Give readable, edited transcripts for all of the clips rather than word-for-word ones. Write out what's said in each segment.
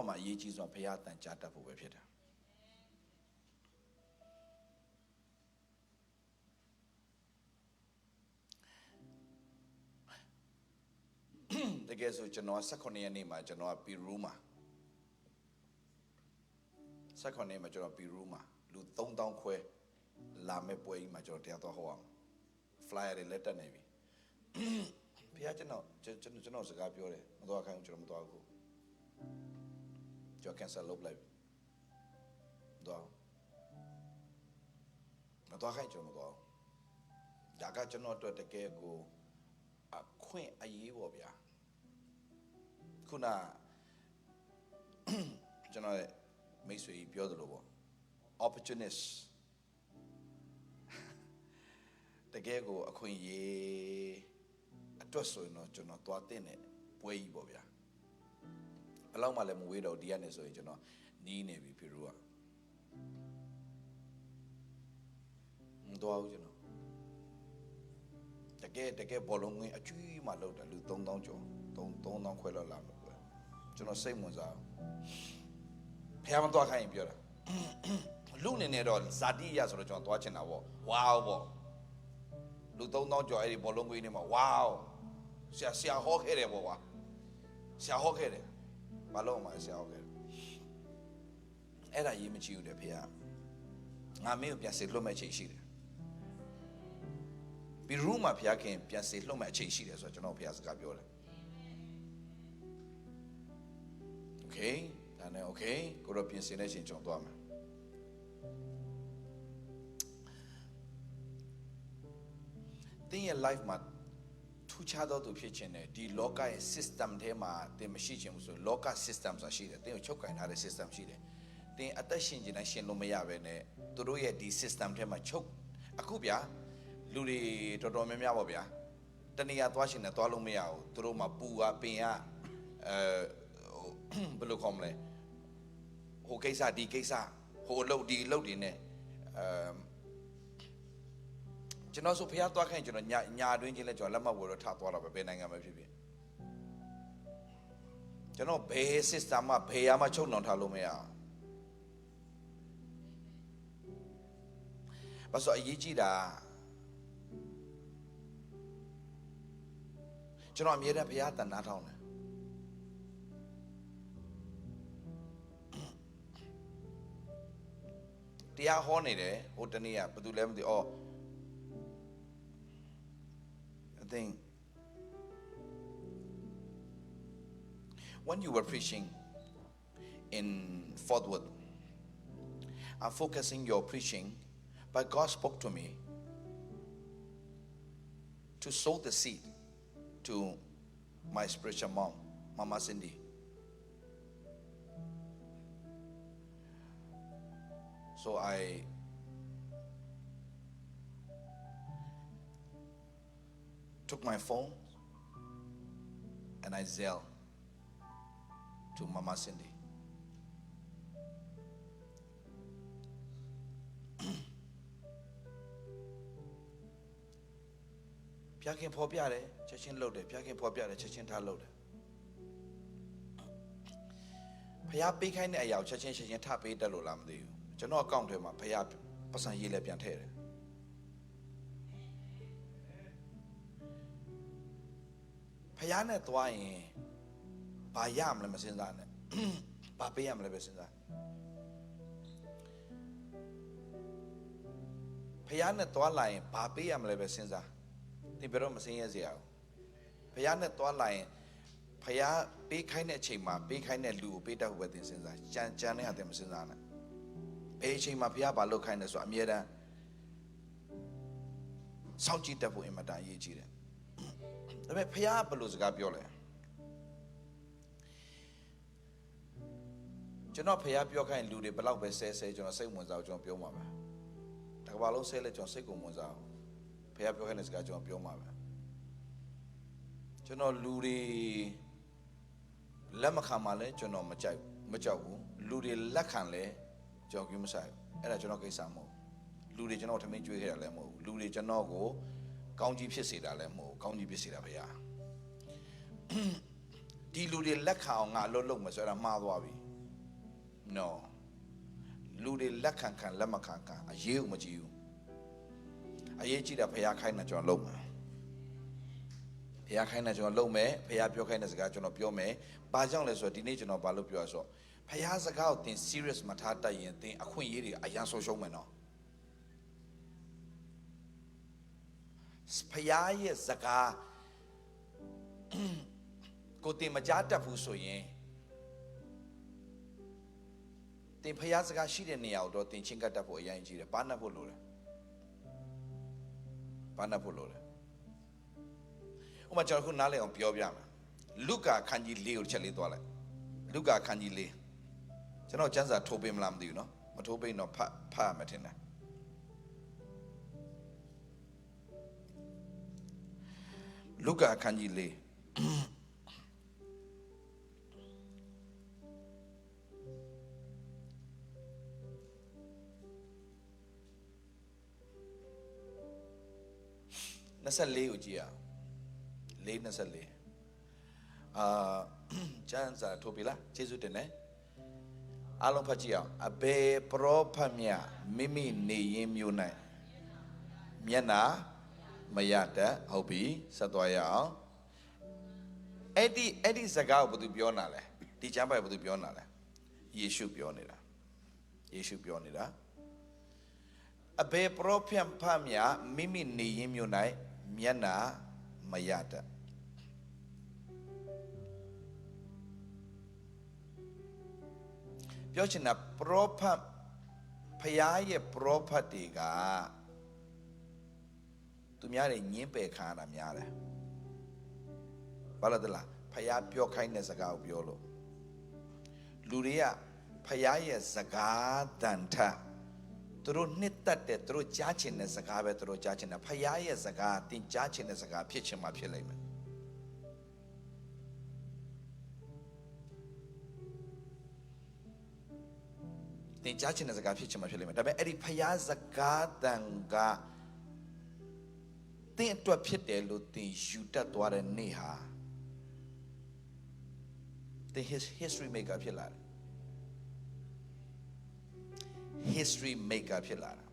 မှာအရေးကြီးဆုံးဖခင်တန်ကြားတတ်ဖို့ပဲဖြစ်တယ်တကယ်ဆိုကျွန်တော်18ရက်နေ့မှာကျွန်တော်ပီရူးမှာ18ရက်မှာကျွန်တော်ပီရူးမှာလူ3000ခွဲလာမဲ့ပွဲကြီးမှာကျွန်တော်တရားသွားဟောအောင် flyer တွေလက်တက်နေပြီဖခင်ကျွန်တော်စကားပြောတယ်မသွားခိုင်းကျွန်တော်မသွားဘူးကျွန်တော် cancel လုပ်လိုက်တော့မသွားခိုင်းကျွန်တော်မသွားဘူးဒါကကျွန်တော်အတွက်တကယ်ကိုအခွင့်အရေးပေါ့ဗျာခုနကျွန်တော်မိတ်ဆွေပြောသလိုပေါ့ opportunist တကယ်ကိုအခွင့်အရေးအတွက်ဆိုရင်တော့ကျွန်တော်သွားတဲ့နဲ့ပွဲကြီးပေါ့ဗျာဘယ်လောက်မှလည်းမဝေးတော့ဒီကနေဆိုရင်ကျွန်တော်နီးနေပြီဖြူကမတော်ဘူးကျွန်တော်တကယ်ဘောလုံးငွေအကျွေးမှလောက်တယ်လူ3000ကျော်3000ခွဲလောက်လာမှာပဲကျွန်တော်စိတ်ဝင်စားဖះမသွားခိုင်းရင်ပြောတာလူနေနေတော့ဇာတိရဆိုတော့ကျွန်တော်သွားချင်တာပေါ့ဝါးပေါ့လူ3000ကျော်အဲ့ဒီဘောလုံးငွေနေမှာဝါးဆရာဟောခဲ့တယ်ပေါ့ကွာဆရာဟောခဲ့တယ်ဘာလို့မှဆရာဟောခဲ့တယ်အဲ့ဒါရေးမကြည့်ဘူးတဲ့ဖះငါမင်းကိုပြန်စေလွတ်မဲ့ချိန်ရှိတယ်ပြီးရူးမှာဖះခင်ပြန်စေလွတ်မဲ့အချိန်ရှိတယ်ဆိုတော့ကျွန်တော်ဖះစကားပြောတယ်โอเคဒါနဲ့โอเคကိုတော့ပြင်ဆင်တဲ့ချိန်ကျွန်တော်သွားမယ်တင်းရဲ့ life မှာထူးခြားသောသူဖြစ်ခြင်းနဲ့ဒီလောကရဲ့ system ထဲမှာတင်မရှိခြင်းဘူးဆိုလောက system ဆိုတာရှိတယ်တင်းကိုချုပ်ကင်ထားတဲ့ system ရှိတယ်တင်းအသက်ရှင်ခြင်းနဲ့ရှင်လို့မရဘဲနဲ့သူတို့ရဲ့ဒီ system ထဲမှာချုပ်အခုဗျာလူတွေတော်တော်များများပေါ့ဗျာတနေရာသွားရှင်နဲ့သွားလို့မရဘူးသူတို့မှာပူကပင်ကဘယ်လိုခေါ်မလဲဟိုကိစ္စဒီကိစ္စဟိုလှုပ်ဒီလှုပ်ဒီနဲ့ကျွန်တော်ဆိုဖះသွားခိုင်းကျွန်တော်ညာတွင်းချင်းလဲကျွန်တော်လက်မှတ်ဝယ်တော့ထသွားတာပဲဘယ်နိုင်ငံမှာဖြစ်ဖြစ်ကျွန်တော်ဘယ် system မှာဘယ်ရမှာချုပ်နှောင်ထားလို့မရအောင်ဘာလို့အရေးကြီးတာကျွန်တော်အမြဲတမ်းဖះတန်နာထောင်းတယ်တရားဟောနေတယ်ဟိုတနေ့ကဘယ်သူလဲမသိအော်I think when you were preaching in Fort Worth, I'm focusing your preaching, but God spoke to me to sow the seed to my spiritual mom, Mama Cindy. So I took my phone and I Zelle to Mama Cindy. Pya kin pho pyaတယ်ချက်ချင်းလှုပ်တယ်ဖျားခင်ဖော်ပြတယ်ချက်ချင်းထားလှုပ်တယ်ဖျားပေးခိုင်းတဲ့အရာချက်ချင်းထပေးတတ်လို့လားမသိဘူးကျွန်တော်အကောင့်ထဲမှာဖျားပတ်စံရေးလဲပြန်ထည့်တယ်ဖျားနဲ့သွားရင်ဘာရမလဲမစဉ်းစားနဲ့ဘာပေးရမလဲပဲစဉ်းစားဖျားနဲ့သွားလာရင်ဘာပေးရမလဲပဲစဉ်းစားဒီဘယ်တော့မစင်းရဲစရာဘူးဖျားနဲ့သွားလာရင်ဖျားပေးခိုင်းတဲ့အချိန်မှာပေးခိုင်းတဲ့လူကိုပေးတတ်ဖို့ပဲသင်စဉ်းစားကြမ်းတဲ့ဟာသင်မစဉ်းစားနဲ့ဘယ်အချိန်မှာဖျားဘာလုပ်ခိုင်းလဲဆိုအမြဲတမ်းစောင့်ကြည့်တတ်ဖို့အင်မတန်အရေးကြီးတယ်ဒါပေမဲ့ဖျားဘယ်လိုစကားပြောလဲကျွန်တော်ဖျားပြောခိုင်းလူတွေဘယ်လောက်ပဲဆဲကျွန်တော်စိတ်ဝင်စားကျွန်တော်ပြောမှာပဲတကဘာလုံးဆဲလဲကျွန်တော်စိတ်ကိုဝင်စားဖះပြောခိုင်းတဲ့စကားကျွန်တော်ပြောမှာပဲကျွန်တော်လူတွေလက်မခံမှလည်းကျွန်တော်မကြောက်ဘူးလူတွေလက်ခံလည်းကျွန်တော်ကြည့်မဆိုင်အဲ့ဒါကျွန်တော်ကိစ္စမဟုတ်လူတွေကျွန်တော်ထမင်းကျွေးခဲ့တာလည်းမဟုတ်လူတွေကျွန်တော်ကိုကောင်းကြီးဖြစ်စေတာလည်းမဟုတ်ကောင်းကြီးဖြစ်စေတာဖះဒီလူတွေလက်ခံအောင်ငါလှုပ်မှာဆိုတော့မှားသွားပြီ no လူတွေလက်ခံခံလက်မခံခံအရေးဦးမကြည့်ဘူးအရေးကြီးတာဖခင်ခိုင်းတာကျွန်တော်လုပ်မယ်ဖခင်ခိုင်းတာကျွန်တော်လုပ်မယ်ဖခင်ပြောခိုင်းတဲ့စကားကျွန်တော်ပြောမယ်ဘာကြောင့်လဲဆိုတော့ဒီနေ့ကျွန်တော်ဘာလို့ပြောရဆိုတော့ဖခင်စကားကိုသင် serious မထားတတ်ရင်သင်အခွင့်အရေးတွေအရန်ဆုံးရှုံးမယ်နော်ဖခင်ရဲ့စကားကိုတင်မကြားတတ်ဘူးဆိုရင်တင်ဖျားစကားရှိတဲ့နေရာကိုတော့တင်ချင်းကတ်တတ်ဖို့အရင်ကြီးတယ်ဘာနှက်ဖို့လိုလဲဘာနှက်ဖို့လိုလဲဥပမာကျွန်တော်ခုနားလည်အောင်ပြောပြမယ်လုကာခန်းကြီး၄ကိုချက်လေးသွားလိုက်လုကာခန်းကြီး၄ကျွန်တော်ကျမ်းစာထိုးပေးမလားမသိဘူးနော်မထိုးပေးတော့ဖတ်ရမယ်ထင်တယ်လုကာခန်းကြီး၄24ကိုကြည့်ရ4:24ကျမ်းစာထိုးပြီလားကျေးဇူးတင်တယ်အားလုံးဖတ်ကြည့်အောင်အဘယ်ပရောဖက်မြမိမိနေရင်းမျိုး၌မျက်နာမရတတ်ဟုတ်ပြီဆက်သွားရအောင်အဲ့ဒီစကားကိုဘယ်သူပြောနာလဲဒီကျမ်းပိုင်ဘယ်သူပြောနာလဲယေရှုပြောနေတာယေရှုပြောနေတာအဘယ်ပရောဖက်ဖတ်မြမိမိနေရင်းမျိုး၌မျက်နာမရတတ်ပြောချင်တာပရောဖက်ဖျားရဲ့ပရောဖက်တွေကသူများတွေညင်းပယ်ခံရတာများတယ်ဘာလို့လဲလားဖျားပြောခိုင်းတဲ့စကားကိုပြောလို့လူတွေကဖျားရဲ့စကားတန်ထသူတို့နှစ်သက်တဲ့သူတို့ကြားချင်တဲ့စကားပဲသူတို့ကြားချင်တာဖခင်ရဲ့စကားတင်ကြားချင်တဲ့စကားဖြစ်ချင်မှဖြစ်လိမ့်မယ်တင်ကြားချင်တဲ့စကားဖြစ်ချင်မှဖြစ်လိမ့်မယ်ဒါပေမဲ့အဲ့ဒီဖခင်စကားတန်ကတင်အတွက်ဖြစ်တယ်လို့တင်ယူတတ်သွားတဲ့နေ့ဟာတင် history maker ဖြစ်လာတယ်history maker ဖြစ်လာတာ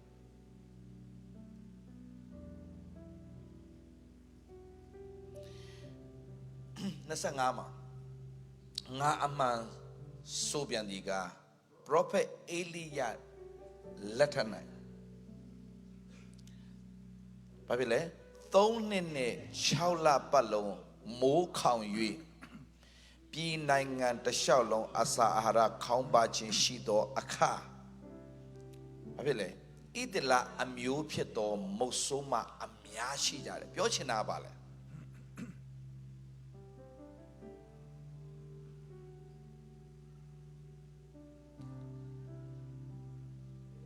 25မှာငါအမှန်ဆိုပြန်ဒီက prophet Elijah လက်ထက်၌ဘာဖြစ်လဲ3 နှစ်နဲ့6 လပတ်လုံးမိုးခေါင်၍ပြည်နိုင်ငံတစ်လျှောက်လုံးအစာအာဟာရခေါင်းပါခြင်းရှိသောအခါဘာဖြစ်လဲဣသလအမျိုးဖြစ်သောမုတ်ဆိုးမအများရှိကြတယ်ပြောချင်တာပါလဲ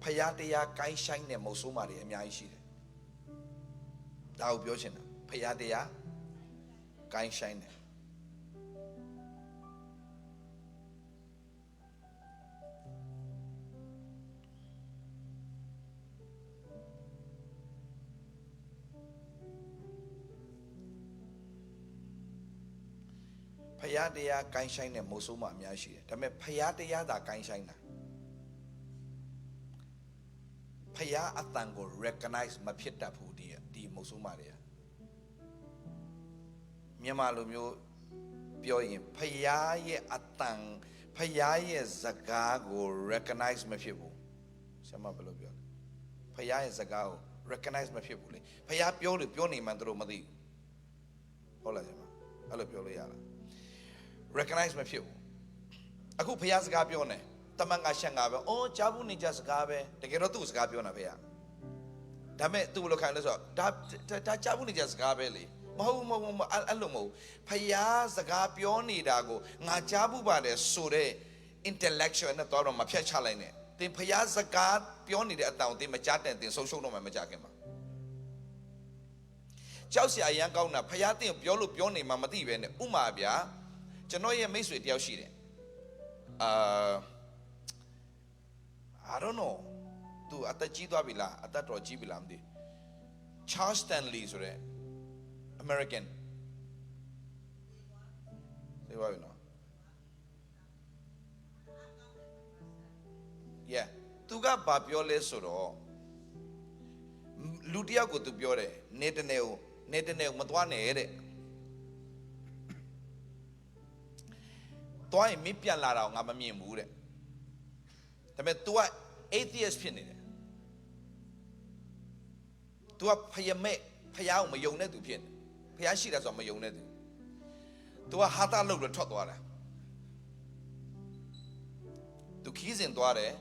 ဖယားတရားကိုင်းဆိုင်တဲ့မုတ်ဆိုးမတွေအများကြီးရှိတယ်ဒါကိုပြောချင်တာဖယားတရားကိုင်းဆိုင်တယ်ဖယားတရားကိုင်းဆိုင်တဲ့မိုးဆိုးမအများရှိတယ်ဒါပေမဲ့ဖယားတရားသာကိုင်းဆိုင်တာဖယားအတန်ကို recognize မဖြစ်တတ်ဘူးဒီမိုးဆိုးမတွေကမြန်မာလိုမျိုးပြောရင်ဖယားရဲ့အတန်ဖယားရဲ့စကားကို recognize မဖြစ်ဘူးဆရာမဘယ်လိုပြောလဲဖယားရဲ့စကားကို recognize မဖြစ်ဘူးလေဖယားပြောလို့ပြောနေမှသူတို့မသိဘူးဟုတ်လားဆရာမအဲ့လိုပြောလို့ရလားrecognize မဖြစ်ဘူးအခုဖခင်စကားပြောနေတမန်ငါရှန်ငါပဲအော်ကြားဘူးနေကြစကားပဲတကယ်တော့သူ့စကားပြောနေတာဖခင်ဒါမဲ့သူ့ဘယ်လိုခံလဲဆိုတော့ဒါကြားဘူးနေကြစကားပဲလေမဟုတ်အဲ့လိုမဟုတ်ဖခင်စကားပြောနေတာကိုငါကြားဘူးပါတယ်ဆိုတဲ့ intellectual နဲ့တော့မဖြတ်ချလိုက်နဲ့သင်ဖခင်စကားပြောနေတဲ့အတောင်သင်မကြားတဲ့သင်ဆုံးရှုံးတော့မှမကြားခင်ပါကြောက်စရာအရန်ကောင်းတာဖခင်သင်ပြောလို့ပြောနေမှမသိပဲနဲ့ဥမာဗျာကျွန်တော်ရဲ့မိတ်ဆွေတယောက်ရှိတယ်I don't know သူအသက်ကြီးသွားပြီလားအသက်တော်ကြီးပြီလားမသိ Charles Stanley ဆိုတဲ့ American သိပါပြီနော် yeah သူကဘာပြောလဲဆိုတော့လူတယောက်ကိုသူပြောတယ်နေတနေကိုမသွားနဲ့တဲ့သွားရင်မင်းပြန်လာတာငါမမြင်ဘူးတဲ့ဒါပေမဲ့ तू က atheist ဖြစ်နေတယ် तू ကဖျားကိုမယုံတဲ့သူဖြစ်နေဖျားရှိတယ်ဆိုတော့မယုံတဲ့သူ तू ကဟာတာလုပ်လို့ထွက်သွားတာ तू ခီးစဉ်သွားတယ်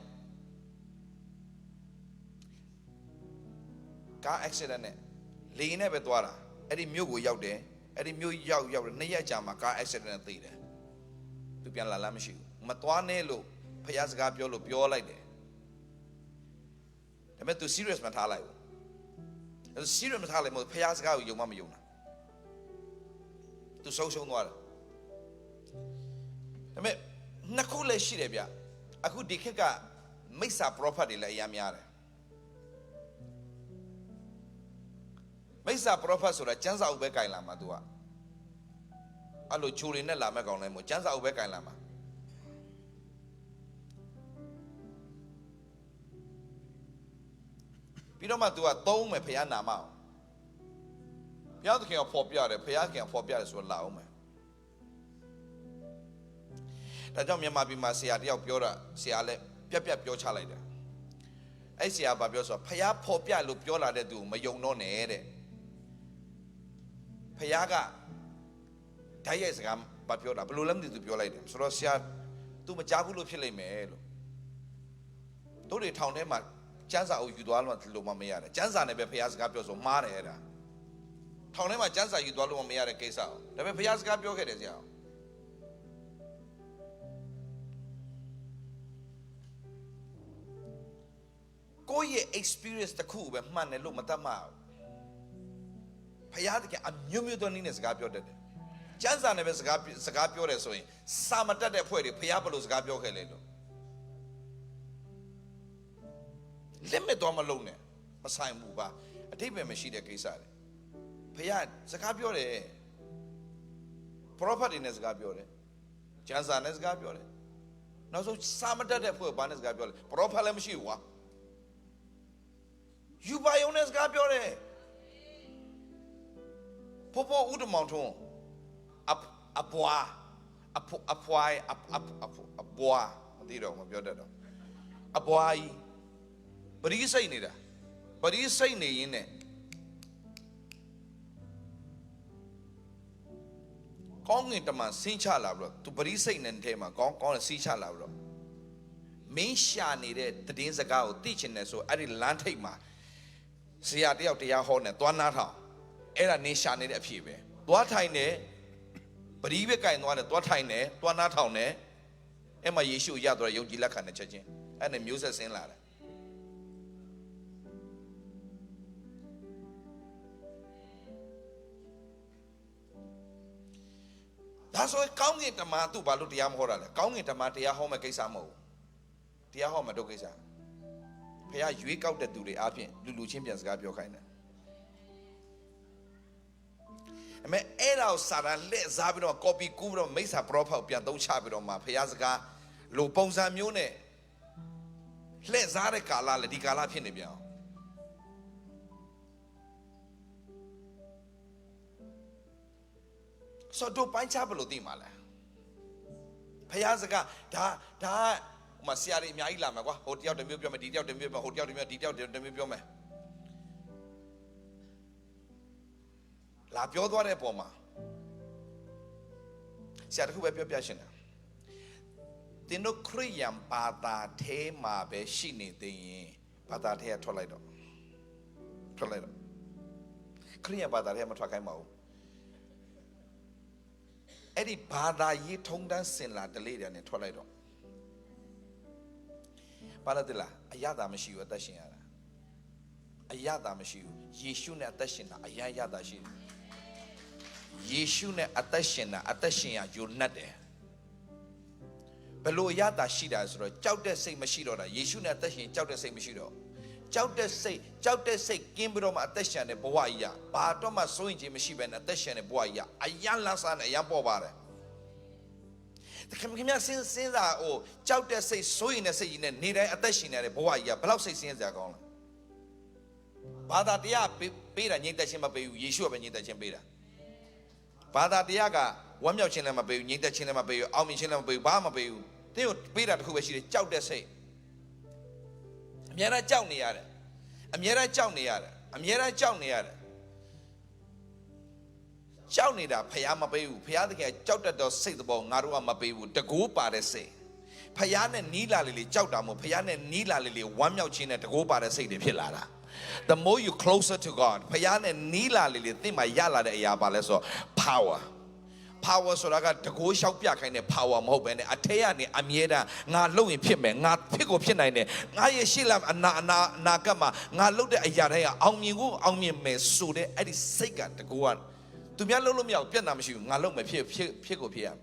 ကား accident နဲ့လေနဲ့ပဲသွားတာအဲ့ဒီမြို့ကိုရောက်တယ်အဲ့ဒီမြို့ရောက်2ရက်ကြာမှာကား accident နဲ့သေတယ် तू ပြန်လာလားမရှိဘူးမသွားနဲ့လို့ဖျားစကားပြောလို့ပြောလိုက်တယ်ဒါပေမဲ့ तू serious မထားလိုက်ဘူးအဲ့ serious မထားလိုက်မို့ဖျားစကားကိုယုံမယုံတာ तू ဆုံးရှုံးသွားတယ်ဒါပေမဲ့နှစ်ခုလည်းရှိတယ်ဗျအခုဒီခေတ်ကမိစ္ဆာ prophet တွေလည်းအများများတယ်မိစ္ဆာ prophet ဆိုတာကျမ်းစာအုပ်ပဲကင်လာမှာ तू ကအဲ့လိုချိုတွေနဲ့လာမဲ့ကောင်လဲမို့ကျမ်းစာအုပ်ပဲကင်လာမှာပြီးတော့မှ तू ကသုံးမယ်ဖခင်နာမအောင်ဘုရားသခင်ကဖော်ပြတယ်ဖခင်ကဖော်ပြတယ်ဆိုတော့လာအောင်မယ်ဒါကြောင့်မြန်မာပြည်မှာဆရာတယောက်ပြောတာဆရာလည်းပြက်ပြောချလိုက်တယ်အဲ့ဆရာဘာပြောဆိုတော့ဖခင်ဖော်ပြလို့ပြောလာတဲ့သူမယုံတော့နဲ့တဲ့ဖခင်ကဓာတ်ရိုက်စကားဘာပြောတာဘယ်လိုလဲမသိသူပြောလိုက်တယ်ဆိုတော့ဆရာ तू မကြားဘူးလို့ဖြစ်လိမ့်မယ်လို့တို့တွေထောင်ထဲမှာကျမ်းစာအုပ်ယူသွားလို့မရတယ်ကျမ်းစာနဲ့ပဲဖခင်စကားပြောဆိုမှားတယ်အဲ့ဒါထောင်ထဲမှာကျမ်းစာယူသွားလို့မရတဲ့ကိစ္စဒါပေမဲ့ဖခင်စကားပြောခဲ့တယ်ဆရာကိုယ့်ရဲ့ experience တစ်ခုပဲမှန်တယ်လို့မတတ်မှဘူးဖခင်တကယ်အမျိုးမျိုးသောနည်းနဲ့စကားပြောတတ်တယ်ကျမ်းစာနဲ့ပဲစကားပြောတယ်ဆိုရင်စာမတတ်တဲ့အဖွဲ့တွေဖခင်ဘယ်လိုစကားပြောခဲ့လဲလို့လက်မဲ့တော့မလုံးနဲ့မဆိုင်ဘူးပါအတိတ်ပဲမရှိတဲ့ကိစ္စတွေဖခင်စကားပြောတယ် prophet တွေနဲ့စကားပြောတယ်ကျမ်းစာနဲ့စကားပြောတယ်နောက်ဆုံးစာမတတ်တဲ့အဖွဲ့ဘာနဲ့စကားပြောလဲ prophet လည်းမရှိဘူးကွာယူပါယုံနဲ့စကားပြောတယ်ပေါ်ဦးတမောင်ထုံးအပွားမသိတော့မပြောတတ်တော့အပွားကြီးပရိစိတ်နေတာပရိစိတ်နေရင်းနဲ့ကောင်းငင်တမန်ဆင်းချလာပြီးတော့သူပရိစိတ်နဲ့ထဲမှာကောင်းဆင်းချလာပြီးတော့မင်းရှာနေတဲ့တည်င်းစကားကိုသိချင်တယ်ဆိုအဲ့ဒီလမ်းထိပ်မှာဆရာတယောက်တရားဟောနေသွားနားထောင်အဲ့ဒါနေရှာနေတဲ့အဖြစ်ပဲသွားထိုင်တယ်ပရိပဲကင်သွားတယ်သွားထိုင်တယ်သွားနားထောင်တယ်အဲ့မှာယေရှုရသွားတယ်ယုံကြည်လက်ခံတဲ့ချက်ချင်းအဲ့နဲ့မျိုးဆက်ဆင်းလာတယ်ဒါဆိုကောင်းကင်တမန်သူ့ဘာလို့တရားမဟောတာလဲကောင်းကင်တမန်တရားဟောမဲ့ကိစ္စမဟုတ်ဘူးတရားဟောမဲ့ဒုက္ခကိစ္စဖခင်ရွေးကောက်တဲ့သူတွေအားဖြင့်လူချင်းပြန်စကားပြောခိုင်းတယ်အမေအဲ့ဒါကိုစာရန်လက်စားပြီးတော့ copy ကူးပြီးတော့မိစ္ဆာ prophet ပြန်သုံးချပြီးတော့မှဖခင်စကားလိုပုံစံမျိုးနဲ့လှည့်စားတဲ့ကာလလေဒီကာလဖြစ်နေပြန်အောင်ဆိုတော့ပိုင်းချဘလို့သိမှာလဲဖခင်စကားဒါမဆရာတွေအများကြီးလာမှာကွာဟိုတယောက်တစ်မျိုးပြောမယ်ဒီတယောက်တစ်မျိုးပြောဟိုတယောက်တစ်မျိုးဒီတယောက်တစ်မျိုးပြောမယ်လာပြောသွားတဲ့ပုံမှာဆရာတခုပဲပြောပြရှင်တယ်တင်တို့ခရိယံဘာသာထဲမှာပဲရှိနေသေးရင်ဘာသာထဲကထွက်လိုက်တော့ခရိယံဘာသာထဲမှာထွက်ခိုင်းမအောင်အဲ့ဒီဘာသာရေးထုံးတမ်းစင်လာတလေးတွေနဲ့ထွက်လိုက်တော့ဘာလို့လဲအရသာမရှိဘူးအသက်ရှင်ရတာအရသာမရှိဘူးယေရှုနဲ့အသက်ရှင်တာအရသာရှိတယ်ယေရှုနဲ့အသက်ရှင်တာအသက်ရှင်ရယုံနှက်တယ်ဘလို့အရသာရှိတာဆိုတော့ကြောက်တဲ့စိတ်မရှိတော့တာယေရှုနဲ့အသက်ရှင်ကြောက်တဲ့စိတ်မရှိတော့ကြောက်တဲ့စိတ်ကင်းပြီးတော့မှအသက်ရှင်တဲ့ဘဝကြီးရဘာတော့မှစိုးရင်ခြင်းမရှိဘဲနဲ့အသက်ရှင်တဲ့ဘဝကြီးရအရလန်းစားနဲ့အရပေါ်ပါတယ် ခင်ဗျစဉ်းစားကြောက်တဲ့စိတ်စိုးရင်တဲ့စိတ်ကြီးနဲ့နေတိုင်းအသက်ရှင်နေတဲ့ဘဝကြီးကဘယ်လောက်စိတ်ဆင်းရဲစရာကောင်းလဲဘာသာတရားပေးတာငြိမ်သက်ခြင်းမပေးဘူးယေရှုကပဲငြိမ်သက်ခြင်းပေးတာဘာသာတရားကဝမ်းမြောက်ခြင်းလည်းမပေးဘူးငြိမ်သက်ခြင်းလည်းမပေးဘူးအောင်မြင်ခြင်းလည်းမပေးဘူးဘာမှမပေးဘူးသင်ကိုပေးတာတစ်ခုပဲရှိတယ်ကြောက်တဲ့စိတ်အများအားကြောက်နေရတယ်အများအားကြောက်နေရတယ်အများအားကြောက်နေရတယ်ကြောက်နေတာဖျားမပေးဘူးဖျားတကယ်ကြောက်တတ်သောစိတ်သဘောငါတို့ကမပေးဘူးတကိုးပါတဲ့စိတ်ဖျားနဲ့နီးလာလေကြောက်တာမဟုတ်ဖျားနဲ့နီးလာလေဝမ်းမြောက်ခြင်းနဲ့တကိုးပါတဲ့စိတ်တွေဖြစ်လာတာ The more you closer to God ဖျားနဲ့နီးလာလေသင်မှာရလာတဲ့အရာပါလဲဆို power ဆိုတာကတကိုးလျှောက်ပြခိုင်းတဲ့ power မဟုတ်ဘဲနဲ့အထက်ကနေအမြဲတမ်းငါလုပ်ရင်ဖြစ်မယ်ငါဖြစ်ကိုဖြစ်နိုင်တယ်ငါရဲ့ရှေ့လမ်းအနာကမှာငါလုပ်တဲ့အရာတိုင်းကအောင်မြင်မယ်ဆိုတဲ့အဲ့ဒီစိတ်ကတကိုးကသူများလုံးလို့မရဘူးပြတ်နာမရှိဘူးငါလုံးမယ်ဖြစ်ကိုဖြစ်ရမယ်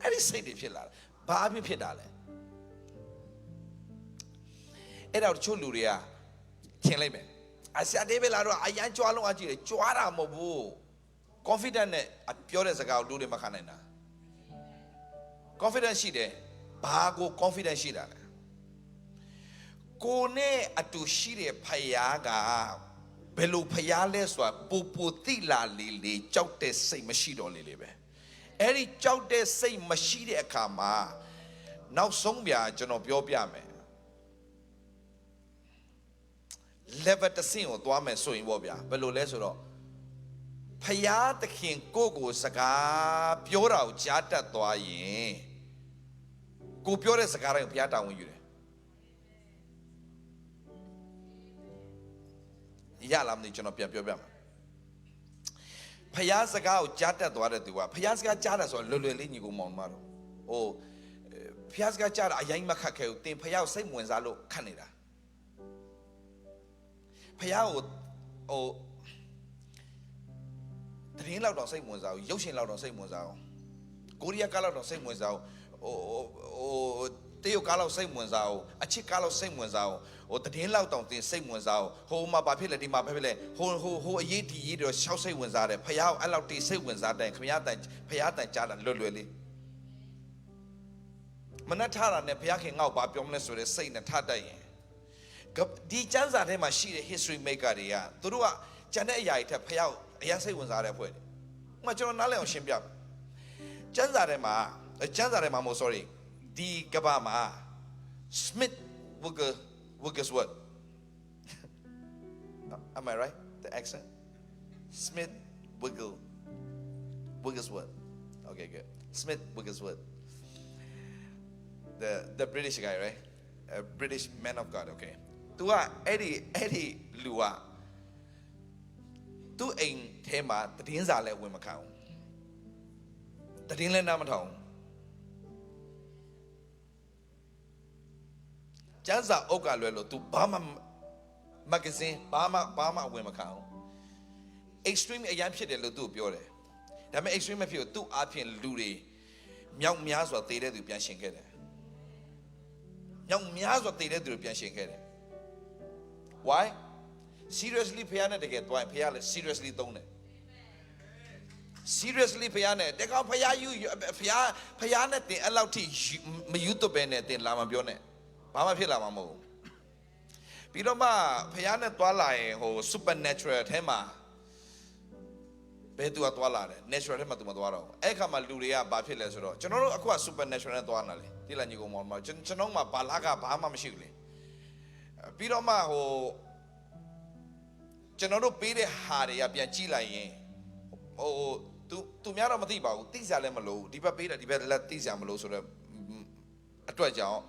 အဲ့ဒီစိတ်တွေဖြစ်လာတယ်ဘာအဖြစ်ဖြစ်တာလဲအဲ့တော့တချို့လူတွေကထင်လိုက်မယ်အစတေးပဲလာတော့အရန်ကြွားလုံးအကြည့်တယ်ကြွားတာမဟုတ်ဘူး confident နဲ့ပြောတဲ့စကားကိုလူတွေမခံနိုင်တာ confident ရှိတယ်ဘာကို confident ရှိတာလဲကိုနဲ့အတူရှိတဲ့ဖယားကဘယ်လိုဖျားလဲဆိုတာပူတိလာလေကြောက်တဲ့စိတ်မရှိတော့လေပဲအဲ့ဒီကြောက်တဲ့စိတ်မရှိတဲ့အခါမှာနောက်ဆုံးပြကျွန်တော်ပြောပြမယ် level တစ်ဆင့်ကိုသွားမယ်ဆိုရင်ပေါ့ဗျာဘယ်လိုလဲဆိုတော့ဖျားသခင်ကိုစကားပြောတာကိုကြားတတ်သွားရင်ကိုပြောတဲ့စကားတိုင်းကိုဖျားတောင်းဝင်ယူတယ်ရလာမလို့ကျွန်တော်ပြန်ပြောပြမယ်ဖျားစကားကိုကြားတတ်သွားတဲ့သူကဖျားစကားကြားတာဆိုတော့လွယ်လွယ်လေးညီကိုမောင်မတော်ဖျားစကားကြားတာအရင်မခက်ခဲဘူးတင်ဖျားကိုစိတ်ဝင်စားလို့ခတ်နေတာဖျားကိုတရင်လောက်တော့စိတ်ဝင်စားဘူးရုပ်ရှင်လောက်တော့စိတ်ဝင်စားအောင်ကိုရီးယားကားလောက်တော့စိတ်ဝင်စားအောင်တရုတ်ကားလောက်စိတ်ဝင်စားအောင်အချစ်ကားလောက်စိတ်ဝင်စားအောင်တရင်လောက်တောင်တင်စိတ်ဝင်စားအောင်ဟိုမှာဘာဖြစ်လဲဒီမှာဘာဖြစ်လဲဟိုအရေးဒီရေးတော့ရှောက်စိတ်ဝင်စားတယ်ဖယားအဲ့လောက်တိစိတ်ဝင်စားတယ်ခမရတန်ဖယားတန်ကြားတာလွယ်လွယ်လေးမနှက်ထားတာနဲ့ဖယားခင်ငေါ့ဘာပြောမလဲဆိုတဲ့စိတ်နဲ့ထားတတ်ရင်ဒီကျမ်းစာထဲမှာရှိတဲ့ history maker တွေကသူတို့ကကျန်တဲ့အရာတွေထက်ဖယားအရင်စိတ်ဝင်စားတဲ့အဖွဲ့တွေဥပမာကျွန်တော်နားလည်အောင်ရှင်းပြကျမ်းစာထဲမှာမို့ sorryဒီကဘာမှာ Smith Wigglesworth am I right the accent Smith Wigglesworth okay good Smith Wigglesworth the British guy right a British man of God okay သူကအဲ့ဒီလူကသူ့အိမ်ထဲမှာတည်င်းစာလဲဝင်မခံဘူးတည်င်းလဲနားမထောင်ကျန်းစာအုပ်ကလွယ်လို့ तू ဘာမှမဂ္ဂဇင်းဘာမှဝင်မခံဘူး extreme အရင်ဖြစ်တယ်လို့ तू ပြောတယ်ဒါပေမဲ့ extreme မဖြစ်ဘူး तू အပြင်လူတွေမြောက်များစွာတည်တဲ့သူပြန်ရှင်ခဲ့တယ်မြောက်များစွာတည်တဲ့သူပြန်ရှင်ခဲ့တယ် why seriously ဖယားနဲ့တကယ်တွိုင်းဖယားလည်း seriously သုံးတယ် seriously ဖယားနဲ့တကောင်ဖယားယူဖယားနဲ့တင်အဲ့လောက်ထိမယူတော့ပဲနဲ့တင်လာမပြောနဲ့ဘာမှဖြစ်လာမှာမဟုတ်ဘူးပြီးတော့မှဖယားနဲ့တွားလာရင်ဟို supernatural ထဲမှာဘယ်သူကတွားလာတယ် natural ထဲမှာသူမတွားတော့ဘူးအဲ့ခါမှာလူတွေကဘာဖြစ်လဲဆိုတော့ကျွန်တော်တို့အခုက supernatural နဲ့တွားလာလေဒီလာညီကောင်မောင်မကျွန်တော်မှဘာလာကဘာမှမရှိဘူးလေပြီးတော့မှဟိုကျွန်တော်တို့ပေးတဲ့ဟာတွေကပြန်ကြည့်လိုက်ရင်ဟိုသူများတော့မသိပါဘူးသိစရာလည်းမလိုဘူးဒီဘက်ပေးတာဒီဘက်လည်းသိစရာမလိုဆိုတော့အတွက်ကြောင့်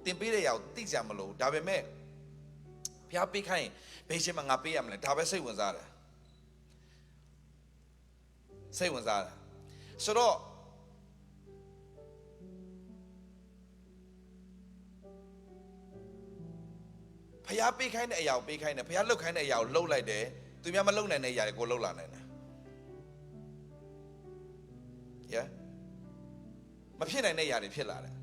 တင်ပေးတဲ့ရောက်သိစရာမလိုဒါပေမဲ့ဖျားပေးခိုင်းဘယ်ချိန်မှငါပေးရမလဲဒါပဲစိတ်ဝင်စားတယ်စိတ်ဝင်စားတယ်ဆိုတော့ဖျားပေးခိုင်းတဲ့အရာကိုပေးခိုင်းတယ်ဖျားလှုပ်ခိုင်းတဲ့အရာကိုလှုပ်လိုက်တယ်သူများမလှုပ်နိုင်တဲ့အရာတွေကိုလှုပ်လာနိုင်တယ်yeah မဖြစ်နိုင်တဲ့အရာတွေဖြစ်လာတယ်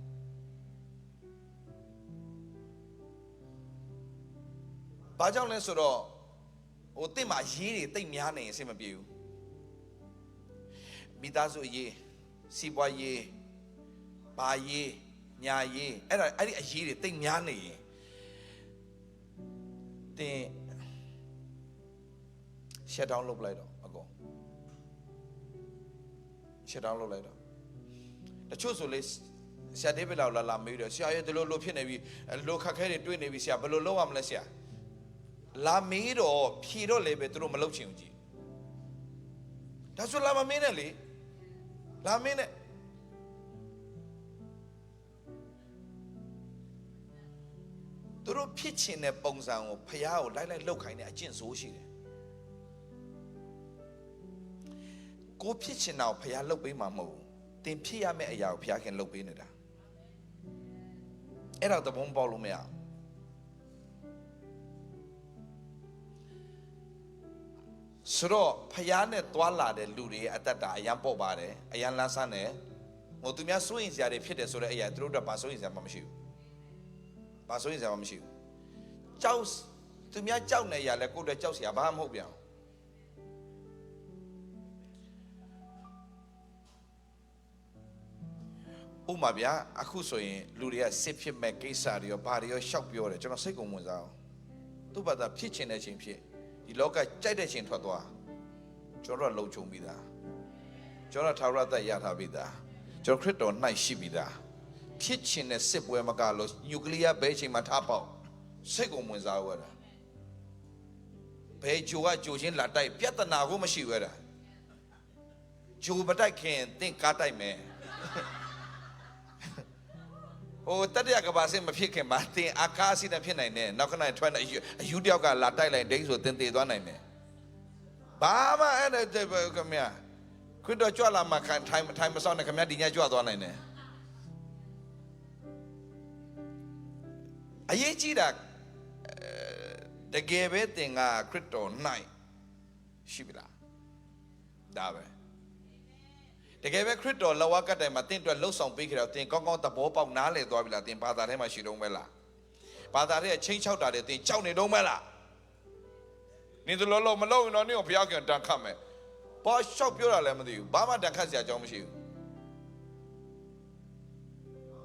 ဘာကြောင့်လဲဆိုတော့ဟိုတင့်မှာရေးတွေတိတ်များနေရင်အဆင်မပြေဘူးမိသားစုရေးစီးပွားရေး ဘာရေးညာရေးအဲ့ဒီအရေးတွေတိတ်များနေရင်တင် shut down လုပ်လိုက်တော့အကုန် shut down လုပ်လိုက်တော့တချို့ဆိုလေဆရာဒေးဗစ်လောက်လာမေးတော့ဆရာရဲ့ဒီလိုဖြစ်နေပြီလိုခက်ခဲတွေတွေ့နေပြီဆရာဘယ်လိုလုပ်ရမလဲဆရာလာမေးတော့ဖြေတော့လေပဲသူတို့မလုပ်ချင်ဘူးကြည့်ဒါဆိုလာမမင်းနဲ့လေလာမင်းနဲ့သူတို့ဖြစ်ချင်တဲ့ပုံစံကိုဖះကိုလိုက်လှုပ်ခိုင်းတဲ့အကျင့်ဆိုးရှိတယ်ကိုဖြစ်ချင်တာကိုဖះလှုပ်ပေးမှာမဟုတ်ဘူးတင်ဖြစ်ရမယ့်အရာကိုဖះခင်လှုပ်ပေးနေတာအဲ့ဒါသဘောပေါက်လို့မရဆိုတော့ဖះနဲ့တွာလာတဲ့လူတွေအတ္တတာအရန်ပေါ့ပါတယ်အရန်လန်းဆန်းတယ်ဟိုသူများစိုးရင်စရာတွေဖြစ်တယ်ဆိုတဲ့အရာသူတို့တော့ဘာစိုးရင်စရာမှမရှိဘူးဘာစိုးရင်စရာမှမရှိဘူးကြောက်သူများကြောက်နေရလဲကိုယ့်အတွက်ကြောက်စရာဘာမှမဟုတ်ပြန်ဥမာဗျာအခုဆိုရင်လူတွေကစစ်ဖြစ်မဲ့ကိစ္စတွေရောဘာတွေရောရှောက်ပြောတယ်ကျွန်တော်စိတ်ကုန်ဝင်စားအောင်သူ့ဘာသာဖြစ်ချင်တဲ့ချိန်ဖြစ်ဒီလောကကြိုက်တဲ့ချိန်ထွက်သွားကျွန်တော်တို့လုံခြုံပြီးသားကျွန်တော်ထာဝရသက်ရထားပြီးသားကျွန်တော်ခရစ်တော်၌ရှိပြီးသားဖြစ်ချင်တဲ့စစ်ပွဲမကလို့နျူကလ িয়ার ဘယ်ချိန်မှထားပေါက်စိတ်ကုန်ဝင်စားရတာဘယ်ဂျိုကဂျိုချင်းလာတိုက်ပြဿနာကိုမရှိရတာဂျိုမတိုက်ခင်သင်ကားတိုက်မယ်ဟိုတတိယကဘာစင်မဖြစ်ခင်မှာတင်အာကားစီနဲ့ဖြစ်နိုင်တယ်နောက်ခဏထွက်နေအယူတယောက်ကလာတိုက်လိုက်ဒိန်းဆိုတင်သေးသွားနိုင်တယ်ဘာမှအဲ့ဒါခင်ဗျာခရစ်တော်ကြွလာမှထိုင်မဆောင်နဲ့ခင်ဗျာဒီညကြွသွားနိုင်တယ်အရေးကြီးတာတကယ်ပဲတင်ကခရစ်တော်၌ရှိပြီလားဒါပဲတကယ်ပဲခရစ်တော်လောကကတိုင်မှာတင်အတွက်လှုပ်ဆောင်ပေးကြတော့တင်ကောင်းကောင်းသဘောပေါက်နားလည်သွားပြီလားတင်ဘာသာထဲမှာရှိတော့မဲလားဘာသာထဲချင်းချောက်တာတဲ့တင်ကြောက်နေတော့မဲလားနေသလိုမလုပ်ရင်တော့နင့်ကိုဘုရားခင်တန်ခတ်မယ်ဘာရှောက်ပြောတာလည်းမသိဘူးဘာမှတန်ခတ်စရာအကြောင်းမရှိဘူး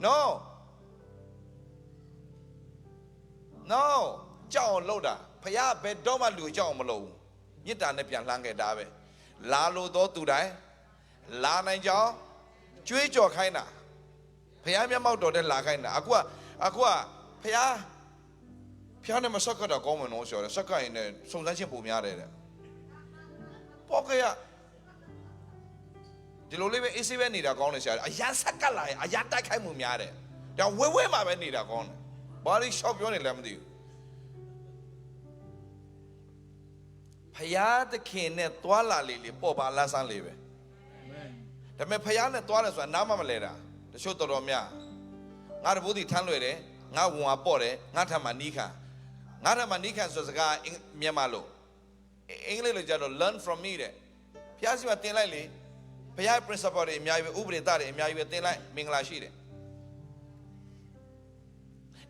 no ကြောက်အောင်လုပ်တာဘုရားဘယ်တော့မှလူကြောက်အောင်မလုပ်ဘူးမေတ္တာနဲ့ပြန်လှမ်းခဲ့တာပဲလာလို့တော့သူတိုင်းလာနိုင်ကြောင်းကြွေးကြော်ခိုင်းတာဖះမျက်မှောက်တော်တဲ့လာခိုင်းတာအခုကဖះနဲ့မဆက်ကတော့ကောင်းမလို့ဆိုတော့ဆက်ကရင်နဲ့စုံစမ်းခြင်းပုံများတယ်တဲ့ပေါ့ကရဒီလိုလေးပဲအေးဆေးပဲနေတာကောင်းတယ်ဆရာအရာဆက်ကလာရင်အရာတိုက်ခိုက်မှုများတယ်ဒါဝဲမှာပဲနေတာကောင်းတယ်ဘာလို့ရှော့ပြောနေလဲမသိဘူးဖះသခင်နဲ့တွာလာလေပေါ်ပါလာဆန်းလေပဲဒါပေမဲ့ဖះနဲ့တွားတယ်ဆိုတာနားမလဲတာတချို့တော်များငါတပူးတီထမ်းလွယ်တယ်ငါဝန်ဟာပေါ့တယ်ငါထမ်းမှနီးခံဆိုစကားမြန်မာလို့အင်္ဂလိပ်လိုကြတော့ learn from me တဲ့ဖះစီမှာတင်လိုက်လေဖះ principle တွေအများကြီးပဲဥပဒေသားတွေအများကြီးပဲတင်လိုက်မင်္ဂလာရှိတယ်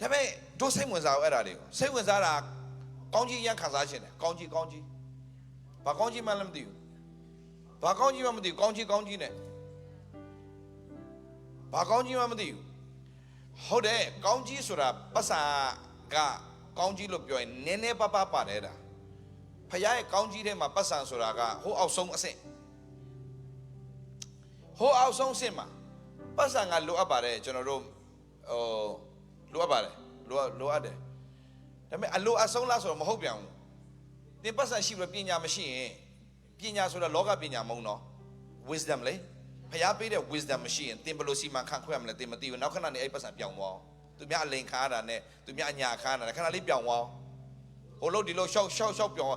ဒါပေမဲ့တို့စိတ်ဝင်စားအောင်အဲ့ဒါတွေကိုစိတ်ဝင်စားတာကောင်းကြီးရန်ခံစားခြင်းတယ်ကောင်းကြီးဘာကောင်းကြီးမှလည်းမသိဘူးဘာကောင်းကြီးမှမသိဘူးကောင်းကြီးနဲ့ဘာကောင်းကြီးမှမသိဘူးဟုတ်တယ်ကောင်းကြီးဆိုတာပတ်စာကကောင်းကြီးလို့ပြောရင်နည်းနည်းပါးပါတယ်တာဖခင်ရဲ့ကောင်းကြီးထဲမှာပတ်စာဆိုတာကဟိုအောက်ဆုံးအဆင့်မှာပတ်စာကလိုအပ်ပါတယ်ကျွန်တော်တို့လိုအပ်ပါတယ်လိုအပ်တယ်ဒါပေမဲ့အလိုအဆုံးလားဆိုတော့မဟုတ်ပြန်ဘူးသင်ပတ်စာရှိလို့ပညာမရှိရင်ပညာဆိုတာလောကပညာမဟုတ်နော် wisdom လေဖျားပေးတဲ့ wisdom မရှိရင်သင်ဘယ်လိုစီမံခန့်ခွဲရမလဲသင်မသိဘူးနောက်ခဏနေအဲ့ပတ်စံပြောင်းသွားသူများအလိန်ခါရတာနဲ့သူများအညာခါရတာခဏလေးပြောင်းသွားဟိုလို့ဒီလို့ရှောက်ပြောင်း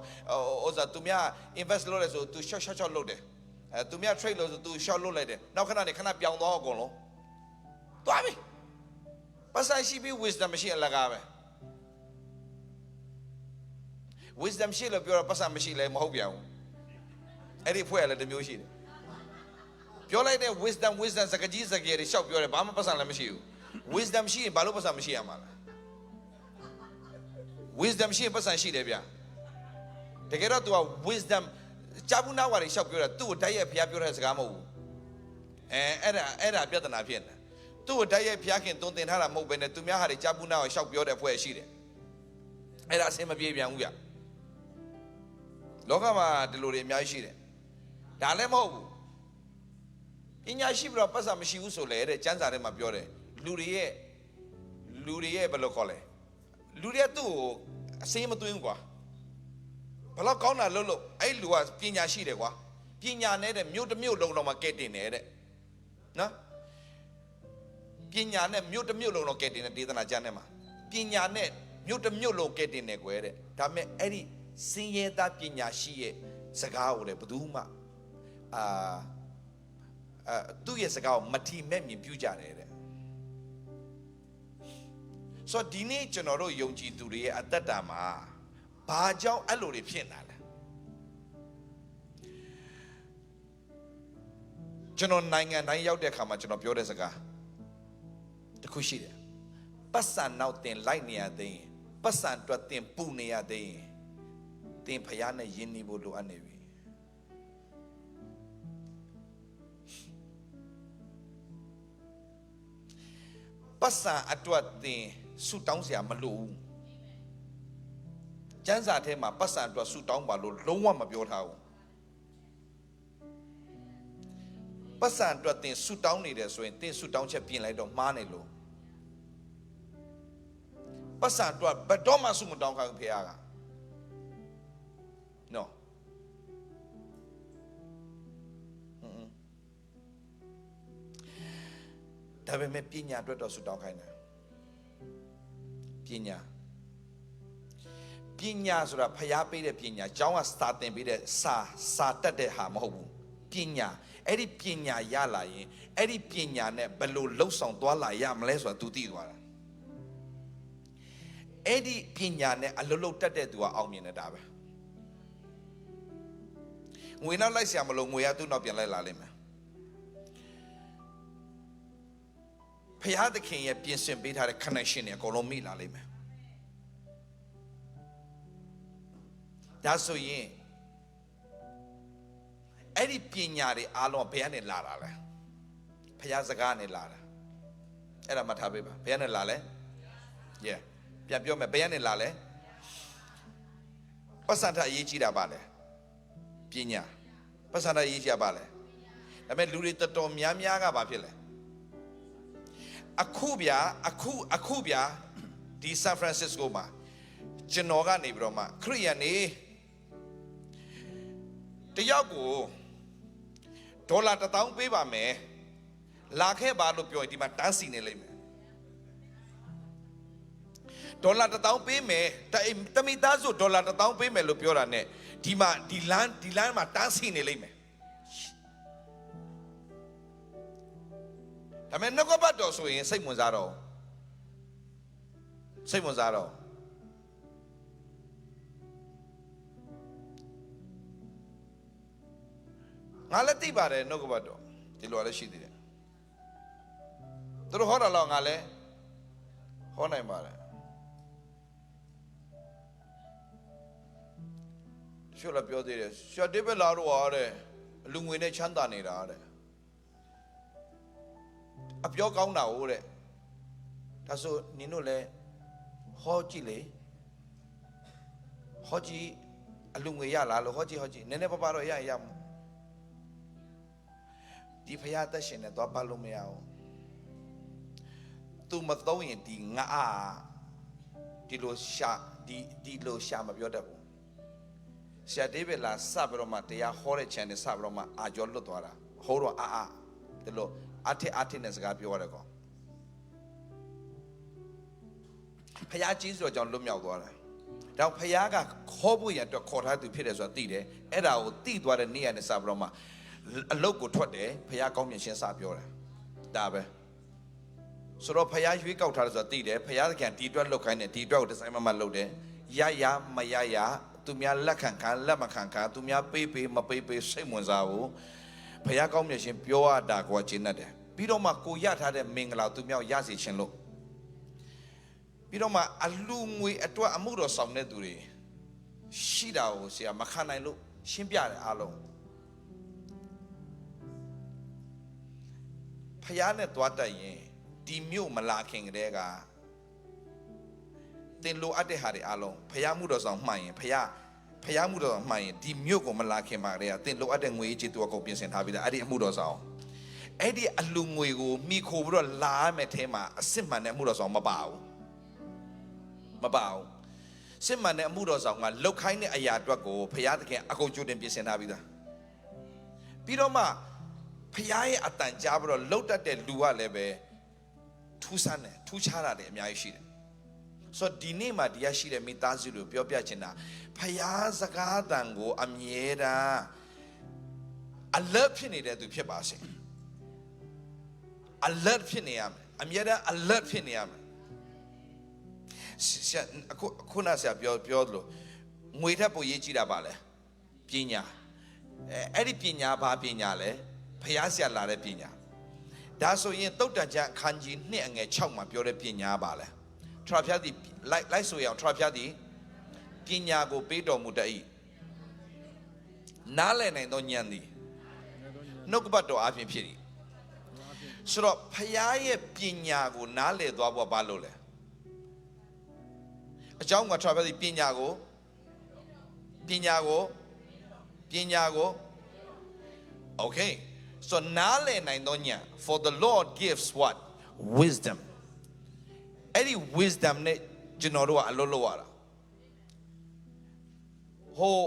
ဥစားသူများ invest လုပ်လဲဆိုသူရှောက်လုပ်တယ်သူများ trade လို့ဆိုသူရှောက်လုပ်လိုက်တယ်နောက်ခဏနေခဏပြောင်းသွားအကုန်လုံးသွားပြီပတ်စံရှိပြီး wisdom မရှိအလကားပဲ wisdom ရှိလို့ပြောတော့ပတ်စံမရှိလဲမဟုတ်ပြန်ဘူးအဲ့ဒီဖွဲ့ရလဲတစ်မျိုးရှိတယ်ပြောလိုက်တဲ့ wisdom စကားကြီးစကားတွေရှောက်ပြောတယ်ဘာမှပတ်စံလည်းမရှိဘူး wisdom ရှိရင်ဘာလို့ပတ်စံမရှိရမှာလဲ wisdom ရှိရင်ပတ်စံရှိတယ်ဗျတကယ်တော့ तू က wisdom ဂျာဘူးနာဝါတွေရှောက်ပြောတာသူ့ကိုတိုက်ရိုက်ဖျားပြောတဲ့စကားမဟုတ်ဘူးအဲ့ဒါပြဿနာဖြစ်နေ သူ့ကိုတိုက်ရိုက်ဖျားခင်သွန်သင်ထားတာမဟုတ်ဘဲနဲ့သူများဟာတွေကြားပူနာကိုရှောက်ပြောတဲ့အဖွဲ့ရှိတယ်အဲ့ဒါအဆင်မပြေပြန်ဘူးဗျလောကမှာဒီလိုတွေအများကြီးရှိတယ်ဒါလည်းမဟုတ်ဘူးပညာရှိပြီးတော့ပတ်စံမရှိဘူးဆိုလေတဲ့ကျမ်းစာထဲမှာပြောတယ်လူတွေရဲ့ဘယ်လိုခေါ်လဲလူတွေကသူ့ကိုအစေးမသွင်းကွာဘလောက်ကောင်းတာလို့အဲ့လူကပညာရှိတယ်ကွာပညာနဲ့တဲ့မြို့တစ်မြို့လုံးတော့မှကဲတင်တယ်တဲ့နော်ပညာနဲ့မြို့တစ်မြို့လုံးတော့ကဲတင်တယ်ဒေသနာကျမ်းထဲမှာပညာနဲ့မြို့တစ်မြို့လုံးကဲတင်တယ်ကွယ်တဲ့ဒါပေမဲ့အဲ့ဒီစင်ရဲသားပညာရှိရဲ့စကားကိုလည်းဘယ်သူမှသူ့ရဲ့စကားကိုမထီမဲ့မြင်ပြုကြတယ်တဲ့ဆိုတော့ဒီနေ့ကျွန်တော်တို့ယုံကြည်သူတွေရဲ့အသက်တာမှာဘာကြောင့်အဲ့လိုတွေဖြစ်လာလဲကျွန်တော်နိုင်ငံတိုင်းရောက်တဲ့အခါမှာကျွန်တော်ပြောတဲ့စကားတစ်ခုရှိတယ်ပတ်စံနောက်တင်လိုက်နေရသေးရင်ပတ်စံအတွက်တင်ပူနေရသေးရင်တင်ဖယားနဲ့ယဉ်နေဖို့လိုအပ်နေပြီပတ်စံအတွက်တင်ဆူတောင်းစရာမလိုဘူးကျမ်းစာထဲမှာပတ်စံအတွက်ဆူတောင်းပါလို့လုံးဝမပြောထားဘူးပတ်စံအတွက်တင်ဆူတောင်းနေတယ်ဆိုရင်တင်ဆူတောင်းချက်ပြင်လိုက်တော့မှားနေလို့ပတ်စံအတွက်ဘယ်တော့မှဆူမတောင်းခိုင်းဖေရကနော်ဒါပေမဲ့ပညာအတွက်တော့ဆူတောင်းခိုင်းတယ်ပညာဆိုတာဖျားပေးတဲ့ပညာကျောင်းကစာသင်ပေးတဲ့စာတတ်တဲ့ဟာမဟုတ်ဘူးပညာအဲ့ဒီပညာရလာရင်အဲ့ဒီပညာနဲ့ဘယ်လိုလှုပ်ဆောင်သွားလာရမလဲဆိုတာ तू သိသွားတာအဲ့ဒီပညာနဲ့အလုံးလုံးတတ်တဲ့သူကအောင်မြင်နေတာပဲငွေနောက်လိုက်ဆရာမလို့ငွေရသူ့နောက်ပြန်လိုက်လာလိမ့်မယ်ဖျားသခင်ရဲ့ပြင်ဆင်ပေးထားတဲ့ connection တွေအကုန်လုံးမိလာလိမ့်မယ်ဒါဆိုရင်အဲ့ဒီပညာတွေအားလုံးဘယ်ကနေလာတာလဲဖျားစကားနဲ့လာတာအဲ့ဒါမှတ်ထားပေးပါဘယ်ကနေလာလဲ yeah ပြန်ပြောမယ်ဘယ်ကနေလာလဲပတ်စံထအရေးကြီးတာပါလဲပညာပတ်စံထအရေးကြီးတာပါလဲဒါပေမဲ့လူတွေတော်တော်များများကဘာဖြစ်လဲအခုဗျာဒီဆန်ဖရန်စစ္စကိုမှာကျွန်တော်ကနေပြီးတော့မှခရိယန်နေတယောက်ကိုဒေါ်လာ1000ပေးပါမယ်လာခဲ့ပါလို့ပြောရင်ဒီမှာတန်းစီနေလိမ့်မယ်ဒေါ်လာ1000ပေးမယ်တမိသားစုဒေါ်လာ1000ပေးမယ်လို့ပြောတာ ਨੇ ဒီမှာဒီလမ်းမှာတန်းစီနေလိမ့်မယ်ဒါပေမဲ့နှုတ်ကပတ်တော်ဆိုရင်စိတ်ဝင်စားတော့ငါလည်းသိပါတယ်နှုတ်ကပတ်တော်ဒီလိုလည်းရှိသေးတယ်သူတို့ဟောတာတော့ငါလည်းဟောနိုင်ပါတယ်ရှေ့လာပြောသေးတယ်ဆရာဒေးဗစ်လာတော့ဟာတဲ့အလူငွေနဲ့ချမ်းသာနေတာတဲ့အပြောကောင်းတာဟုတ်တဲ့ဒါဆိုနင်တို့လည်းဟောကြည့်လေဟောကြည့်အလူငွေရလားလို့ဟောကြည့်နည်းနည်းပါးပါတော့ရဒီဖရာသက်ရှင်နဲ့သွားပတ်လို့မရဘူးသူမသုံးရင်ဒီငါဒီလိုရှာမပြောတတ်ဘူးဆရာဒေးဗစ်လာစပြီးတော့မှတရားဟောတဲ့ channel စပြီးတော့မှအာကျော်လွတ်သွားတာဟောတော့ဒီလိုအထစ်နဲ့စကားပြောရတယ်ကောဖယားကြီးဆိုတော့ကြောင့်လွတ်မြောက်သွားတယ်ဒါဖယားကခေါ်ဖို့ရတော့ခေါ်ထားသူဖြစ်တယ်ဆိုတာသိတယ်အဲ့ဒါကိုသိသွားတဲ့နေ့ရက်နဲ့စပြီးတော့မှအလုတ်ကိုထွက်တယ်ဖယားကောင်းမြတ်ရှင်းစပြောတယ်ဒါပဲဆိုတော့ဖယားရွေးကောက်ထားတယ်ဆိုတာသိတယ်ဖယားကဒီအတွက်လုတ်ခိုင်းတယ်ဒီအတွက်ကိုဒီဇိုင်းမလုတ်တယ်ရမရသူများလက်ခံခံလက်မခံခံသူများပေးမပေးစိတ်ဝင်စားဘူးဖယားကောင်းမြတ်ရှင်ပြောရတာကိုကျင့်တတ်တယ်ပြီးတော့မှကိုရထားတဲ့မင်္ဂလာသူမြောက်ရစေခြင်းလို့ပြီးတော့မှအလူငွေအတွက်အမှုတော်ဆောင်တဲ့သူတွေရှိတာကိုဆရာမခံနိုင်လို့ရှင်းပြတယ်အားလုံးဖယားနဲ့သွားတတ်ရင် ဒီမြို့မလာခင်ကတည်းကတင်လိုအပ်တဲ့ဟာတွေအားလုံးဖျားမှုတော်ဆောင်မှန်ရင်ဖျားမှုတော်ဆောင်မှန်ရင်ဒီမြို့ကိုမလာခင်ပါကတည်းကတင်လိုအပ်တဲ့ငွေကြေးသူအကုန်ပြင်ဆင်ထားပြီးသားအဲ့ဒီအမှုတော်ဆောင်အဲ့ဒီအလူငွေကိုမိခိုပြီးတော့လာရမယ်ထဲမှာအစစ်မှန်တဲ့အမှုတော်ဆောင်မပါဘူးစစ်မှန်တဲ့အမှုတော်ဆောင်ကလောက်ခိုင်းတဲ့အရာအတွက်ကိုဖျားသခင်အကုန်ကြိုတင်ပြင်ဆင်ထားပြီးသားပြီးတော့မှဖျားရဲ့အတန်ကြားပြီးတော့လှုပ်တတ်တဲ့လူကလည်းပဲထူးဆန်းတယ်ထူးခြားတာတွေအများကြီးရှိတယ်ဆိုတော့ဒီနေ့မှာဒီရရှိတဲ့မိသားစုတွေကိုပြောပြချင်တာဖျားစကားတန်ကိုအမြဲတမ်းalert ဖြစ်နေတဲ့သူဖြစ်ပါစေ alert ဖြစ်နေရမယ်အမြဲတမ်း alert ဖြစ်နေရမယ်ခုနဆရာပြောလို့ငွေထက်ပိုရေးကြည့်တာပါလေပညာအဲ့ဒီပညာဘာပညာလဲဖျားဆရာလာတဲ့ပညာဒါဆိုရင်တုတ်တန်ချအခန်းကြီး2အငယ်6မှာပြောတဲ့ပညာပါလဲထရဖျားသည်လိုက်ဆိုရအောင်ထရဖျားသည်ပညာကိုပေးတော်မူတတ်၏နားလည်နိုင်သောဉာဏ်သည်နှုတ်ကပတ်တော်အပြင်ဖြစ်၏ဆိုတော့ဖျားရဲ့ပညာကိုနားလည်သွားဖို့ဘာလို့လဲအကြောင်းကထရဖျားသည်ပညာကို okay so နားလည်နိုင်သောဉာဏ် for the Lord gives what wisdom အဲ့ဒီ wisdom နဲ့ကျွန်တော်တို့ကအလုပ်လုပ်ရတာဟို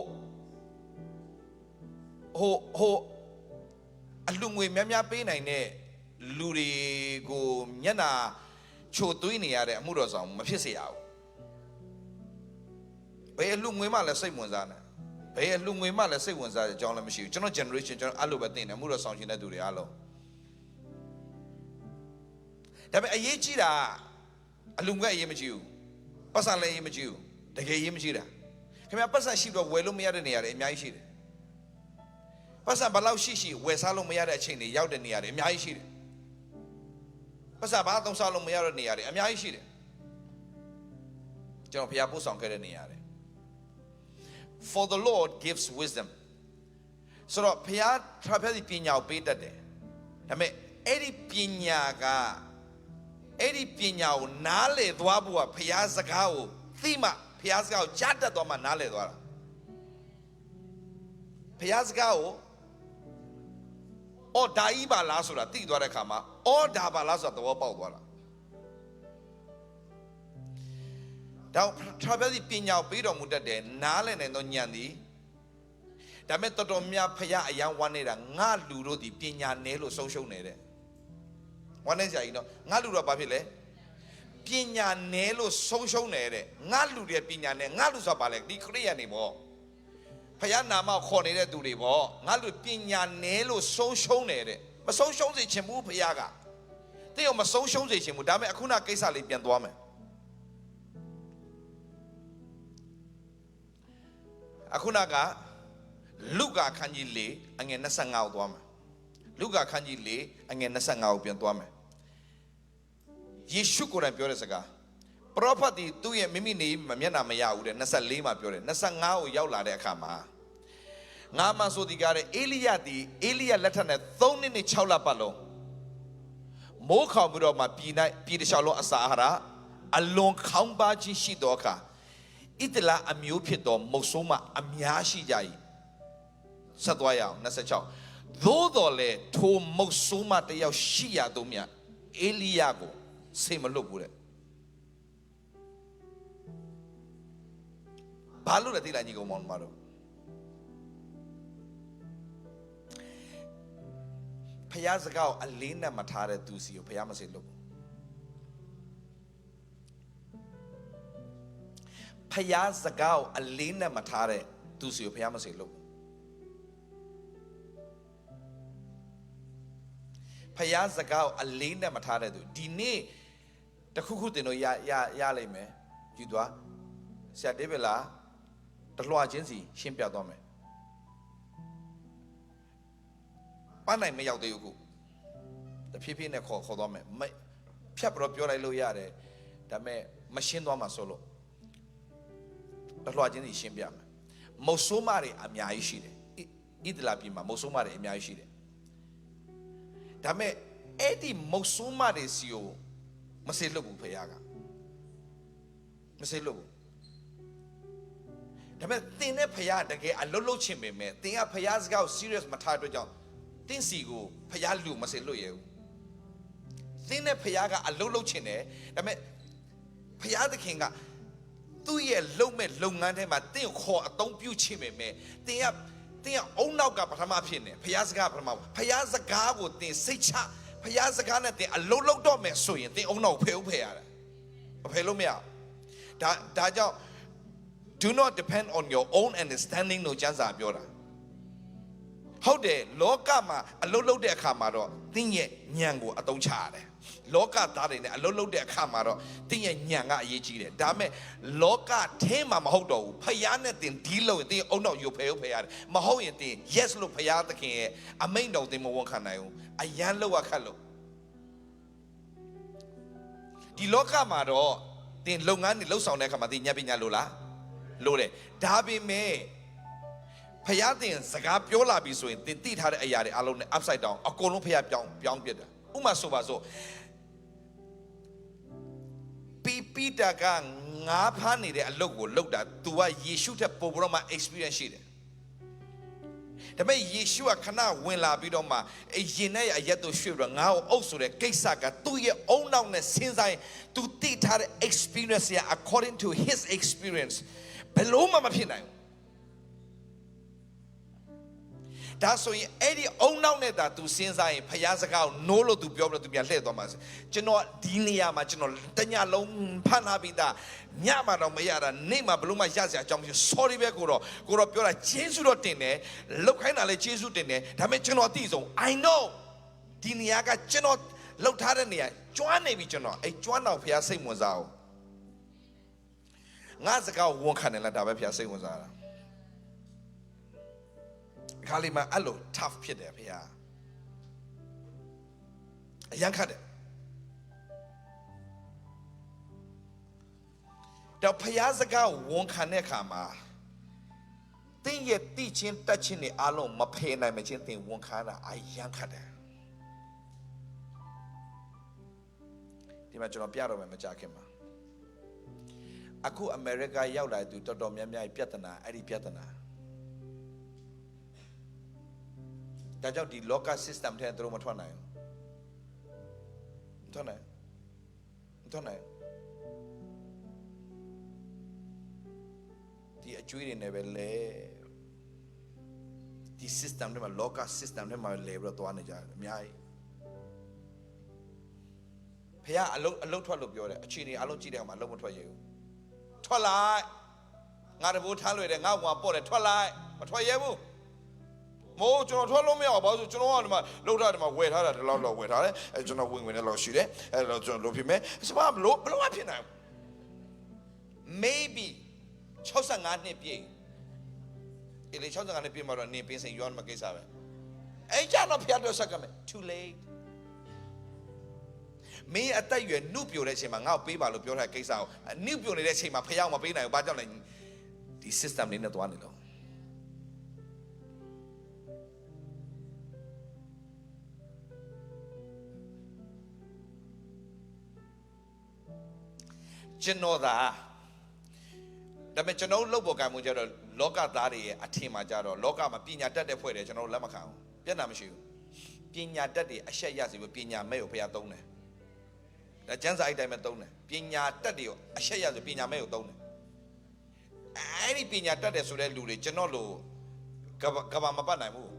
အလူငွေများများပေးနိုင်တဲ့လူတွေကိုမျက်နာချိုသွေးနေရတဲ့အမှုတော်ဆောင်မဖြစ်စေရဘူးဘယ်အလူငွေမှလည်းစိတ်ဝင်စားတယ်ဘယ်အလူငွေမှလည်းစိတ်ဝင်စားတဲ့အကြောင်းလည်းမရှိဘူးကျွန်တော် generation ကျွန်တော်အဲ့လိုပဲသိနေအမှုတော်ဆောင်ရှင်တဲ့သူတွေအားလုံးဒါပေမဲ့အရေးကြီးတာအလူငွေအရေးမကြီးဘူးပတ်စံလည်းအရေးမကြီးဘူးတကယ်အရေးမကြီးတာခင်ဗျာပတ်စံရှိတော့ဝယ်လို့မရတဲ့နေရာတွေအများကြီးရှိတယ်ပတ်စံဘယ်လောက်ရှိဝယ်စားလို့မရတဲ့အချိန်တွေရောက်တဲ့နေရာတွေအများကြီးရှိတယ်ပတ်စံဘာသုံးစားလို့မရတဲ့နေရာတွေအများကြီးရှိတယ်ကျွန်တော်ဖျားပို့ဆောင်ခဲ့တဲ့နေရာတွေ for the Lord gives wisdom ဆိုတော့ဖျားဒီပညာကိုပေးတတ်တယ်ဒါပေမဲ့အဲ့ဒီပညာကိုနားလည်သွားဖို့ကဖျားစကားကိုသိမှဖျားစကားကိုကြားတတ်သွားမှနားလည်သွားတာဖျားစကားကိုဒါကြီးပါလားဆိုတာသိသွားတဲ့အခါမှာဒါပါလားဆိုတာသဘောပေါက်သွားတာဒါထရဘယ်ဒီပညာကိုပေးတော်မူတတ်တယ်နားလည်နိုင်သောဉာဏ်သည်ဒါပေမဲ့တော်တော်များဖျားအယံဝမ်းနေတာငါလူတို့ဒီပညာနည်းလို့ဆုံးရှုံးနေတဲ့ဝမ်းနေကြကြီးနော်ငါလူတော့ဘာဖြစ်လဲပညာနည်းလို့ဆုံးရှုံးနေတဲ့ငါလူတွေပညာနည်းငါလူဆိုတာဘာလဲဒီခရိယာနေပေါ့ဖျားနာမခေါ်နေတဲ့သူတွေပေါ့ငါလူပညာနည်းလို့ဆုံးရှုံးနေတဲ့မဆုံးရှုံးစေချင်ဘူးဖျားကတဲ့ရောမဆုံးရှုံးစေချင်ဘူးဒါပေမဲ့အခုနကိစ္စလေးပြန်သွားမယ်အခုနကလုကာခန်းကြီး4အငယ်25ကိုသွားမယ်လုကာခန်းကြီး4အငယ်25ကိုပြန်သွားမယ်ယေရှုကိုယ်တိုင်ပြောတဲ့စကားပရောဖက်ဒီသူ့ရဲ့မိမိနေမျက်နှာမရဘူးတဲ့24မှာပြောတယ်25ကိုရောက်လာတဲ့အခါမှာငါမှဆိုဒီကားတဲ့အေလိယလက်ထက်နဲ့3နှစ်နဲ့6လပတ်လုံးမိုးခေါင်ပြီးတော့မှပြည်တခြားလုံးအစာအာဟာရအလွန်ခေါင်းပါခြင်းရှိသောအခါဣတလအမျိုးဖြစ်သောမုတ်ဆိုးမအများရှိကြ၏ဆက်သွားရအောင်26သို့တော်လေထိုမုတ်ဆိုးမတယောက်ရှိရသောမြတ်အေလိယကိုစေမလွတ်ဘူးတဲ့ဘာလို့လဲသိလားညီကောင်မောင်တို့ဖျားစကားကိုအလေးနဲ့မထားတဲ့သူစီကိုဖျားမစေလွတ်ဘူးဖျားစကားကိုအလေးနဲ့မထားတဲ့သူစီကိုဖျားမစေလွတ်ဘူးဖျားစကားကိုအလေးနဲ့မထားတဲ့သူဒီနေ့တခုခုတင်တော့ရလိမ့်မယ်ယူသွားဆရာဒေးဗစ်လာတလွှာချင်းစီရှင်းပြသွားမယ်ပန်းနိုင်မရောက်သေးဘူးခုတဖြည်းဖြည်းနဲ့ခေါ်သွားမယ်ဖြတ်ပြီးတော့ပြောလိုက်လို့ရတယ်ဒါပေမဲ့မရှင်းသွားမှာဆိုလို့တလွှာချင်းစီရှင်းပြမယ်မုတ်ဆိုးမတွေအများကြီးရှိတယ်ဣသလာပြည်မှာမုတ်ဆိုးမတွေအများကြီးရှိတယ်ဒါပေမဲ့အဲ့ဒီမုတ်ဆိုးမတွေစီကို မစေလွတ်ဘူးဖခင်ကမစေလွတ်ဘူးဒါပေမဲ့သင်နဲ့ဖခင်တကယ်အလွတ်လွတ်ချင်ပေမဲ့သင်ကဖခင်စကားကို serious မထားတဲ့အတွက်ကြောင့်သင်စီကိုဖခင်လူမစေလွတ်ရဘူးသင်နဲ့ဖခင်ကအလွတ်လွတ်ချင်တယ်ဒါပေမဲ့ဖခင်သခင်ကသူ့ရဲ့လုံမဲ့လုပ်ငန်းထဲမှာသင်ခေါ်အသုံးပြုချင်ပေမဲ့သင်ကအုံနောက်ကပထမဖြစ်နေဖခင်စကားပထမဖခင်စကားကိုသင်စိတ်ချဖခင်စကားနဲ့သင်အလွတ်လွတ်တော့မယ်ဆိုရင်သင်အုံနောက်ဖယ်ရတယ်မဖယ်လို့မရဒါကြောင့် do not depend on your own understanding လို့ကျမ်းစာပြောတာဟုတ်တယ်လောကမှာအလွတ်လွတ်တဲ့အခါမှာတော့သင်ရဲ့ဉာဏ်ကိုအသုံးချရတယ်လောကသားတွေနဲ့အလွတ်လွတ်တဲ့အခါမှာတော့သင်ရဲ့ဉာဏ်ကအရေးကြီးတယ်ဒါပေမဲ့လောကထဲမှာမဟုတ်တော့ဘူးဖခင်နဲ့သင်ဒီလို့သင်အုံနောက်ရုပ်ဖယ်ရတယ်မဟုတ်ရင်သင် yes လို့ဖခင်သခင်ရဲ့အမိန့်တော်သင်မဝန်ခံနိုင်ဘူးအယမ်းလောက်ခတ်လို့ဒီလောကမှာတော့သင်လုပ်ငန်းတွေလှုပ်ဆောင်တဲ့အခါမှာသင်ဉာဏ်ပညာလိုလားလိုတယ်ဒါပေမဲ့ဖခင်သင်စကားပြောလာပြီဆိုရင်သင်သိထားတဲ့အရာတွေအလုံးနဲ့ upside down အကုန်လုံးဖခင်ပြောင်းပြတယ်ဥမာဆိုပါစို့ပီတာကငါးဖားနေတဲ့အလုပ်ကိုလုပ်တာ तू ကယေရှုထက်ပိုပြီးတော့မှ experience ရှိတယ်ဒါပေမဲ့ယေရှုကခဏဝင်လာပြီးတော့မှအရင်နဲ့အရက်တို့ရွှေ့ပြီးတော့ငါ့ကိုအုပ်ဆိုတဲ့ကိစ္စကသူ့ရဲ့အုံနောက်နဲ့စဉ်းစားရင် तू သိထားတဲ့ experience ရ according to his experience ဘယ်လို့မှမဖြစ်နိုင်ဘူးဒါဆိုရင်အဲ့ဒီအုံနောက်နဲ့သာ तू စဉ်းစားရင်ဖျားစကားကိုနိုးလို့ तू ပြောပြီးတော့ तू ပြန်လှည့်သွားမှာကျွန်တော်ဒီနေရာမှာကျွန်တော်တညလုံးဖမ်းထားပြီးသားညမှာတော့မရတာနေ့မှာဘလို့မှရစရာအကြောင်းမရှိ sorry ပဲကိုတော့ပြောတာကျေးဇူးတော့တင်တယ်လောက်ခိုင်းတာလည်းကျေးဇူးတင်တယ်ဒါပေမဲ့ကျွန်တော်အသိဆုံး I know ဒီနေရာကကျွန်တော်လောက်ထားတဲ့နေရာကျွမ်းနေပြီကျွန်တော်အဲ့ကျွမ်းတော့ဖျားစိတ်ဝင်စားအောင်ငါစကားဝန်ခံတယ်လားဒါပဲဖျားစိတ်ဝင်စားတာခါလီမှာအဲ့လို tough ဖြစ်တယ်ဖေဟာအရန်ခတ်တယ်တော့ဖယားစကားဝန်ခံတဲ့အခါမှာတင်းရဲ့တိချင်းတက်ချင်းတွေအားလုံးမဖယ်နိုင်မချင်းတင်ဝန်ခံတာအရန်ခတ်တယ်ဒီမှာကျွန်တော်ပြတော့မယ်မကြခင်မှာအခုအမေရိကရောက်လာသူတော်တော်များများပြဿနာအဲ့ဒီပြဿနာဒါကြောင့်ဒီလောက system ထဲသူတို့မထွက်နိုင်ဘူးထွက်နိုင်ဒီအကျွေးတွေနဲ့ပဲလဲဒီ system ထဲမှာလောက system ထဲမှာလဲပြီးတော့သွားနေကြတယ်အများကြီးဖခင်အလုံးထွက်လို့ပြောတယ်အခြေအနေအလုံးကြည့်တဲ့အခါမှာအလုံးမထွက်ရဘူးထွက်လိုက်ငါတဘိုးထမ်းလွယ်တယ်ငါ့ဘွားပေါ့တယ်ထွက်လိုက်မထွက်ရဘူးမို့ကျွန်တော်ထွက်လို့မရဘူးဘာလို့ကျွန်တော်ကဒီမှာလောက်ထားဒီမှာဝယ်ထားတာဒီလောက်ဝယ်ထားတယ်အဲကျွန်တော်ဝင်နဲ့လောက်ရှိတယ်အဲတော့ကျွန်တော်လုပ်ပြမယ်စပါဘလို့မဖြစ်နိုင်ဘူး maybe 65နှစ်ပြည့်အေးလေ65နှစ်ပြည့်မှာတော့နေပင်စိန်ရွာမှာကိစ္စပဲအဲကြတော့ဖျက်တော့ဆက်ကမယ် too late မင်းအသက်ရွယ်နှုတ်ပြိုတဲ့အချိန်မှာငါ့ကိုပေးပါလို့ပြောထားတဲ့ကိစ္စကိုနှုတ်ပြိုနေတဲ့အချိန်မှာဖျက်မပေးနိုင်ဘူးဘာကြောင့်လဲဒီ system လေးနဲ့သွားနေလို့ကျွန်တော်သာဒါပေမဲ့ကျွန်တော်လုပ်ပေါ်ကံမှုကြတော့လောကသားတွေရဲ့အထင်မှာကြတော့လောကမှာပညာတတ်တဲ့ဖွဲ့တယ်ကျွန်တော်လက်မခံဘူးပြဿနာမရှိဘူးပညာတတ်တွေအရှက်ရစီပြီးပညာမဲ့ကိုဖျားသုံးတယ်ဒါကျမ်းစာအိတ်တိုင်းပဲသုံးတယ်ပညာတတ်တွေကိုအရှက်ရစီပညာမဲ့ကိုသုံးတယ်အဲ့ဒီပညာတတ်တယ်ဆိုတဲ့လူတွေကျွန်တော်လိုကဘာမပတ်နိုင်ဘူး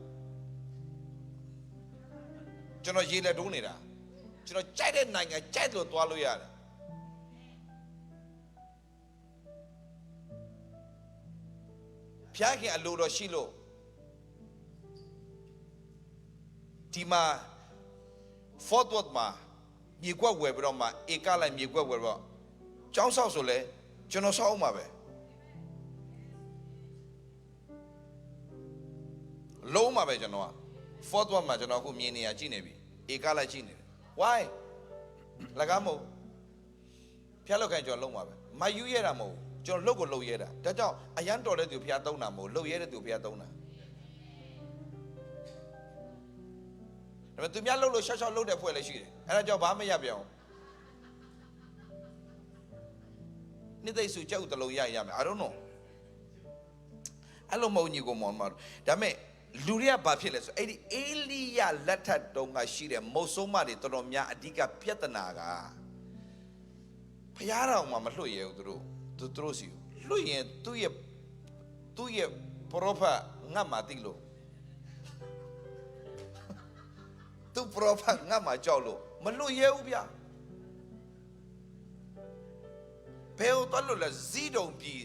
ကျွန်တော်ရေလက်တိုးနေတာကျွန်တော်ကြိုက်တဲ့နိုင်ငံကြိုက်လို့သွားလို့ရတယ်ဖျားခင်အလိုတော်ရှိလို့ဒီမှာ Fort Worth မှာမြေကွက်ဝယ်ပြီးတော့မှဧကလိုက်မြေကွက်ဝယ်တော့ကျောင်းဆောက်ဆိုလဲကျွန်တော်ဆောက်အောင်ပါပဲလုံးပါပဲကျွန်တော်က Fort Worth မှာကျွန်တော်အခုမြင်နေရကြည့်နေပြီဧကလိုက်ကြည့်နေတယ် why လကားမဟုတ်ဖျားလောက်ခိုင်းကျွန်တော်လုံးပါပဲမယူရတာမဟုတ်ကျွန်တော်လှုပ်ကိုလှုပ်ရဲတာဒါကြောင့်အရန်တော်တဲ့သူဖျားသုံးတာမဟုတ်လှုပ်ရဲတဲ့သူဖျားသုံးတာဒါပေမဲ့သူများလှုပ်လို့ရှော့ရှော့လှုပ်တဲ့ဖွဲ့လည်းရှိတယ်အဲ့ဒါကြောင့်ဘာမှမရပြန်ဘူး နှစ်သိမ့်စုကြောက်တလုံးရမယ် I don't know အဲ့လိုမဟုတ်ညီကိုမောင်မဒါမဲ့လူတွေကဘာဖြစ်လဲဆိုအဲ့ဒီအေလိယလက်ထက်တုန်းကရှိတဲ့မုတ်ဆိုးမတွေတော်တော်များအဓိကပြဿနာကဘုရားတော်မှာမလွှတ်ရဘူးသူတို့စီလွှတ်ရင်သူ့ရဲ့ပရောဖက်ငတ်မှာတိလို့သူပရောဖက်ငတ်မှာကြောက်လို့မလွှတ်ရဘူးဗျာဘယ်တော့လို့လဲဇီးတုံပြီး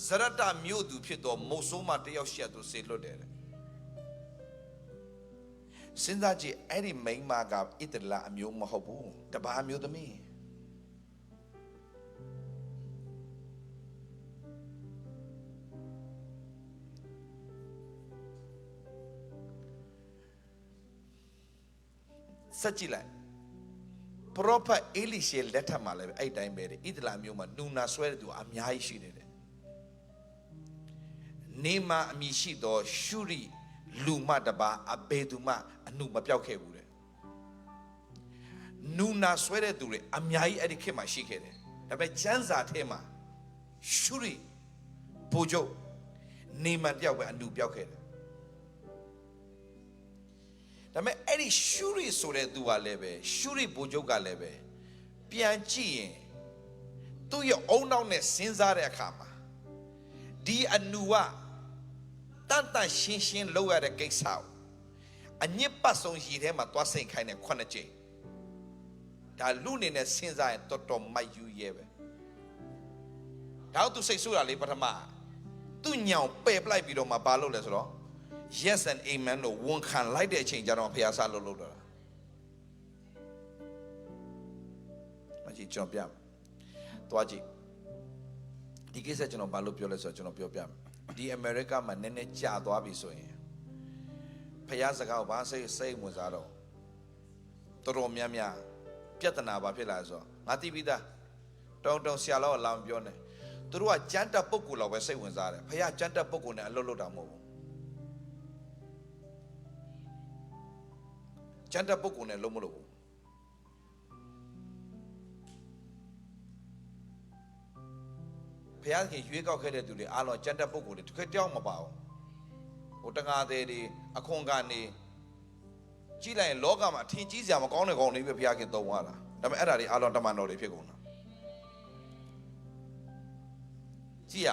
ဇရတမြို့သူဖြစ်တော့မုတ်ဆိုးမတယောက်ရှက်သူစေလွတ်တယ်စဉ်းစားကြည့်အဲ့ဒီမိန်းမကဣသလအမျိုးမဟုတ်ဘူးတပါးမျိုးသမီးစัจကြည့်လိုက်ပရောဖက်အေလိရှေလက်ထက်မှာလည်းအဲ့တိုင်းပဲဣသလမျိုးမှာနူနာဆွဲတဲ့သူအများကြီးရှိနေတယ်နေမှာအမိရှိသောရှုရိလူမတပါအဘေသူမအနုမပြောက်ခဲ့ဘူးတဲ့နူနာဆွဲတဲ့သူတွေအများကြီးအဲ့ဒီခေတ်မှာရှိခဲ့တယ်ဒါပေမဲ့ကျမ်းစာထဲမှာရှုရိဘိုလ်ချုပ်နေမတယောက်ပဲအနုပြောက်ခဲ့တယ်ဒါပေမဲ့အဲ့ဒီရှုရိဆိုတဲ့သူကလည်းပဲရှုရိဘိုလ်ချုပ်ကလည်းပဲပြန်ကြည့်ရင်သူ့ရဲ့အုံနောက်နဲ့စဉ်းစားတဲ့အခါမှာဒီအနုကတန်တန်ရှင်းရှင်းလောက်ရတဲ့ကိစ္စကိုအညစ်ပတ်ဆုံးရည်ထဲမှာသွားစိတ်ခိုင်းတဲ့9ကြိမ်ဒါလူနေနဲ့စဉ်းစားရင်တော်တော်မိုက်ယူရဲပဲဒါတော့သူစိတ်ဆိုးတာလေပထမသူညောင်ပယ်ပလိုက်ပြီးတော့မှဘာလုပ်လဲဆိုတော့ yes and amen လို့ဝန်ခံလိုက်တဲ့အချိန်ကျတော့ဖျားဆလို့လုပ်တော့တာမကြည့်ကျွန်တော်ပြမယ်သွားကြည့်ဒီကိစ္စကျွန်တော်ဘာလို့ပြောလဲဆိုတော့ကျွန်တော်ပြောပြမယ်ဒီအမေရိကမှာနည်းနည်းကြာသွားပြီဆိုရင်ဖျားစကားကိုဘာစိတ်ဝင်စားတော့တော်တော်များများပြဿနာဘာဖြစ်လာဆိုတော့ငါသိပြီးသားတောင်းဆရာလောက်အလောင်းပြောနေသူတို့ကကြမ်းတက်ပုဂ္ဂိုလ်လောက်ပဲစိတ်ဝင်စားတယ်ဖျားကြမ်းတက်ပုဂ္ဂိုလ်နဲ့အလုပ်လုပ်တာမဟုတ်ဘူးကြမ်းတက်ပုဂ္ဂိုလ်နဲ့လုံးမလို့ဘူးဘုရားခင်ရွေးကောက်ခဲ့တဲ့သူတွေအားလုံးကြမ်းတက်ပုဂ္ဂိုလ်တွေတစ်ခါတယောက်မပါဘူးဟိုတငါသေးတွေအခွန်ကနေကြည့်လိုက်ရင်လောကမှာအထင်ကြီးစရာမကောင်းတဲ့ကောင်တွေပဲဘုရားခင်သုံးသွားတာဒါပေမဲ့အဲ့ဒါတွေအားလုံးတမန်တော်တွေဖြစ်ကုန်တာကြည့်ရ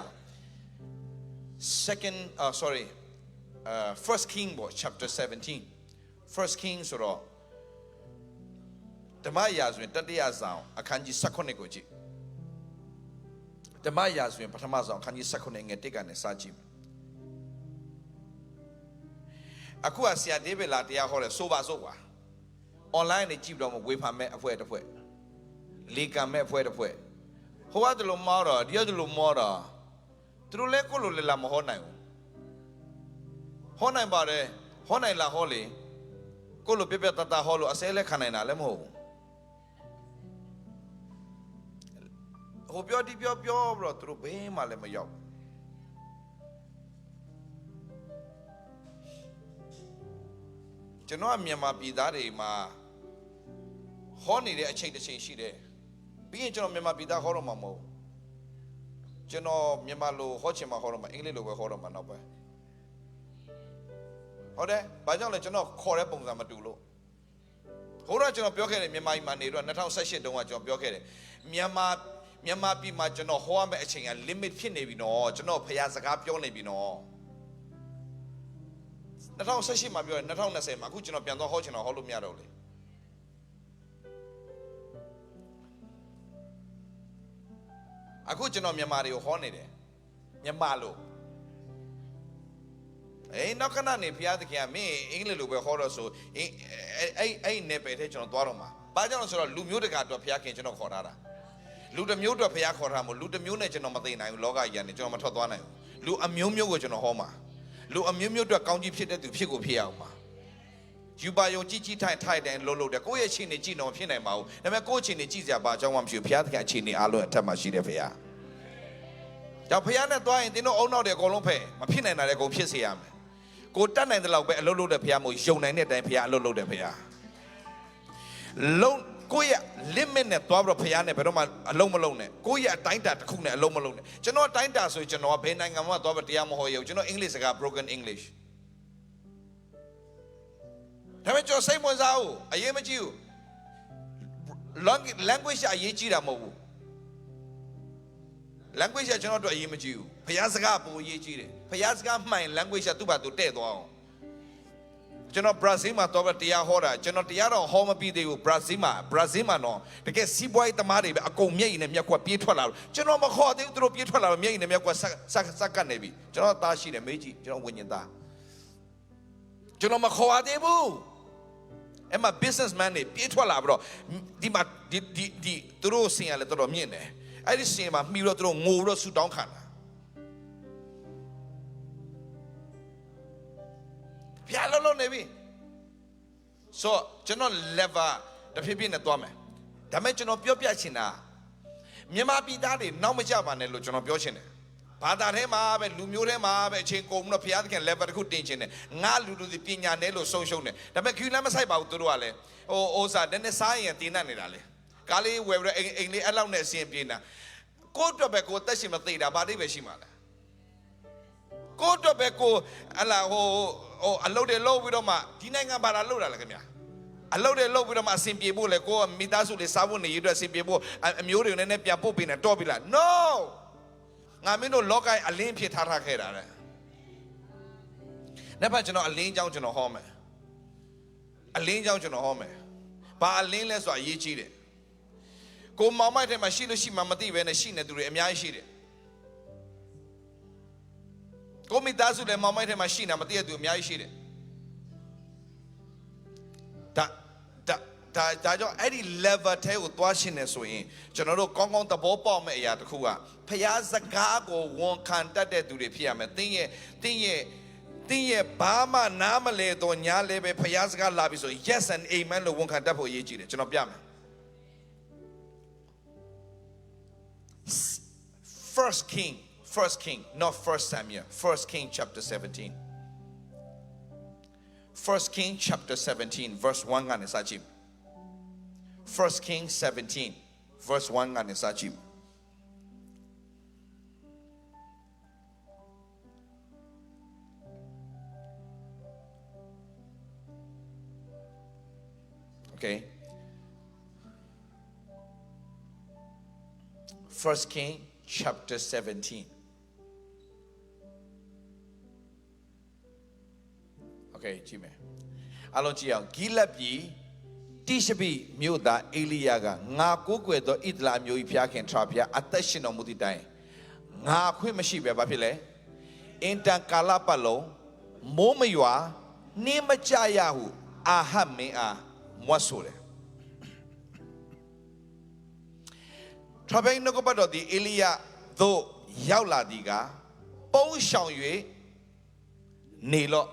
First King chapter 17 First King ဆိုတော့ဓမ္မရာဇဝင်တတိယဆောင်အခန်းကြီး19ကိုကြည့်ဓမ္မရာဇဝင်ပထမဆောင်အခန်းကြီး19ငယ်1ကနေစကြည့်အခုဆရာဒေးဗစ်လာတရားဟောတယ်ဆိုပါစို့ကွာ online နဲ့ကြည့်တော့မဝေဖန်မဲ့အဖွဲ့တစ်ဖွဲ့လေကံမဲ့အဖွဲ့တစ်ဖွဲ့ဟိုကတလို့မောတော့ဒီကတလို့မောတော့သူတို့လည်းကိုလိုလေလာမဟောနိုင်ဘူးဟောနိုင်ပါတယ်ဟောနိုင်လားဟောလေကိုလိုပြပြတတဟောလို့အစဲလဲခံနိုင်တာလည်းမဟုတ်ဘူးဟိုပြောဒီပြောပြီးတော့သူတို့ဘယ်မှလည်းမရောက်ကျွန်တော်မြန်မာပြည်သားတွေမှာဟောနေတဲ့အချိန်တစ်ချိန်ရှိတယ်ပြီးရင်ကျွန်တော်မြန်မာပြည်သားဟောတော့မှာမဟုတ်ကျွန်တော်မြန်မာလိုဟောချင်မှဟောတော့မှာအင်္ဂလိပ်လိုပဲဟောတော့မှာနောက်ပဲဟုတ်တယ်ဘာကြောင့်လဲကျွန်တော်ခေါ်တဲ့ပုံစံမတူလို့ဟိုတော့ကျွန်တော်ပြောခဲ့တယ်မြန်မာပြည်မှာနေတော့2018တုန်းကကျွန်တော်ပြောခဲ့တယ်မြန်မာပြည်မှာကျွန်တော်ဟောရမယ့်အချိန်က limit ဖြစ်နေပြီနော်ကျွန်တော်ဖျားစကားပြောနေပြီနော်2018မှာပြောတယ်2020မှာအခုကျွန်တော်ပြန်တော့ဟောချင်တော့ဟောလို့မရတော့လေအခုကျွန်တော်မြန်မာတွေကိုဟောနေတယ်မြန်မာလို့နောက်ခဏနေဘုရားသခင်ကမင်းအင်္ဂလိပ်လိုပဲဟောတော့ဆိုအဲ့နယ်ပယ်ထဲကျွန်တော်သွားတော့မှာဘာကြောင့်လဲဆိုတော့လူမျိုးတကာအတွက်ဘုရားခင်ကျွန်တော်ခေါ်ထားတာလူတစ်မျိုးအတွက်ဘုရားခေါ်ထားမို့လူတစ်မျိုးနဲ့ကျွန်တော်မသိနိုင်ဘူးလောကကြီးကနေကျွန်တော်မထွက်သွားနိုင်ဘူးလူအမျိုးမျိုးကိုကျွန်တော်ဟောမှာလူအမျိုးမျိုးအတွက်ကောင်းကြီးဖြစ်တဲ့သူဖြစ်ကိုဖြစ်အောင်ပါယူပါယုံကြည်ကြည်ထိုင်တယ်လို့တယ်ကိုယ့်ရဲ့အခြေအနေကြည့်တော့မဖြစ်နိုင်ပါဘူးဒါပေမဲ့ကိုယ့်အခြေအနေကြည့်စရာဘာအကြောင်းမှမရှိဘူးဘုရားသခင်အခြေအနေအားလုံးအထက်မှာရှိတယ်ဘုရားကြောင့်ဘုရားနဲ့သွားရင်တင်းတို့အုံနောက်တွေအကုန်လုံးဖဲမဖြစ်နိုင်တာတွေအကုန်ဖြစ်စေရမယ်ကိုတတ်နိုင်တဲ့လောက်ပဲအလုပ်လုပ်တဲ့ဘုရားမို့ယုံနိုင်တဲ့အတိုင်းဘုရားအလုပ်လုပ်တယ်ဘုရားလုံး ကိုယ့်ရဲ့ limit နဲ့သွားပြီးတော့ဖခင်နဲ့ဘယ်တော့မှအလုံးမလုံးနဲ့ကိုယ့်ရဲ့အတိုင်းတာတစ်ခုနဲ့အလုံးမလုံးနဲ့ကျွန်တော်အတိုင်းတာဆိုရင်ကျွန်တော်ဘယ်နိုင်ငံမှာသွားပြီးတရားမဟောရဘူးကျွန်တော်အင်္ဂလိပ်စကား broken English ဒါပေမဲ့ကျွန်တော်စိတ်ဝင်စားဘူးအရေးမကြီးဘူး language အရေးကြီးတာမဟုတ်ဘူး language ကကျွန်တော်တို့အရေးမကြီးဘူးဖခင်စကားပိုအရေးကြီးတယ်ဖခင်စကားမှန် language ကသူ့ဘာသူတဲ့သွားအောင်ကျွန်တော်ဘရာဇီးမှာတော့တရားဟောတာကျွန်တော်တရားတော်ဟောမပြီးသေးဘူးဘရာဇီးမှာတော့တကယ်စီးပွားရေးသမားတွေပဲအကုန်မျက်ရည်နဲ့မျက်ကွက်ပြေးထွက်လာလို့ကျွန်တော်မခေါ်သေးဘူးသူတို့ပြေးထွက်လာလို့မျက်ရည်နဲ့မျက်ကွက်စက်ကတ်နေပြီကျွန်တော်သားရှိတယ်မေးကြည့်ကျွန်တော်ဝိညာဉ်သားကျွန်တော်မခေါ်သေးဘူးအဲ့မှာ businessman တွေပြေးထွက်လာပြီးတော့ဒီမှာဒီသူတို့ဆင်ရလဲတော်တော်မြင့်တယ်အဲ့ဒီဆင်မှာမှီတော့သူတို့ငိုတော့ဆူတောင်းခံတာဖျားလုံးနေပြီဆိုကျွန်တော် level တဖြည်းဖြည်းနဲ့သွားမယ်ဒါပေမဲ့ကျွန်တော်ပြောပြချင်တာမြန်မာပြည်သားတွေနောက်မကြပါနဲ့လို့ကျွန်တော်ပြောချင်တယ်ဘာသာထဲမှာပဲလူမျိုးထဲမှာပဲအချိန်ကုန်လို့ဘုရားသခင် level တစ်ခုတင်ချင်တယ်ငါလူတွေပညာနဲ့လို့ဆုံးရှုံးတယ်ဒါပေမဲ့ခွေးလည်းမဆိုင်ပါဘူးသူတို့ကလည်းဟိုစားတဲ့စားရင်တင်နေနေတာလေကားလေးဝယ်ပြီးအိမ်လေးအဲ့လောက်နဲ့အစင်ပြေးနေတာကိုယ့်အတွက်ပဲကိုယ်တက်ရှင်မသိတာဘာတိပဲရှိမှာလဲကိုယ့်အတွက်ပဲကိုအလားဟိုအလုပ်တွေလုပ်ပြီးတော့မှဒီနိုင်ငံဘာလာလုပ်တာလဲခင်ဗျာအလုပ်တွေလုပ်ပြီးတော့မှအစင်ပြေဖို့လေကိုယ်မိသားစုတွေစားဖို့နေရအတွက်အစင်ပြေဖို့အမျိုးတွေနဲ့ပြန်ပို့ပေးနေတော့ပြီလား no ငါမင်းတို့လောကအလင်းဖြစ်ထားခဲ့တာလေနောက်ပိုင်းကျွန်တော်အလင်းကြောင်းကျွန်တော်ဟောမယ်အလင်းကြောင်းကျွန်တော်ဟောမယ်ဘာအလင်းလဲဆိုတာအရေးကြီးတယ်ကိုမောင်မိုက်ထဲမှာရှိလို့ရှိမှမသိဘဲနဲ့ရှိနေသူတွေအများကြီးရှိတယ်ကိုမိသားစုလည်းမောင်မိုက်ထဲမှာရှိနေမသိတဲ့သူအများကြီးရှိတယ်ဒါကြောင့်အဲ့ဒီ level ထဲကိုသွားရှင်းနေဆိုရင်ကျွန်တော်တို့ကောင်းကောင်းသဘောပေါက်မဲ့အရာတစ်ခုကဖျားစကားကိုဝန်ခံတတ်တဲ့သူတွေဖြစ်ရမယ်တင်းရဲ့ဘာမှနားမလဲတော့ညာလဲပဲဖျားစကားလာပြီဆိုရင် yes and amen လို့ဝန်ခံတတ်ဖို့အရေးကြီးတယ်ကျွန်တော်ပြမယ် First King not First Samuel First King chapter 17 First King chapter 17 verse 1 ကနေစကြည့် First King 17 verse 1ကနေစကြည့် Okay First King chapter 17 Okay ကြည့်မယ်အားလုံးကြည့်အောင်ဂိလဒ်ပြည်တိရှဘိမြို့သားအေလိယကငါကိုးကွယ်သောဣသလမျိုး၏ဖျားခင်ထရာဖျားအသက်ရှင်တော်မူသည့်တိုင်ငါခွင့်မရှိပဲဘာဖြစ်လဲအင်တန်ကာလပတ်လုံးမိုးမရွာနှင်းမကြရဟုအာဟပ်မင်းအားမွတ်ဆိုတယ်ထရာဖျားနှုတ်ကပတ်တော်သည်အေလိယသို့ရောက်လာသည်ကပုံရှောင်၍နေလော့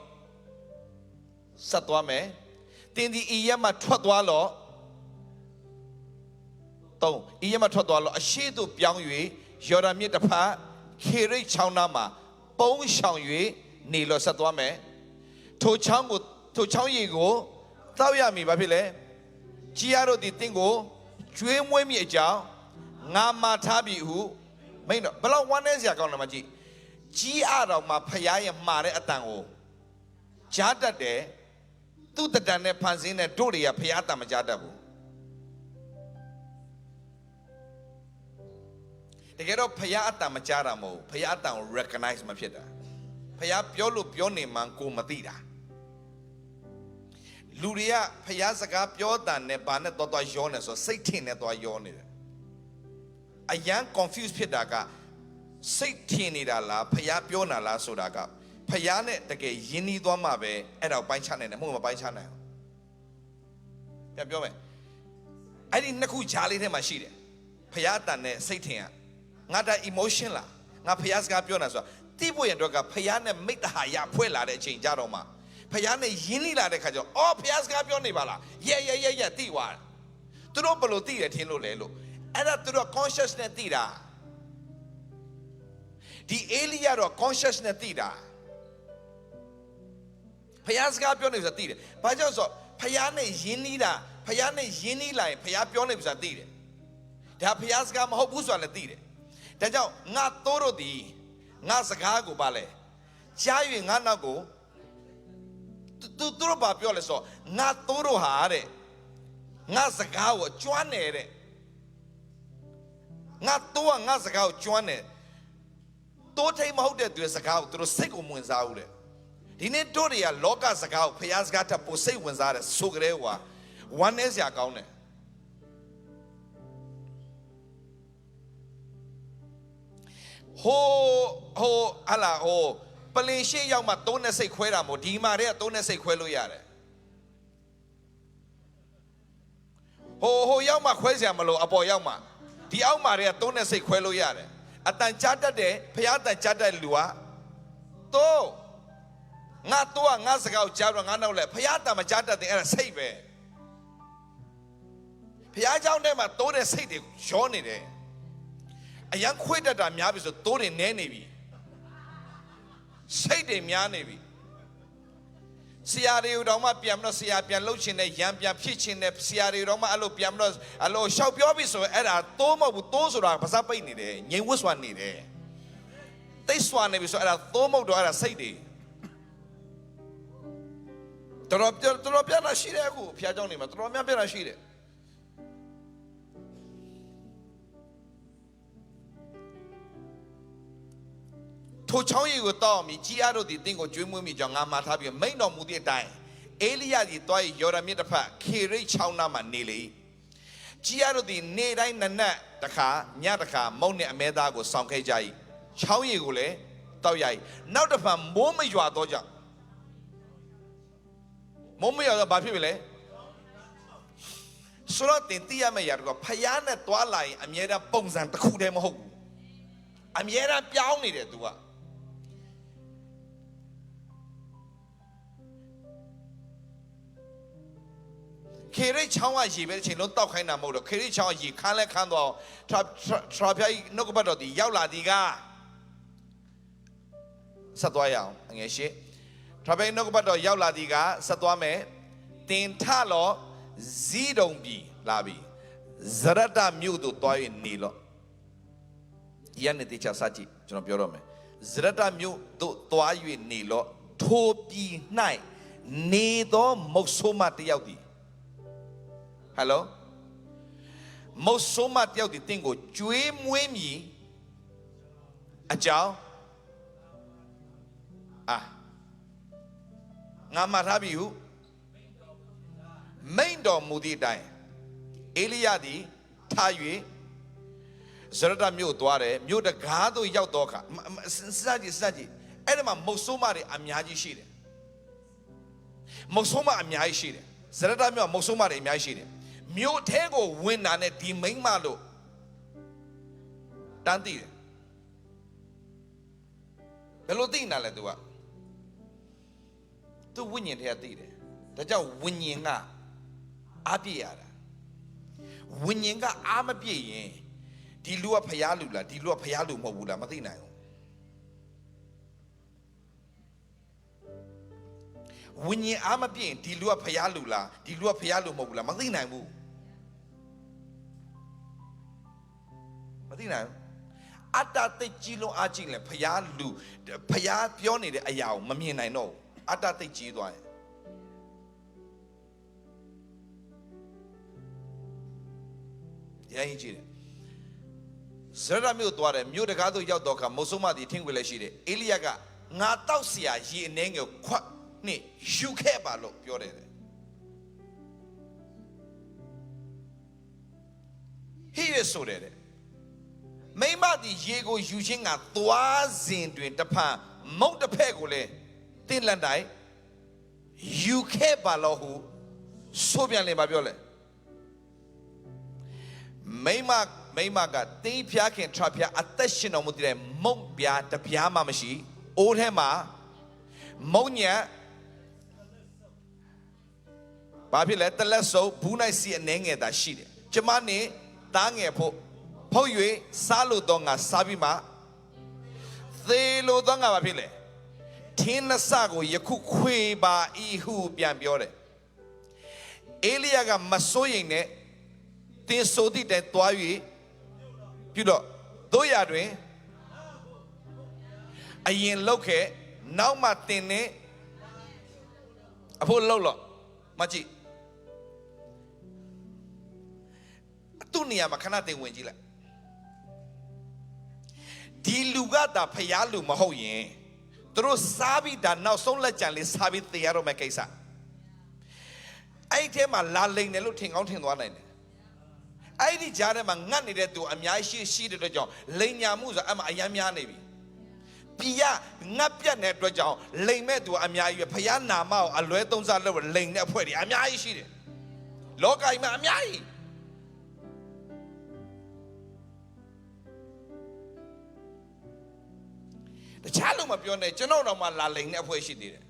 ဆက်သွားမယ်တင်းဒီဤရမထွက်သွားလော့သုံးဤရမထွက်သွားလော့အရှိတို့ပြောင်း၍ယော်ဒန်မြစ်တစ်ဖက်ခေရိတ်ချောင်းနားမှာပုံရှောင်၍နေလော့ဆက်သွားမယ်ထိုချောင်းရေကိုတောက်ရမည်ဘာဖြစ်လဲကြီးရတို့ဒီတင်းကိုကျွေးမွေးမိအကြောင်းငါမှာထားပြီဟုမိန်တော့ဘလောက်ဝမ်းနေစရာကောင်းတယ်မကြည့်ကြီးအတော်မှာဖရားရဲ့မှာတဲ့အတန်ကိုကြားတတ်တယ်သူ့တတန်နဲ့ဖန်ဆင်းတဲ့တို့တွေကဖရားတန်မကြားတတ်ဘူးတကယ်တော့ဖရားအတန်မကြားတာမဟုတ်ဖရားအတန်ကို recognize မဖြစ်တာဖရားပြောလို့ပြောနေမှကိုမသိတာလူတွေကဖရားစကားပြောတန်နဲ့ဘာနဲ့သွားရောနေဆိုစိတ်ထင်နဲ့သွားရောနေတယ်အရန် confuse ဖြစ်တာကစိတ်ထင်နေတာလားဖရားပြောနာလားဆိုတာကဖရားနဲ့တကယ်ယဉ်နီးသွားမှပဲအဲ့တော့ပိုင်းခြားနိုင်တယ်မဟုတ်မပိုင်းခြားနိုင်ဘူးပြန်ပြောမယ်အဲ့ဒီနှစ်ခုကြားလေးထဲမှာရှိတယ်ဖရားအတန်နဲ့စိတ်ထင်ကငါဒါ emotion လားငါဖရားစကားပြောနေတာဆိုတာတိဖို့ရတော့ကဖရားနဲ့မိတ္တဟာယဖွဲ့လာတဲ့အချိန်ကြတော့မှဖရားနဲ့ယဉ်နီးလာတဲ့ခါကျတော့အော်ဖရားစကားပြောနေပါလားရဲ့တိသွားတယ်သူတို့ဘယ်လိုသိတယ်ထင်လို့လဲလို့အဲ့ဒါသူတို့ conscious နဲ့သိတာဒီအေလိယတော့ conscious နဲ့သိတာဖျားစကားပြောနေဆိုသိတယ်ဘာကြောင့်ဆိုဖျားနဲ့ယဉ်နီးတာဖ ယားနဲ့ယင်းနီးလိုက်ဖယားပြောနေပြီဆိုတာသိတယ်ဒါဖယားစကားမဟုတ်ဘူးဆိုတာလည်းသိတယ်ဒါကြောင့်ငါတိုးတို့ဒီငါစကားကိုပါလဲကြား၍ငါနောက်ကိုသူတို့ဘာပြောလဲဆိုငါတိုးတို့ဟာတဲ့ငါစကားကိုကျွမ်းနေတဲ့ငါတိုးကငါစကားကိုကျွမ်းနေတိုးထိန်မဟုတ်တဲ့သူရဲ့စကားကိုသူတို့စိတ်ကိုဝင်စားဦးတဲ့ဒီနေ့တို့တွေကလောကစကားကိုဖယားစကားထပ်ပိုစိတ်ဝင်စားတဲ့ဆိုကြတဲ့ဟွာဝမ်းနည်းစရာကောင်းတယ်ဟိုဟာလာဟိုပလင်ရှိရောက်မှသုံးနဲ့စိတ်ခွဲတာမို့ဒီမှာတည်းကသုံးနဲ့စိတ်ခွဲလို့ရတယ်ဟိုရောက်မှခွဲစရာမလိုအပေါ်ရောက်မှဒီအောက်မှာတည်းကသုံးနဲ့စိတ်ခွဲလို့ရတယ်အတန်ကြားတတ်တယ်ဖယားအတန်ကြားတတ်လူကတော့ငါတော့ငါစကားကိုကြားတော့ငါနောက်လဲဖယားအတန်မကြားတတ်တယ်အဲ့ဒါစိတ်ပဲဖယားเจ้าထဲမှာတိုးတဲ့စိတ်တွေရောနေတယ်အရန်ခွေးတတ်တာများပြီဆိုတိုးတွေနဲနေပြီစိတ်တွေများနေပြီဆရာတွေတော့မှပြန်တော့ဆရာပြန်လှုပ်ချင်တယ်ရံပြန်ဖြစ်ချင်တယ်ဆရာတွေတော့မှအဲ့လိုပြန်တော့အဲ့လိုရှောက်ပြောပြီဆိုအဲ့ဒါတိုးမဟုတ်ဘူးတိုးဆိုတာပါစားပိတ်နေတယ်ငြိမ်ဝတ်စွာနေတယ်တိတ်စွာနေပြီဆိုအဲ့ဒါတိုးမဟုတ်တော့အဲ့ဒါစိတ်တွေတော်ပြတာရှိတယ်အခုဖျားเจ้าနေမှာတော်များပြတာရှိတယ်ထိုချောင်းရီကိုတောက်မိကြီးအားတို့သည်တင်းကိုကျွေးမွေးမိကြောင်းငါမှားထားပြီးမိန်တော်မူသည့်အတိုင်းအေလိယသည်တွား၍ယော်ဒန်မြစ်တစ်ဖက်ခေရိတ်ချောင်းနားမှနေလေကြီးအားတို့သည်နေတိုင်းနနက်တစ်ခါညတစ်ခါမုန့်နှင့်အမဲသားကိုဆောင်ခဲ့ကြ၏ချောင်းရီကိုလည်းတောက်ရ၏နောက်တစ်ဖက်မိုးမရွာတော့ကြောင့်မိုးမရွာတော့ဘာဖြစ်ပြီလဲဆိုတော့တင်တိရမယ့်ຢာတော့ဖယားနဲ့တွားလာရင်အမြဲတမ်းပုံစံတစ်ခုတည်းမဟုတ်ဘူးအမြဲတမ်းပြောင်းနေတယ် तू ကခေရိတ်ချောင်းကရေပဲတစ်ချိန်လုံးတောက်ခိုင်းတာမဟုတ်တော့ခေရိတ်ချောင်းကရေခန်းလဲခန်းသွားထရာဖျားနှုတ်ကပတ်တော်ဒီရောက်လာဒီကဆက်သွားရအောင်အငယ်ရှိထရာဖျားနှုတ်ကပတ်တော်ရောက်လာဒီကဆက်သွားမယ်တင်ထလောဇီဒုံပြည်လာပြီဇရဒမြို့သို့သွား၍နေလောယနေ့တေချာစာကြည့်ကျွန်တော်ပြောတော့မယ်ဇရဒမြို့သို့သွား၍နေလောထိုပြည်၌နေသောမုတ်ဆိုးမတယောက်သည်ဟယ်လိုမုတ်ဆိုးမတယောက်ဒီတင်းကိုကျွေးမွေးမြည်အကြောင်းငါမှားထားပြီဟုမိန်တော်မူသည့်အတိုင်းအေလိယသည်ထား၍ဇရဒမြို့သွားတယ်မြို့တကားသို့ရောက်တော့ခါစကြည့်အဲ့ဒီမှာမုတ်ဆိုးမတွေအများကြီးရှိတယ်မုတ်ဆိုးမအများကြီးရှိတယ်ဇရဒမြို့မုတ်ဆိုးမတွေအများကြီးရှိတယ်မြို့ထဲကိုဝင်တာနဲ့ဒီမိန်းမလို့တန်းသိတယ်ဘယ်လိုသိနေလဲ तू က तू ဝိညာဉ်ထဲကသိတယ်ဒါကြောင့်ဝိညာဉ်ကအားပြည့်ရတာဝိညာဉ်ကအားမပြည့်ရင်ဒီလူကဖျားလူလားဒီလူကဖျားလူမဟုတ်ဘူးလားမသိနိုင်ဘူးဝိညာဉ်အားမပြည့်ရင်ဒီလူကဖျားလူလားဒီလူကဖျားလူမဟုတ်ဘူးလားမသိနိုင်ဘူးမသိနိုင်ဘူးအတ္တသိကြီးလုံးအားကြီးလဲဖျားလူဖျားပြောနေတဲ့အရာကိုမမြင်နိုင်တော့ဘူးအတ္တသိကြီးသွားရင်ရရင်ကြီးတယ်ဇရဒမြို့သွားတယ်မြို့တကားသို့ရောက်တော့ခါမုတ်ဆိုးမသည်ထင်းခွေလည်းရှိတယ်အေလိယကငါတောက်เสียရေအနှဲငယ်ခွတ်နဲ့ယူခဲ့ပါလို့ပြောတယ်ဟိရဆိုတယ်မိမသည်ရေကိုယူခြင်းကသွားစဉ်တွင်တဖန်မုတ်တစ်ဖက်ကိုလည်းတင်းလန့်တိုင်းယူခဲ့ပါလို့ဟုဆိုပြန်လေမပြောလဲမိမကတင်းဖျားခင်ထရာဖျားအသက်ရှင်တော်မူတဲ့မုတ်ပြားတပြားမှမရှိအိုးထဲမှာမုံညံဘာဖြစ်လဲတလက်စုပ်ဘူးနိုင်စီအနေငယ်သာရှိတယ်ကျမနဲ့တားငယ်ဖို့ဖုတ်၍စားလို့တော့ငါစားပြီးမှသေလို့တော့ငါဘာဖြစ်လဲထင်းနစကိုယခုခွေပါဤဟုပြန်ပြောတယ် အေလိယကမစိုးရင်နဲ့တင်ဆိုသည့်တိုင်သွား၍ပြုတော့တို့ရတွင်အရင်လောက်ခဲ့နောက်မှတင်နေအဖို့လောက်လို့မကြည့်သူ့နေရာမှာခဏတင်ဝင်ကြည့်လိုက်ဒီလူကတာဖျားလူမဟုတ်ရင်သူတို့စားပြီးဒါနောက်ဆုံးလက်ကြံလေးစားပြီးသေရတော့မယ့်ကိစ္စအဲ့ဒီထဲမှာလာလိန်တယ်လို့ထင်ကောင်းထင်သွားနိုင်တယ်အဲ့ဒီကြားထဲမှာငတ်နေတဲ့သူအများကြီးရှိတဲ့အတွက်ကြောင့်လိန်ညာမှုဆိုအမှအယမ်းများနေပြီပြည်ကငတ်ပြတ်တဲ့အတွက်ကြောင့်လိန်မဲ့သူအများကြီးပဲဖျားနာမကိုအလွဲသုံးစားလုပ်လိန်တဲ့အဖွဲ့တွေအများကြီးရှိတယ်လောကကြီးမှာအများကြီးတခြားလို့မပြောနဲ့ကျွန်တော်တော့မှလာလိန်တဲ့အဖွဲ့ရှိသေးတယ်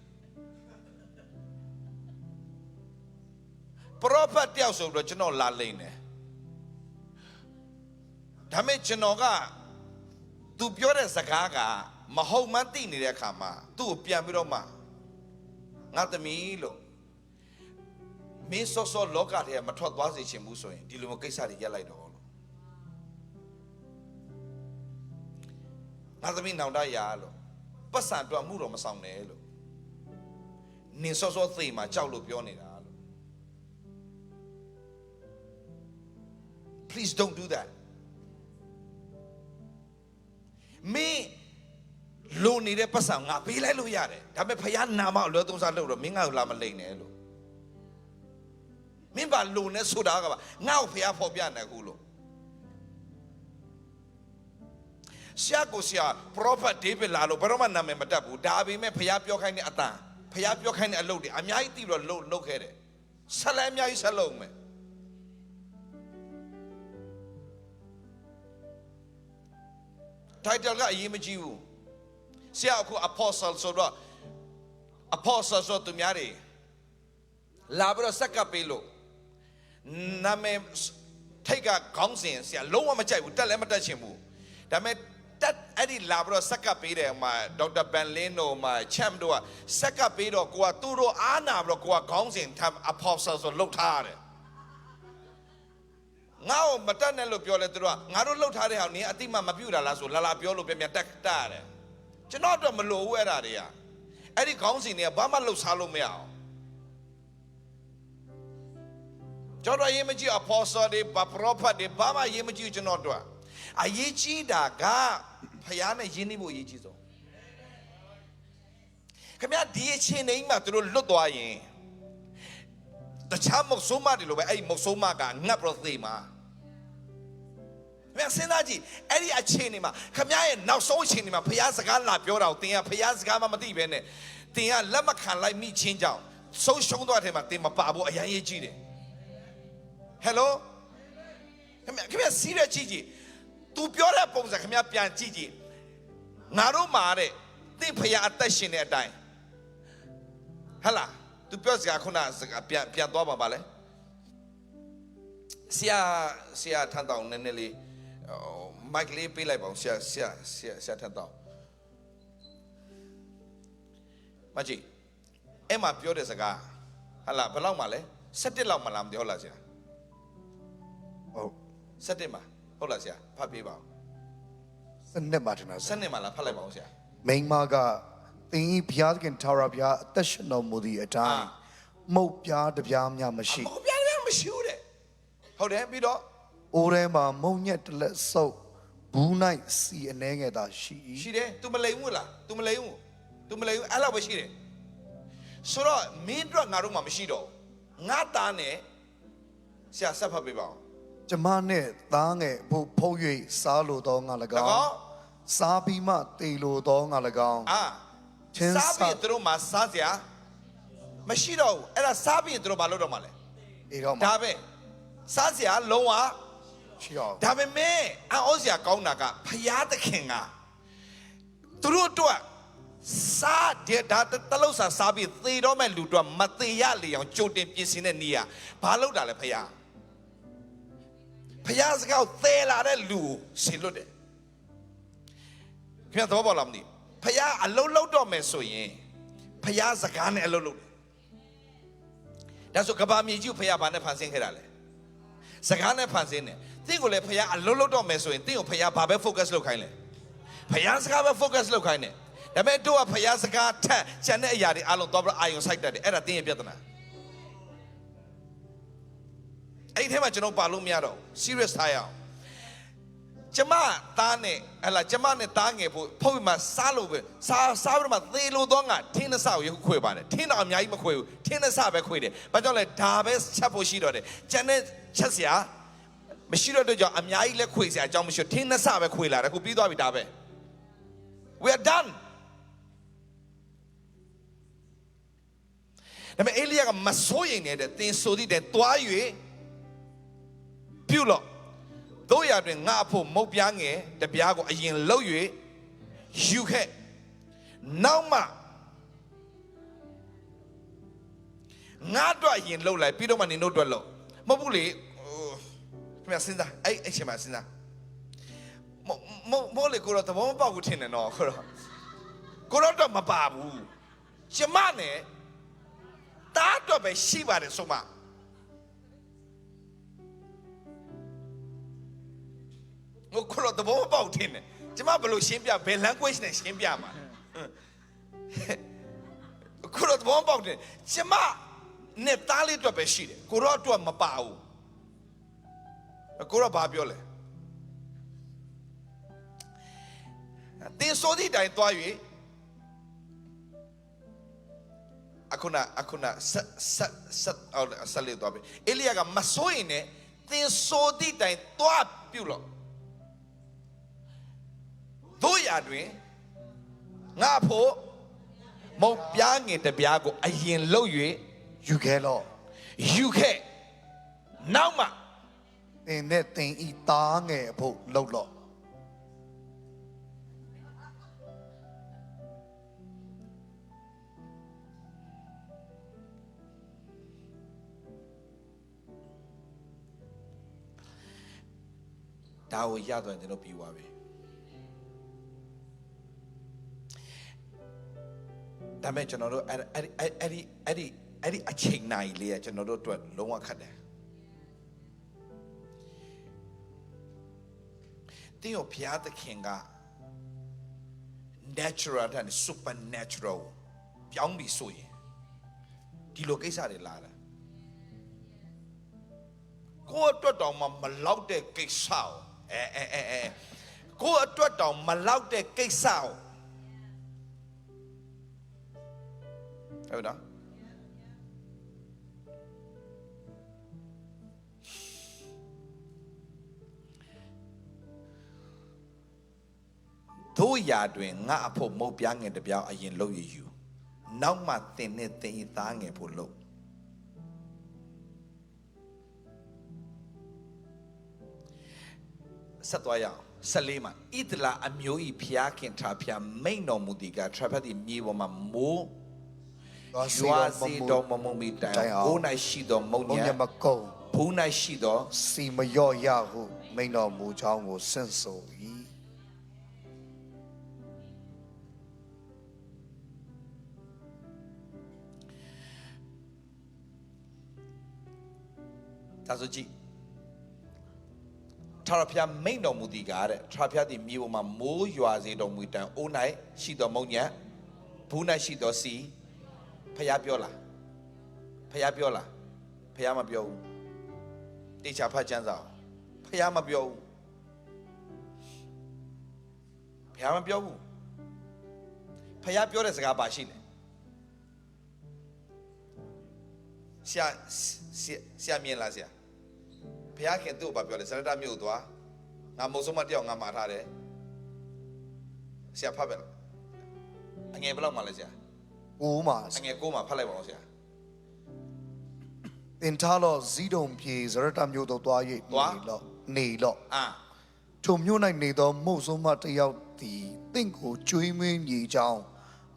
ပရောဖက်တယောက်ဆိုတော့ကျွန်တော်လာလိန်တယ်ဒါမဲ့ကျွန်တော်ကသူပြောတဲ့စကားကမဟုတ်မှန်းသိနေတဲ့အခါမှာသူ့ကိုပြန်ပြီးတော့မှငါသမီးလို့မင်းစောစောလောကထဲမထွက်သွားစေချင်ဘူးဆိုရင်ဒီလိုမျိုးကိစ္စတွေရပ်လိုက်တော့လို့ငါသမီးနောင်တရလို့ပတ်စံတော့မှုတော့မဆောင်နဲ့လို့နင်စောစောသိမှာကြောက်လို့ပြောနေတာလို့ Please don't do that မင်းလိုနေတဲ့ပတ်စံငါပေးလိုက်လို့ရတယ်ဒါပေမဲ့ဖယားနာမအလွဲသုံးစားလုပ်တော့မင်းငါ့ကိုလာမလိမ့်နဲ့လို့မင်းဘာလိုနေဆိုတာကပါငါ့ကိုဖယားဖော်ပြနေခုလို့ရှာကိုရှာ prophet David လာလို့ဘယ်တော့မှနာမည်မတက်ဘူးဒါပေမဲ့ဖယားပြောခိုင်းတဲ့အတန်ဖယားပြောခိုင်းတဲ့အလုပ်တွေအများကြီးသိပြီးတော့လုပ်ခဲ့တယ်ဆက်လည်းအများကြီးဆက်လုပ်မယ်title ကအရေးမကြီးဘူးဆရာအခု apostle ဆိုတော့ apostle ဆိုသူများတွေလာပြီးတော့ဆက်ကပ်ပေးလို့နာမည်ထိတ်ကခေါင်းစဉ်ဆရာလုံးဝမကြိုက်ဘူးတက်လည်းမတက်ချင်ဘူးဒါပေမဲ့တက်အဲ့ဒီလာပြီးတော့ဆက်ကပ်ပေးတယ်မှာဒေါက်တာဘန်လင်းတို့မှာချမ်တို့ကဆက်ကပ်ပေးတော့ကိုကသူတို့အားနာပြီးတော့ကိုကခေါင်းစဉ်ထပ် apostle ဆိုလှုပ်ထားရတယ်ငါ့ကိုမတက်နဲ့လို့ပြောလဲသူတို့ကငါတို့လှုပ်ထားတဲ့ဟာနင်အတိမမပြုတ်တာလားဆိုလာပြောလို့ပြန်တက်ရတယ်ကျွန်တော်တော့မလိုဘူးအဲ့ဒါတွေကအဲ့ဒီခေါင်းစဉ်တွေကဘာမှလှုပ်ရှားလို့မရအောင်ကျွန်တော်ရေးမကြည့် apostle တွေ prophet တွေဘာမှရေးမကြည့်ကျွန်တော်တို့အရေးကြီးတာကဖယားနဲ့ယဉ်နေဖို့အရေးကြီးဆုံးခင်ဗျာဒီအချိန်တိုင်းမှာသူတို့လွတ်သွားရင်တခြားမုတ်ဆိုးမတွေလိုပဲအဲ့ဒီမုတ်ဆိုးမကငတ်ပြသေးမှာစဉ်းစားကြည့်အဲ့ဒီအချိန်တွေမှာခမရဲ့နောက်ဆုံးအချိန်တွေမှာဖျားစကားလာပြောတာကိုတင်ကဖျားစကားမှမသိပဲနဲ့တင်ကလက်မခံလိုက်မိချင်းကြောင့်ဆုံးရှုံးသွားတဲ့မှာတင်မပါဘူးအရင်ရေးကြည့်တယ်ဟယ်လိုခမစီးရကြည့်ကြည့် तू ပြောတဲ့ပုံစံခမပြန်ကြည့်ကြည့်ငါတို့မှာတဲ့တင်ဖျားအသက်ရှင်တဲ့အတိုင်းဟဟလား तू ပြောစကားခုနစကားပြန်သွားပါလေဆရာထန်တောင်နည်းနည်းလေးမိုက်လေးပေးလိုက်ပါဦးဆရာထန်တောင်မကြည့်အဲ့မှာပြောတဲ့စကားဟာလားဘယ်လောက်မှလဲ17လောက်မှလားမပြောလားဆရာဟုတ်17မှာဟုတ်လားဆရာဖတ်ပေးပါဦး17မှာတင်တာ17မှာလားဖတ်လိုက်ပါဦးဆရာမိန်းမကသင်ဤဘုရားသခင်ထာဝရဘုရားအသက်ရှင်တော်မူသည့်အတိုင်းမုတ်ပြားတပြားများမရှိမုတ်ပြားများမရှိဘူးတဲ့ဟုတ်တယ်ပြီးတော့အိုးထဲမှာမုံညက်တလက်ဆုပ်ဘူးနိုင်စီအနေငယ်သာရှိရှိတယ် तू မလိမ်ဘူးလား तू မလိမ်ဘူးအဲ့လောက်ပဲရှိတယ်ဆိုတော့မင်းတို့ငါတို့မှမရှိတော့ငါသားနဲ့ဆရာဆက်ဖတ်ပေးပါဦးကျမနဲ့သားငယ်ဖို့ဖုံး၍စားလိုသောငါ၎င်းစားပြီးမှတေလိုသောငါ၎င်းစားပြီးတို့မှစားစရာမရှိတော့ဘူးအဲ့ဒါစားပြီးတို့ဘာလုပ်တော့မှလဲအေးတော့ဒါပဲစားစရာလုံးဝရှိတော့ဒါပေမဲ့အော်စရာကောင်းတာကဖျားသခင်ကသူတို့အတွက်စားတဲ့ဒါတလုံးစားပြီးသေတော့မဲ့လူတို့မသေးရလေအောင်ကြိုတင်ပြင်ဆင်တဲ့နေရာဘာလုပ်တာလဲဖျားစကားသေလာတဲ့လူရှင်းလို့တယ်ခင်ဗျာတော့ဘောလားမသိဖျားအလုံးလုံးတော့မယ်ဆိုရင်ဖျားစကားနဲ့အလုံးလုံးတယ် ဒါဆိုကဘာမြေကြီးကိုဖခင်ဘာနဲ့ဖန်ဆင်းခဲ့တာလဲစကားနဲ့ဖန်ဆင်းတယ်တင့်ကိုလည်းဖခင်အလုံးလုံးတော့မယ်ဆိုရင်တင့်ကိုဖခင်ဘာပဲ focus လုပ်ခိုင်းလဲဖခင်စကားပဲ focus လုပ်ခိုင်းတယ်ဒါပေမဲ့တို့ကဖခင်စကားထက်ကျန်တဲ့အရာတွေအလုံးတော့အာယုံစိုက်တတ်တယ်အဲ့ဒါတင်းရဲ့ပြဿနာအဲ့ဒီထဲမှာကျွန်တော်ပါလို့မရတော့ serious ထားရအောင်ကျမသားနဲ့ဟလာကျမနဲ့သားငယ်ဖို့ဖုတ်မှာစားလို့ပဲစားပြီးတော့မှသေလို့တော့ငါထင်းနှစကိုရုပ်ခွေပါတယ်ထင်းတော့အများကြီးမခွေဘူးထင်းနှစပဲခွေတယ်ဘာကြောင့်လဲဒါပဲချက်ဖို့ရှိတော့တယ်ကျန်တဲ့ချက်စရာမရှိတော့တဲ့ကြောင့်အများကြီးလည်းခွေစရာအကြောင်းမရှိထင်းနှစပဲခွေလာတယ်ခုပြီးသွားပြီဒါပဲ we are done ဒါပေမဲ့အေလိယကမစိုးရိမ်နေတဲ့သင်ဆိုသည့်တဲ့တွား၍ပြုလို့တို့ရတွင်ငါအဖို့မုတ်ပြားငယ်တပြားကိုအရင်လှုပ်၍ယူခဲ့နောက်မှငါတို့အရင်လှုပ်လိုက်ပြီးတော့မှနင်တို့တို့လှုပ်မဟုတ်ဘူးလေခင်ဗျာစဉ်းစားအဲ့ချိန်မှာစဉ်းစားမို့လေကိုတော့သဘောမပေါက်ဘူးထင်တယ်နော်ကိုတော့မပါဘူးကျမနဲ့တားတော့ပဲရှိပါတယ်ဆိုမှငါကတော့တဘောမပေါက်ထင်းတယ်ကျမဘယ်လိုရှင်းပြဘယ် language နဲ့ရှင်းပြမှာကိုတော့တဘောမပေါက်တယ်ကျမနဲ့တားလေးတော့ပဲရှိတယ်ကိုတော့တော့မပါဘူးကိုတော့ဘာပြောလဲတင်းစိုးသည့်တိုင်သွား၍အခုနဆက်လေးသွားပြီအေလိယကမစိုးရင်နဲ့တင်းစိုးသည့်တိုင်သွားပြုလို့တို့ရတွင်ငါဖို့မုတ်ပြားငင်တပြားကိုအရင်လှုပ်၍ယူခဲ့လို့ယူခဲ့နောက်မှသင်နဲ့သင်ဤသားငယ်အဖို့လှုပ်လို့ဒါကိုရတော့ကျွန်တော်ပြီးသွားပြီဒါမဲ့ကျွန်တော်တို့အဲ့ဒီအချိန်နိုင်လေးကကျွန်တော်တို့အတွက်လုံးဝခက်တယ်တင်းကိုဖျားသခင်က natural တဲ့ supernatural ပြောင်းပြီးဆိုရင်ဒီလိုကိစ္စတွေလာတာကိုယ့်အတွက်တောင်မလောက်တဲ့ကိစ္စကိုယ့်အတွက်တောင်မလောက်တဲ့ကိစ္စဟုတ်နော်တို့ရာတွင်ငါအဖို့မုတ်ပြားငယ်တပြားအရင်လှုပ်ရယူနောက်မှသင်နဲ့သင်ဤသားငယ်ဖို့လှုပ်ဆက်သွားရအောင်14မှာဣဒလာအမျိုးဤဖျားခင်ထာဖျားမိန်တော်မူသည်ကထရဖတ်ဒီမြေပေါ်မှာမိုးရွာစီတော်မမုံမီတိုင်ဘိုး၌ရှိတော်မုံညံမကုံဘူး၌ရှိတော်စီမရော့ရဟုမိန်တော်မူချောင်းကိုဆင့်ဆို၏ဒါဆိုကြည့်ထာဝရဘုရားမိန့်တော်မူသည်ကားတဲ့ထာဝရဘုရားသည်မြေပေါ်မှာမိုးရွာစေတော်မူတန်အိုး၌ရှိတော်မုံညံဘူး၌ရှိတော်စီဘုရားပြောလားဘုရားပြောလားဘုရားမပြောဘူးတေချာဖတ်ကျမ်းစာဘုရားမပြောဘူးဘုရားမပြောဘူးဘုရားပြောတဲ့စကားပါရှိတယ်ဆရာမြင်လားဆရာဘုရားခင်သူ့ကိုပြောတယ်စရတမြို့သွားငါမုံဆုံးမတယောက်ငါမှာထားတယ်ဆရာဖတ်ပဲအငယ်ဘယ်လောက်မှလဲဆရာ9မှာအငယ်9မှာဖတ်လိုက်ပါဦးဆရာသင်ထားလို့ဇီးတုံပြေစရတမြို့သို့သွား၍နေလို့ထိုမြို့၌နေသောမုံဆုံးမတယောက်သည်သင်ကိုကျွေးမွေးမြေကြောင်း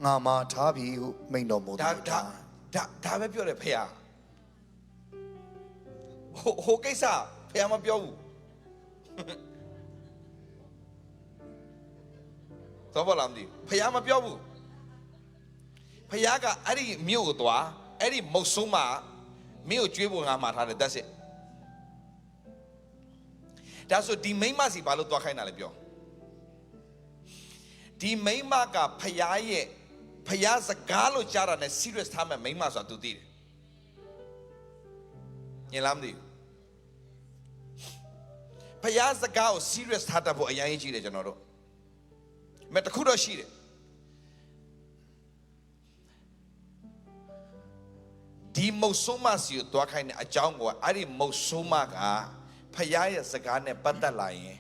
ငါမှာထားပြီဟုမိန်တော်မူသည်ဒါပဲပြောတယ်ဖေဟာဟိုကိစ္စဖေဟာမပြောဘူးတော့ဘာလဲမသိဖေဟာမပြောဘူးဖေဟာကအဲ့ဒီမြို့ကိုသွားအဲ့ဒီမုတ်ဆုံးမ မင်းကိုကြွေးဖို့ငါမှာထားတယ် that's it ဒါဆိုဒီမိန်းမစီဘာလို့သွားခိုင်းတာလဲပြောဒီမိန်းမကဖယားရဲ့ဖယားစကားလို့ကြားတာနဲ့ serious ထားမဲ့မိန်းမဆိုတာ तू သိတယ်ညင်လားမသိဘူးဖယားစကားကို serious ထားတတ်ဖို့အရင်ကြီးတယ်ကျွန်တော်တို့မတခုတော့ရှိတယ်ဒီမုတ်ဆိုးမစီကိုသွားခိုင်းတဲ့အကြောင်းကိုအဲ့ဒီမုတ်ဆိုးမကဖယားရဲ့စကားနဲ့ပတ်သက်လာရင်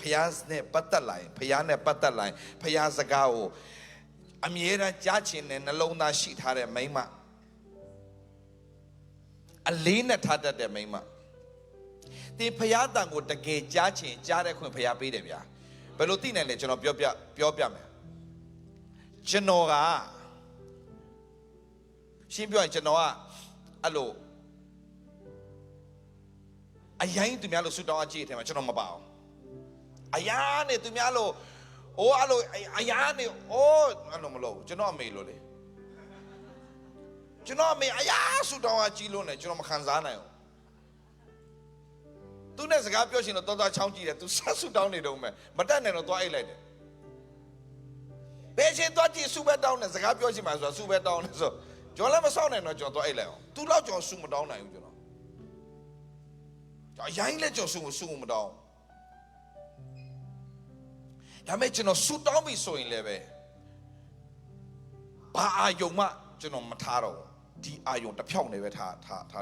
ဖယားနဲ့ပတ်သက်လာရင်ဖယားနဲ့ပတ်သက်လာရင်ဖယားစကားကိုအမြဲတမ်းကြားချင်တဲ့နှလုံးသားရှိထားတဲ့မိန်းမအလေးနဲ့ထားတတ်တဲ့မိန်းမဒီဖယားတန်ကိုတကယ်ကြားချင်ကြားတဲ့ခွင့်ဖယားပေးတယ်ဗျာဘယ်လိုသိနိုင်လဲကျွန်တော်ပြောပြမယ်ကျွန်တော်ကရှင်းပြောရင်ကျွန်တော်ကအဲ့လိုအရင်သူများလို့ဆူတောင်းအကြည့်တယ်မှာကျွန်တော်မပါအောင်အရာနဲ့သူများလို့အိုးအဲ့လိုအရာနဲ့အိုးအဲ့လိုမလုပ်ကျွန်တော်အမေလို့လေကျွန်တော်အမေအရာဆူတောင်းအကြည့်လို့နဲ့ကျွန်တော်မခံစားနိုင်ဘူးသူနဲ့စကားပြောရှင်တော့တော်ချောင်းကြည့်တယ်သူဆက်ဆူတောင်းနေတော့မယ်မတတ်နိုင်တော့သွားအိတ်လိုက်တယ်ဘယ်ချင်းသွားကြည့်ဆူပဲတောင်းနေစကားပြောရှင်မှာဆိုဆူပဲတောင်းနေဆိုကျွန်တော်လည်းမဆောက်နိုင်တော့ကျွန်တော်သွားအိတ်လိုက်အောင်သူတော့ကျွန်တော်ဆူမတောင်းနိုင်ဘူးကျွန်တော်အရင်လည်းကျွန်တော်ဆူမတောင်းဒါမဲ့ကျွန်တော်ဆူတောင်းပြီဆိုရင်လည်းပဲဘာအာယုံမှကျွန်တော်မထားတော့ဒီအာယုံတစ်ဖြောက်နေပဲထား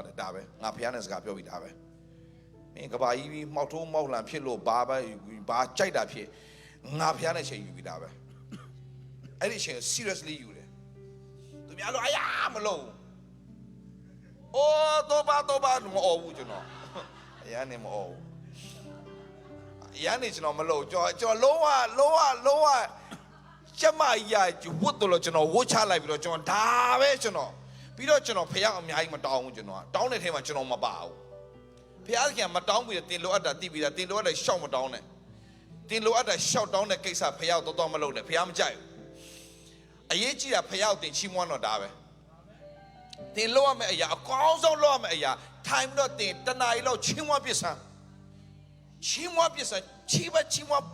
တယ်ဒါပဲငါဖះနဲ့စကားပြောပြီးဒါပဲမင်းကဘာကြီးပြီးမှောက်ထိုးမှောက်လန်ဖြစ်လို့ဘာကြိုက်တာဖြစ်ငါဖះနဲ့ချိန်ယူပြီးဒါပဲအဲ့ဒီချိန် seriously ယူတယ်သူများလို့အယားမလို့အိုးတော့ဘာမအော်ဘူးကျွန်တော်အယားနေမအော်ဘူးအယားနေကျွန်တော်မလို့ကျွန်တော်လုံးဝကျမကြီးဝတ်တော့ကျွန်တော်ဝတ်ချလိုက်ပြီးတော့ကျွန်တော်ဒါပဲကျွန်တော်ပြီးတော့ကျွန်တော်ဖះအများကြီးမတောင်းဘူးကျွန်တော်တောင်းတဲ့ထဲမှာကျွန်တော်မပါဘူးဖះကမတောင်းပြီးတင်လိုအပ်တာတိပြီးတာတင်လိုအပ်တဲ့ရှောက်မတောင်းနဲ့တင်လိုအပ်တာရှောက်တောင်းတဲ့ကိစ္စဖះတော့မလုပ်နဲ့ဖះမကြိုက်ဘူးအရေးကြီးတာဖះတင်ချီးမွမ်းတော့ဒါပဲတင်လို့ရမယ့်အရာအကောင်းဆုံးလို့ရမယ့်အရာထိုင်တော့တင်တနားရီလောက်ချီးမွမ်းပစ္စံချီးမွမ်း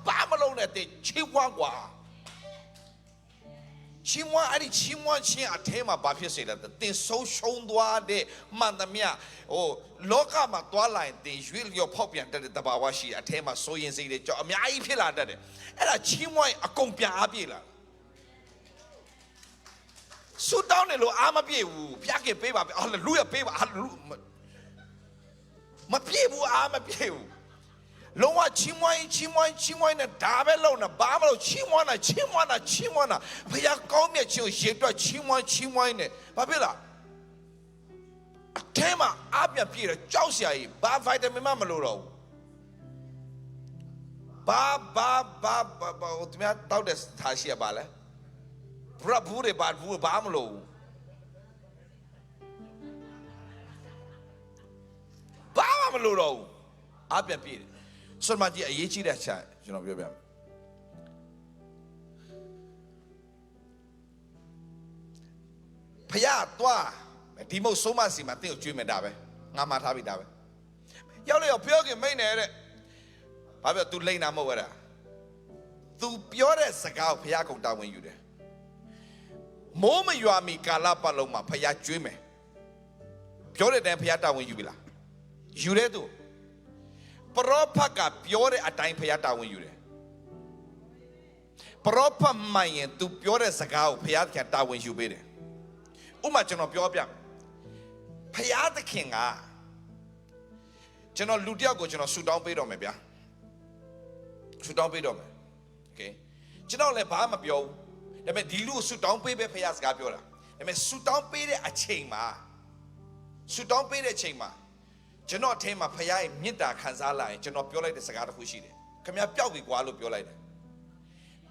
ဘာမလုံးနဲ့တင်ချီးမွမ်းกว่าချီးမွမ်းအဲ့ဒီချီးမွမ်းခြင်းအထဲမှာဘာဖြစ်စေလဲတင်ဆုံးရှုံးသွားတဲ့မှန်သမျှလောကမှာသွားလာရင်တင်ရွေးလျော်ဖောက်ပြန်တတ်တဲ့တဘာဝရှိအထဲမှာစိုးရင်စိတ်တွေကြောက်အများကြီးဖြစ်လာတတ်တယ်အဲ့ဒါချီးမွမ်းအကုန်ပြန်အားပြေလာဆူတောင်းနေလို့အားမပြေဘူးဖျားခင်ပေးပါဟာလေလုယပေးပါဟာလုမပြေဘူးအားမပြေဘူးလုံးဝချီးမွမ်းနဲ့ဒါပဲလုံးနဲ့ဘာမလို့ချီးမွမ်းတာဖျားကောင်းမြတ်ခြင်းကိုရေတွက်ချီးမွမ်းနဲ့ဘာဖြစ်လားအထဲမှာအားပြန်ပြေတယ်ကြောက်စရာကြီးဘာဗိုက်တာမင်မှမလို့တော့ဘူးဘာသူများတောက်တဲ့ထားရှိရပါလဲဘူးတွေဘာမလို့ဘာမလို့တော့အပြည့်ပြည့်ဆွမ်းမကြီးအရေးကြီးတဲ့ချက်ကျွန်တော်ပြောပြမယ်ဖယားသွားဒီမုတ်ဆိုးမစီမှာတင်းကိုကျွေးမယ်ဒါပဲငါမှထားပြီဒါပဲရောက်လေရောက်ပြောခင်မိတ်နေတဲ့ဘာပြော तू လိမ့်တာမဟုတ်ရတာ तू ပြောတဲ့စကားကိုဖယားကုန်တာဝန်ယူတယ်မိုးမရွာမီကာလပတ်လုံးမှာဖယားကျွေးမယ်ပြောတဲ့အတိုင်းဖယားတာဝန်ယူပြီလားယူတဲ့သူပရောဖက်ကပြောတဲ့အတိုင်းဖယားတာဝန်ယူတယ်ပရောဖက်မှန်ရင် तू ပြောတဲ့စကားကိုဖယားကတာဝန်ယူပေးတယ်ဥပမာကျွန်တော်ပြောပြဖယားသခင်ကကျွန်တော်လူတယောက်ကိုကျွန်တော်ဆူတောင်းပေးတော့မယ်ဗျာဆူတောင်းပေးတော့မယ်โอเคကျွန်တော်လည်းဘာမှမပြောဘူးဒါပေမဲ့ဒီလူကိုဆူတောင်းပေးပဲဖယားစကားပြောတာဒါပေမဲ့ဆူတောင်းပေးတဲ့အချိန်မှာကျွန်တော်အထင်မှာဖယားရဲ့မေတ္တာခံစားလာရင်ကျွန်တော်ပြောလိုက်တဲ့စကားတစ်ခုရှိတယ်ခင်ဗျားပျောက်ပြီကွာလို့ပြောလိုက်တယ်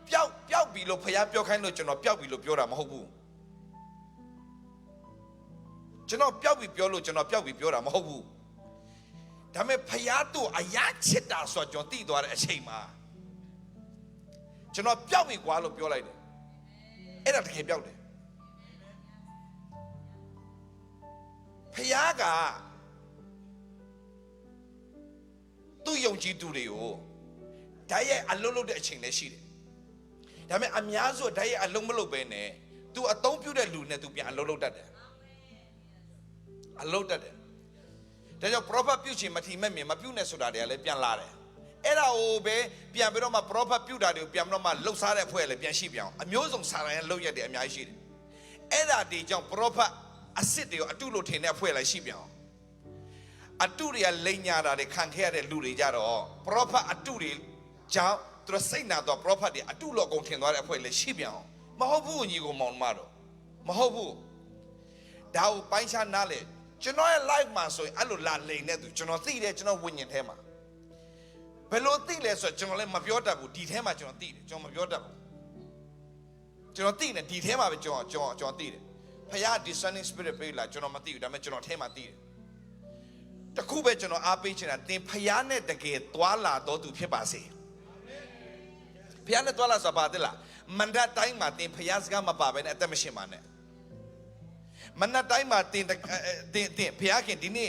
ပျောက်ပြီလို့ဖယားပြောခိုင်းလို့ကျွန်တော်ပျောက်ပြီလို့ပြောတာမဟုတ်ဘူးကျွန်တော်ပျောက်ပြီပြောလို့ကျွန်တော်ပျောက်ပြီပြောတာမဟုတ်ဘူးဒါပေမဲ့ဖယားတို့အရာချစ်တာဆိုတော့ကျွန်တော်သိသွားတဲ့အချိန်မှာကျွန်တော်ပျောက်ပြီကွာလို့ပြောလိုက်တယ်အဲ့ဒါတကယ်ပျောက်တယ် ဖယားကသူ့ယုံကြည်သူတွေကိုဓာတ်ရဲ့အလုံးလုံးတဲ့အချိန်လည်းရှိတယ်ဒါပေမဲ့အများစုဓာတ်ရဲ့အလုံးမလုံးပဲနဲ့ तू အသုံးပြုတဲ့လူနဲ့ तू ပြန်အလုံးလုံးတတ်တယ်အလုံးတတ်တယ်ဒါကြောင့် prophet ပြုချင်မထီမဲ့မြင်မပြုနဲ့ဆိုတာတွေကလည်းပြန်လာတယ်အဲ့ဒါကိုပဲပြန်ပြီးတော့မှ prophet ပြုတာတွေကိုပြန်ပြီးတော့မှလှုပ်ရှားတဲ့အဖွဲ့လည်းပြန်ရှိပြန်အောင်အမျိုးစုံစာရန်လှုပ်ရက်တွေအများကြီးရှိတယ်အဲ့ဒါဒီကြောင့် prophet အစ်စ်တွေကိုအတုလို့ထင်တဲ့အဖွဲ့လည်းရှိပြန်အောင်အတုတွေကလိန်ညာတာတွေခံခဲ့ရတဲ့လူတွေကြတော့ prophet အတုတွေကြောင့်သူတို့စိတ်နာတော့ prophet တွေအတုလို့ကုန်ထင်သွားတဲ့အဖွဲ့လည်းရှိပြန်အောင်မဟုတ်ဘူးညီကိုမောင်မတော်မဟုတ်ဘူးဒါကိုပိုင်းခြားနားလေကျွန်တော်ရဲ့ life မှာဆိုရင်အဲ့လိုလာလိန်တဲ့သူကျွန်တော်သိတယ်ကျွန်တော်ဝိညာဉ်ထဲမှာဘယ်လိုသိလဲဆိုတော့ကျွန်တော်လည်းမပြောတတ်ဘူးဒီထဲမှာကျွန်တော်သိတယ်ကျွန်တော်မပြောတတ်ဘူးကျွန်တော်သိတယ်ဒီထဲမှာပဲကျွန်တော်သိတယ်ဖခင် discerning spirit ပေးလာကျွန်တော်မသိဘူးဒါပေမဲ့ကျွန်တော်ထဲမှာသိတယ်တခုပဲကျွန်တော်အားပေးချင်တာသင်ဖခင်နဲ့တကယ်သွားလာတော့သူဖြစ်ပါစေဖခင်နဲ့သွားလာဆိုပါတဲ့လားမန္တတိုင်းမှာသင်ဖခင်စကားမပါဘဲနဲ့အသက်မရှင်ပါနဲ့မန္တတိုင်းမှာသင်ဖခင်ဒီနေ့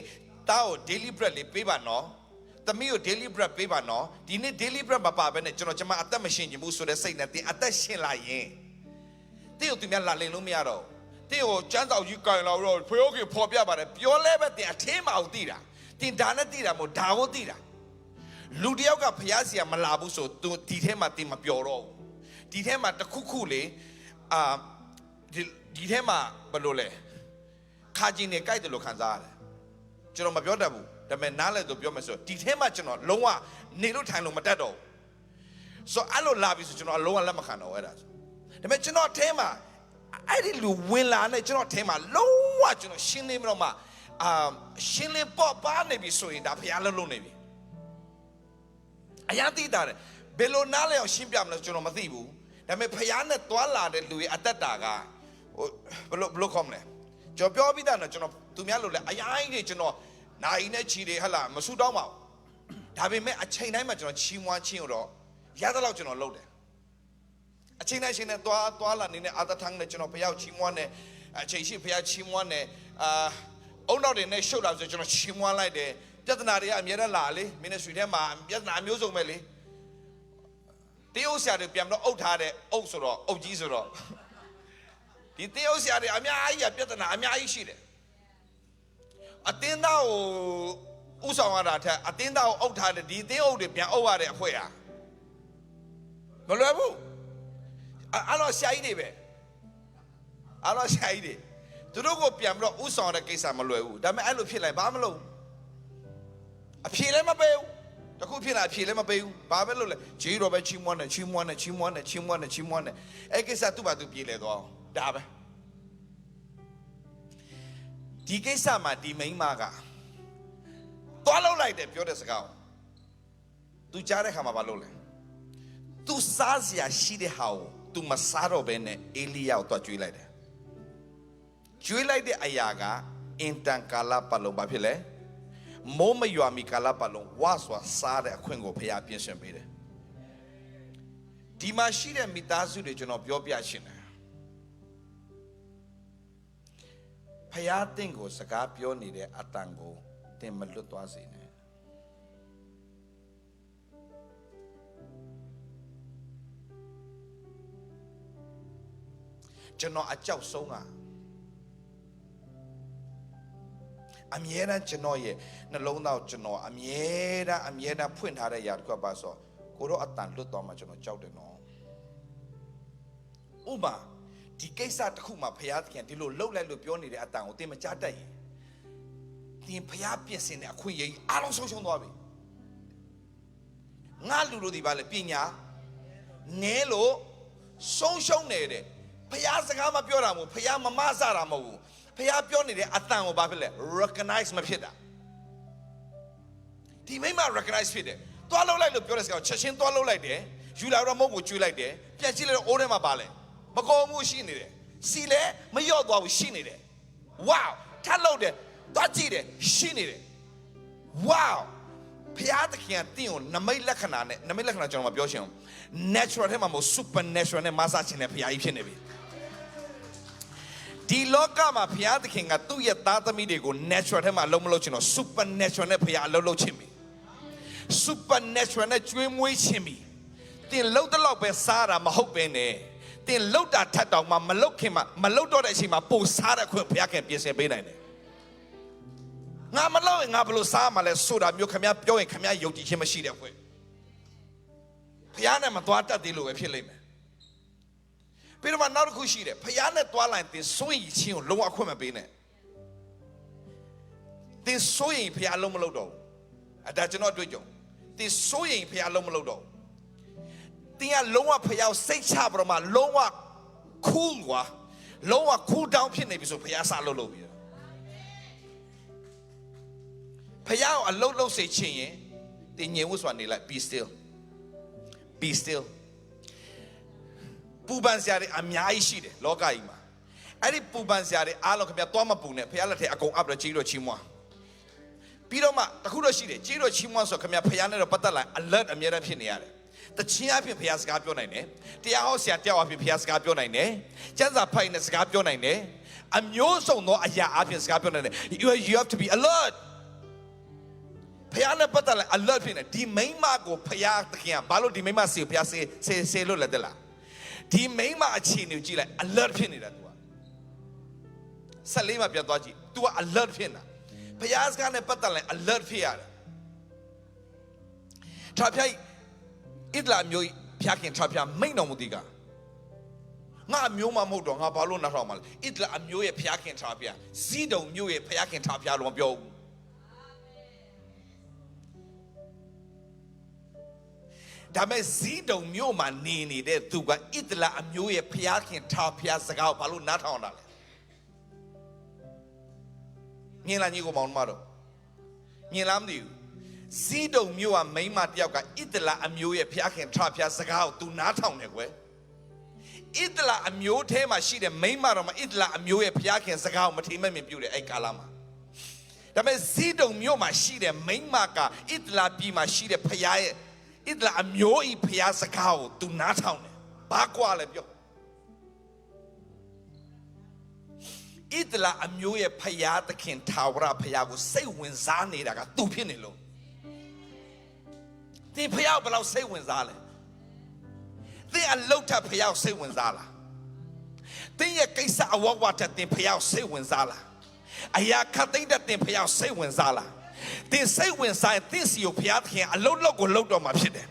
တောက် daily bread လေးပေးပါနော်သမီးကို daily bread ပေးပါနော်ဒီနေ့ daily bread မပါဘဲနဲ့ကျွန်မအသက်မရှင်ချင်ဘူးဆိုတဲ့စိတ်နဲ့သင်အသက်ရှင်လာရင်သင်ကိုသူများလာလင်လို့မရတော့သင်ကိုကျမ်းစာကြီးကြင်လာတော့ဖေယောခင်ဖော်ပြပါတယ်ပြောလဲပဲသင်အထင်းမအောင်သိတာသင်ဒါနဲ့သိတာမဟုတ်ဒါကိုသိတာလူတယောက်ကဖျားစီရမလာဘူးဆိုသူဒီထဲမှာသင်မပျော်တော့ဘူးဒီထဲမှာတခုခုလေဒီထဲမှာဘယ်လိုလဲခါကျင်နေကြိုက်တယ်လို့ခံစားရတယ်ကျွန်တော်မပြောတတ်ဘူးဒါပေမဲ့နားလဲတော့ပြောမယ်ဆိုဒီထဲမှာကျွန်တော်လုံးဝနေလို့ထိုင်လို့မတတ်တော့ဘူးဆိုအဲ့လိုလာပြီဆိုကျွန်တော်အလုံးဝလက်မခံတော့အဲ့ဒါဆိုဒါပေမဲ့ကျွန်တော်ထဲမှာအဲ့ဒီလူဝင်လာနေကျွန်တော်ထဲမှာလုံးဝကျွန်တော်ရှင်းလင်းပြီးတော့မှရှင်းလင်းပေါ့ပါနေပြီဆိုရင်ဒါဖျားလုံးလုံးနေပြီအရာသိတာတယ်ဘယ်လိုနားလဲအောင်ရှင်းပြမလဲကျွန်တော်မသိဘူးဒါပေမဲ့ဖျားနဲ့သွားလာတဲ့လူရဲ့အသက်တာကဟိုဘလို့ခေါမလဲကျွန်တော်ပြောပြီးသားနော်ကျွန်တော်သူများလို့လဲအရာကြီးတွေကျွန်တော်နိုင်နဲ့ချီတွေဟလာမဆူတောင်းပါဘူးဒါပေမဲ့အချိန်တိုင်းမှာကျွန်တော်ချီးမွမ်းခြင်းတော့ရသလောက်ကျွန်တော်လုပ်တယ်အချိန်တိုင်းရှင်နဲ့သွားလာနေတဲ့အာသထန်းနဲ့ကျွန်တော်ဖျားချီးမွမ်းတယ်အချိန်ရှိဖျားချီးမွမ်းတယ်အုံနောက်တွေနဲ့ရှုပ်လာဆိုကျွန်တော်ချီးမွမ်းလိုက်တယ်ပြဿနာတွေကအများနဲ့လာလေ ministry ထဲမှာပြဿနာအမျိုးစုံပဲလေတေးဥစ္စာတွေပြန်တော့အုပ်ထားတဲ့အုပ်ဆိုတော့အုပ်ကြီးဆိုတော့ဒီတေးဥစ္စာတွေအများကြီးပြဿနာအများကြီးရှိတယ်အတင်းသားကိုဥဆောင်ရတာထက်အတင်းသားကိုအုပ်ထားတဲ့ဒီအတင်းအုပ်တွေပြန်အုပ်ရတဲ့အဖွဲ့ဟာမလွယ်ဘူးအဲ့တော့ရှာကြီးတွေပဲအဲ့တော့ရှာကြီးတွေသူတို့ကိုပြန်ပြီးတော့ဥဆောင်တဲ့ကိစ္စမလွယ်ဘူးဒါပေမဲ့အဲ့လိုဖြစ်လိုက်ဘာမလုပ်အဖြေလည်းမပေးဘူးတခုဖြစ်လာအဖြေလည်းမပေးဘူးဘာပဲလုပ်လဲဂျေးတော့ပဲချီးမွမ်းတယ်အဲ့ကိစ္စသူ့ဘာသူပြေလဲသွားဒါပဲဒီကိစ္စမှာဒီမိန်းမကသွားလောက်လိုက်တယ်ပြောတဲ့စကားကိုသူကြားတဲ့ခါမှာဘာလုပ်လဲသူစားစရာရှိတဲ့ဟာကိုသူမစားတော့ဘဲနဲ့အေလိယကိုသွားကျွေးလိုက်တယ်ကျွေးလိုက်တဲ့အရာကအင်တန်ကာလပတ်လုံးဘာဖြစ်လဲမိုးမရွာမီကာလပတ်လုံးဝါစွာစားတဲ့အခွင့်ကိုဖျားပြင်ဆင်ပေးတယ်ဒီမှာရှိတဲ့မိသားစုတွေကျွန်တော်ပြောပြချင်တယ်ဖျားတင့်ကိုစကားပြောနေတဲ့အတန်ကိုတင်မလွတ်သွားစေနဲ့ကျွန်တော်အကြောက်ဆုံးကအမြဲတမ်းကျွန်တော်ရဲ့နှလုံးသားကျွန်တော်အမြဲတမ်းဖွင့်ထားတဲ့ຢာတစ်ခုပါဆိုကိုတော့အတန်လွတ်သွားမှကျွန်တော်ကြောက်တယ်နော်ဥပမာဒီကိစ္စတစ်ခုမှာဘုရားသခင်ဒီလိုလှုပ်လိုက်လို့ပြောနေတဲ့အတန်ကိုသင်မကြားတတ်ရင်သင်ဘုရားပြင်ဆင်တဲ့အခွင့်အရေးအားလုံးဆုံးရှုံးသွားပြီငါလူတို့ဒီပါလေပညာနည်းလို့ဆုံးရှုံးနေတဲ့ဘုရားစကားမပြောတာမဟုတ်ဘုရားမမဆတာမဟုတ်ဘူးဖျားပြောနေတဲ့အတန်ကိုဘာဖြစ်လဲ recognize မဖြစ်တာဒီမိမ recognize ဖြစ်တယ်သွားလှုပ်လိုက်လို့ပြောတဲ့စကားကိုချက်ချင်းသွားလှုပ်လိုက်တယ်ယူလာတော့မဟုတ်ကိုကျွေးလိုက်တယ်ပြန်ကြည့်လိုက်တော့အိုးထဲမှာပါလဲမကောမှုရှိနေတယ်စီလဲမလျော့သွားဘူးရှိနေတယ် wow ထပ်လှုပ်တယ်သွားကြည့်တယ်ရှိနေတယ် wow ဖျားသခင်ကတင့်ကိုနမိတ်လက္ခဏာနဲ့နမိတ်လက္ခဏာကျွန်တော်မပြောချင်ဘူး natural ထဲမှာမဟုတ် supernatural နဲ့မဆာချင်တဲ့ဖျားကြီးဖြစ်နေပြီ ဒီလောကမှာဘုရားသခင်ကသူ့ရဲ့သားသမီးတွေကို natural ထဲမှာအလုံးမလုံးချင်တော့ supernatural နဲ့ဘုရားအလုံးလုံးချင်ပြီ supernatural နဲ့ကျွေးမွေးချင်ပြီတင်လှုပ်တော့ပဲစားတာမဟုတ်ပဲနဲ့တင်လှုပ်တာထက်တောင်မှမလှုပ်ခင်မှာမလှုပ်တော့တဲ့အချိန်မှာပို့စားတဲ့ခွင့်ဘုရားခင်ပြင်ဆင်ပေးနိုင်တယ်ငါမလှုပ်ရင်ငါဘယ်လိုစားမှလဲဆိုတာမျိုးခင်ဗျားပြောရင်ခင်ဗျားယုံကြည်ခြင်းမရှိတဲ့ခွင့်ဘုရားနဲ့မသွားတတ်သေးလို့ပဲဖြစ်လိမ့်မယ်ပြီးတော့နောက်တစ်ခုရှိတယ်ဘုရားနဲ့သွားလိုက်တင်စိုးရင်ချင်းကိုလုံးဝအခွင့်မပေးနဲ့တင်စိုးရင်ဘုရားလုံးမလုပ်တော့ဘူးဒါကျွန်တော်တွေ့ကြုံတင်စိုးရင်ဘုရားလုံးမလုပ်တော့တင်ကလုံးဝဘုရားစိတ်ချပြီးတော့မှလုံးဝ cool ကွာလုံးဝ cool down ဖြစ်နေပြီဆိုဘုရားစလုပ်ပြီဘုရားကိုအလုပ်စေချင်ရင်တင်ငြိမ်ဝတ်စွာနေလိုက် be still ပူပန်စရာတွေအများကြီးရှိတယ်လောကကြီးမှာအဲ့ဒီပူပန်စရာတွေအားလုံးခင်ဗျာသွားမပူနဲ့ဘုရားလက်ထက်အကုန်အပ်တော့ကြီးတော့ချီးမွမ်းပြီးတော့မှတခုတော့ရှိတယ်ကြီးတော့ချီးမွမ်းဆိုခင်ဗျာဘုရားနဲ့တော့ပတ်သက်လာ alert အမြဲတမ်းဖြစ်နေရတယ်တခြင်းအဖြစ်ဘုရားစကားပြောနိုင်တယ်တရားဟောဆရာတယောက်အဖြစ်ဘုရားစကားပြောနိုင်တယ်ကျမ်းစာဖတ်နေစကားပြောနိုင်တယ်အမျိုးစုံသောအရာအဖြစ်စကားပြောနိုင်တယ် you have to be alert ဘုရားနဲ့ပတ်သက်လာ alert ဖြစ်နေဒီမိန်းမကိုဘုရားသခင်ကဘာလို့ဒီမိန်းမစီကိုဘုရားဆေလို့လက်သက်လားဒီမိန်းမအခြေအနေကိုကြည့်လိုက် alert ဖြစ်နေတာ तू ဆက်လေးမှပြန်သွားကြည့် तू က alert ဖြစ်နေတာဘုရားစကားနဲ့ပတ်သက်လာ alert ဖြစ်ရတယ်ထာဖျားဣဒလာမျိုးဖျားခင်ထာဖျားမိန်တော်မူသည်ကငါအမျိုးမမဟုတ်တော့ငါဘာလို့နှောက်ထောင်မှာလဲဣဒလာအမျိုးရဲ့ဖျားခင်ထာဖျားဇီးဒုံမျိုးရဲ့ဖျားခင်ထာဖျားလို့မပြောဘူးဒါမဲ့ဇီးဒုံမျိုးမှာနေနေတဲ့သူကဣဒလာအမျိုးရဲ့ဖျားခင်ထာဖျားစကားကိုဘာလို့နားထောင်တာလဲမြင်လားညီကိုမောင်မတော်မြင်လားမသိဘူးဇီးဒုံမျိုးကမိန်းမတယောက်ကဣဒလာအမျိုးရဲ့ဖျားခင်ထာဖျားစကားကိုသူနားထောင်တယ်ကွယ်ဣဒလာအမျိုးထဲမှာရှိတဲ့မိန်းမတော်မှာဣဒလာအမျိုးရဲ့ဖျားခင်စကားကိုမထိမဲ့မြင်ပြုတယ်အဲ့ကာလမှာဒါပေမဲ့ဇီးဒုံမျိုးမှာရှိတဲ့မိန်းမကဣဒလာပြည်မှာရှိတဲ့ဖျားရဲ့ဣဒလာအမျိုးဤဖျားစကားကိုသူနားထောင်တယ်ဘာကွာလဲပြောဣဒလာအမျိုးရဲ့ဖျားသခင်ထာဝရဖျားကိုစိတ်ဝင်စားနေတာကသူဖြစ်နေလို့ဒီဖျားဘယ်လောက်စိတ်ဝင်စားလဲသင်အလုတ်ထဖျားစိတ်ဝင်စားလားသင်ရဲ့ကိစ္စအဝဝတဲ့သင်ဖျားစိတ်ဝင်စားလားအရာခတ်သိမ့်တဲ့သင်ဖျားစိတ်ဝင်စားလားသင်စိတ်ဝင်စားရင်သင်စီကိုဖျားသခင်အလုတ်လောက်ကိုလုတ်တော့မှာဖြစ်တယ်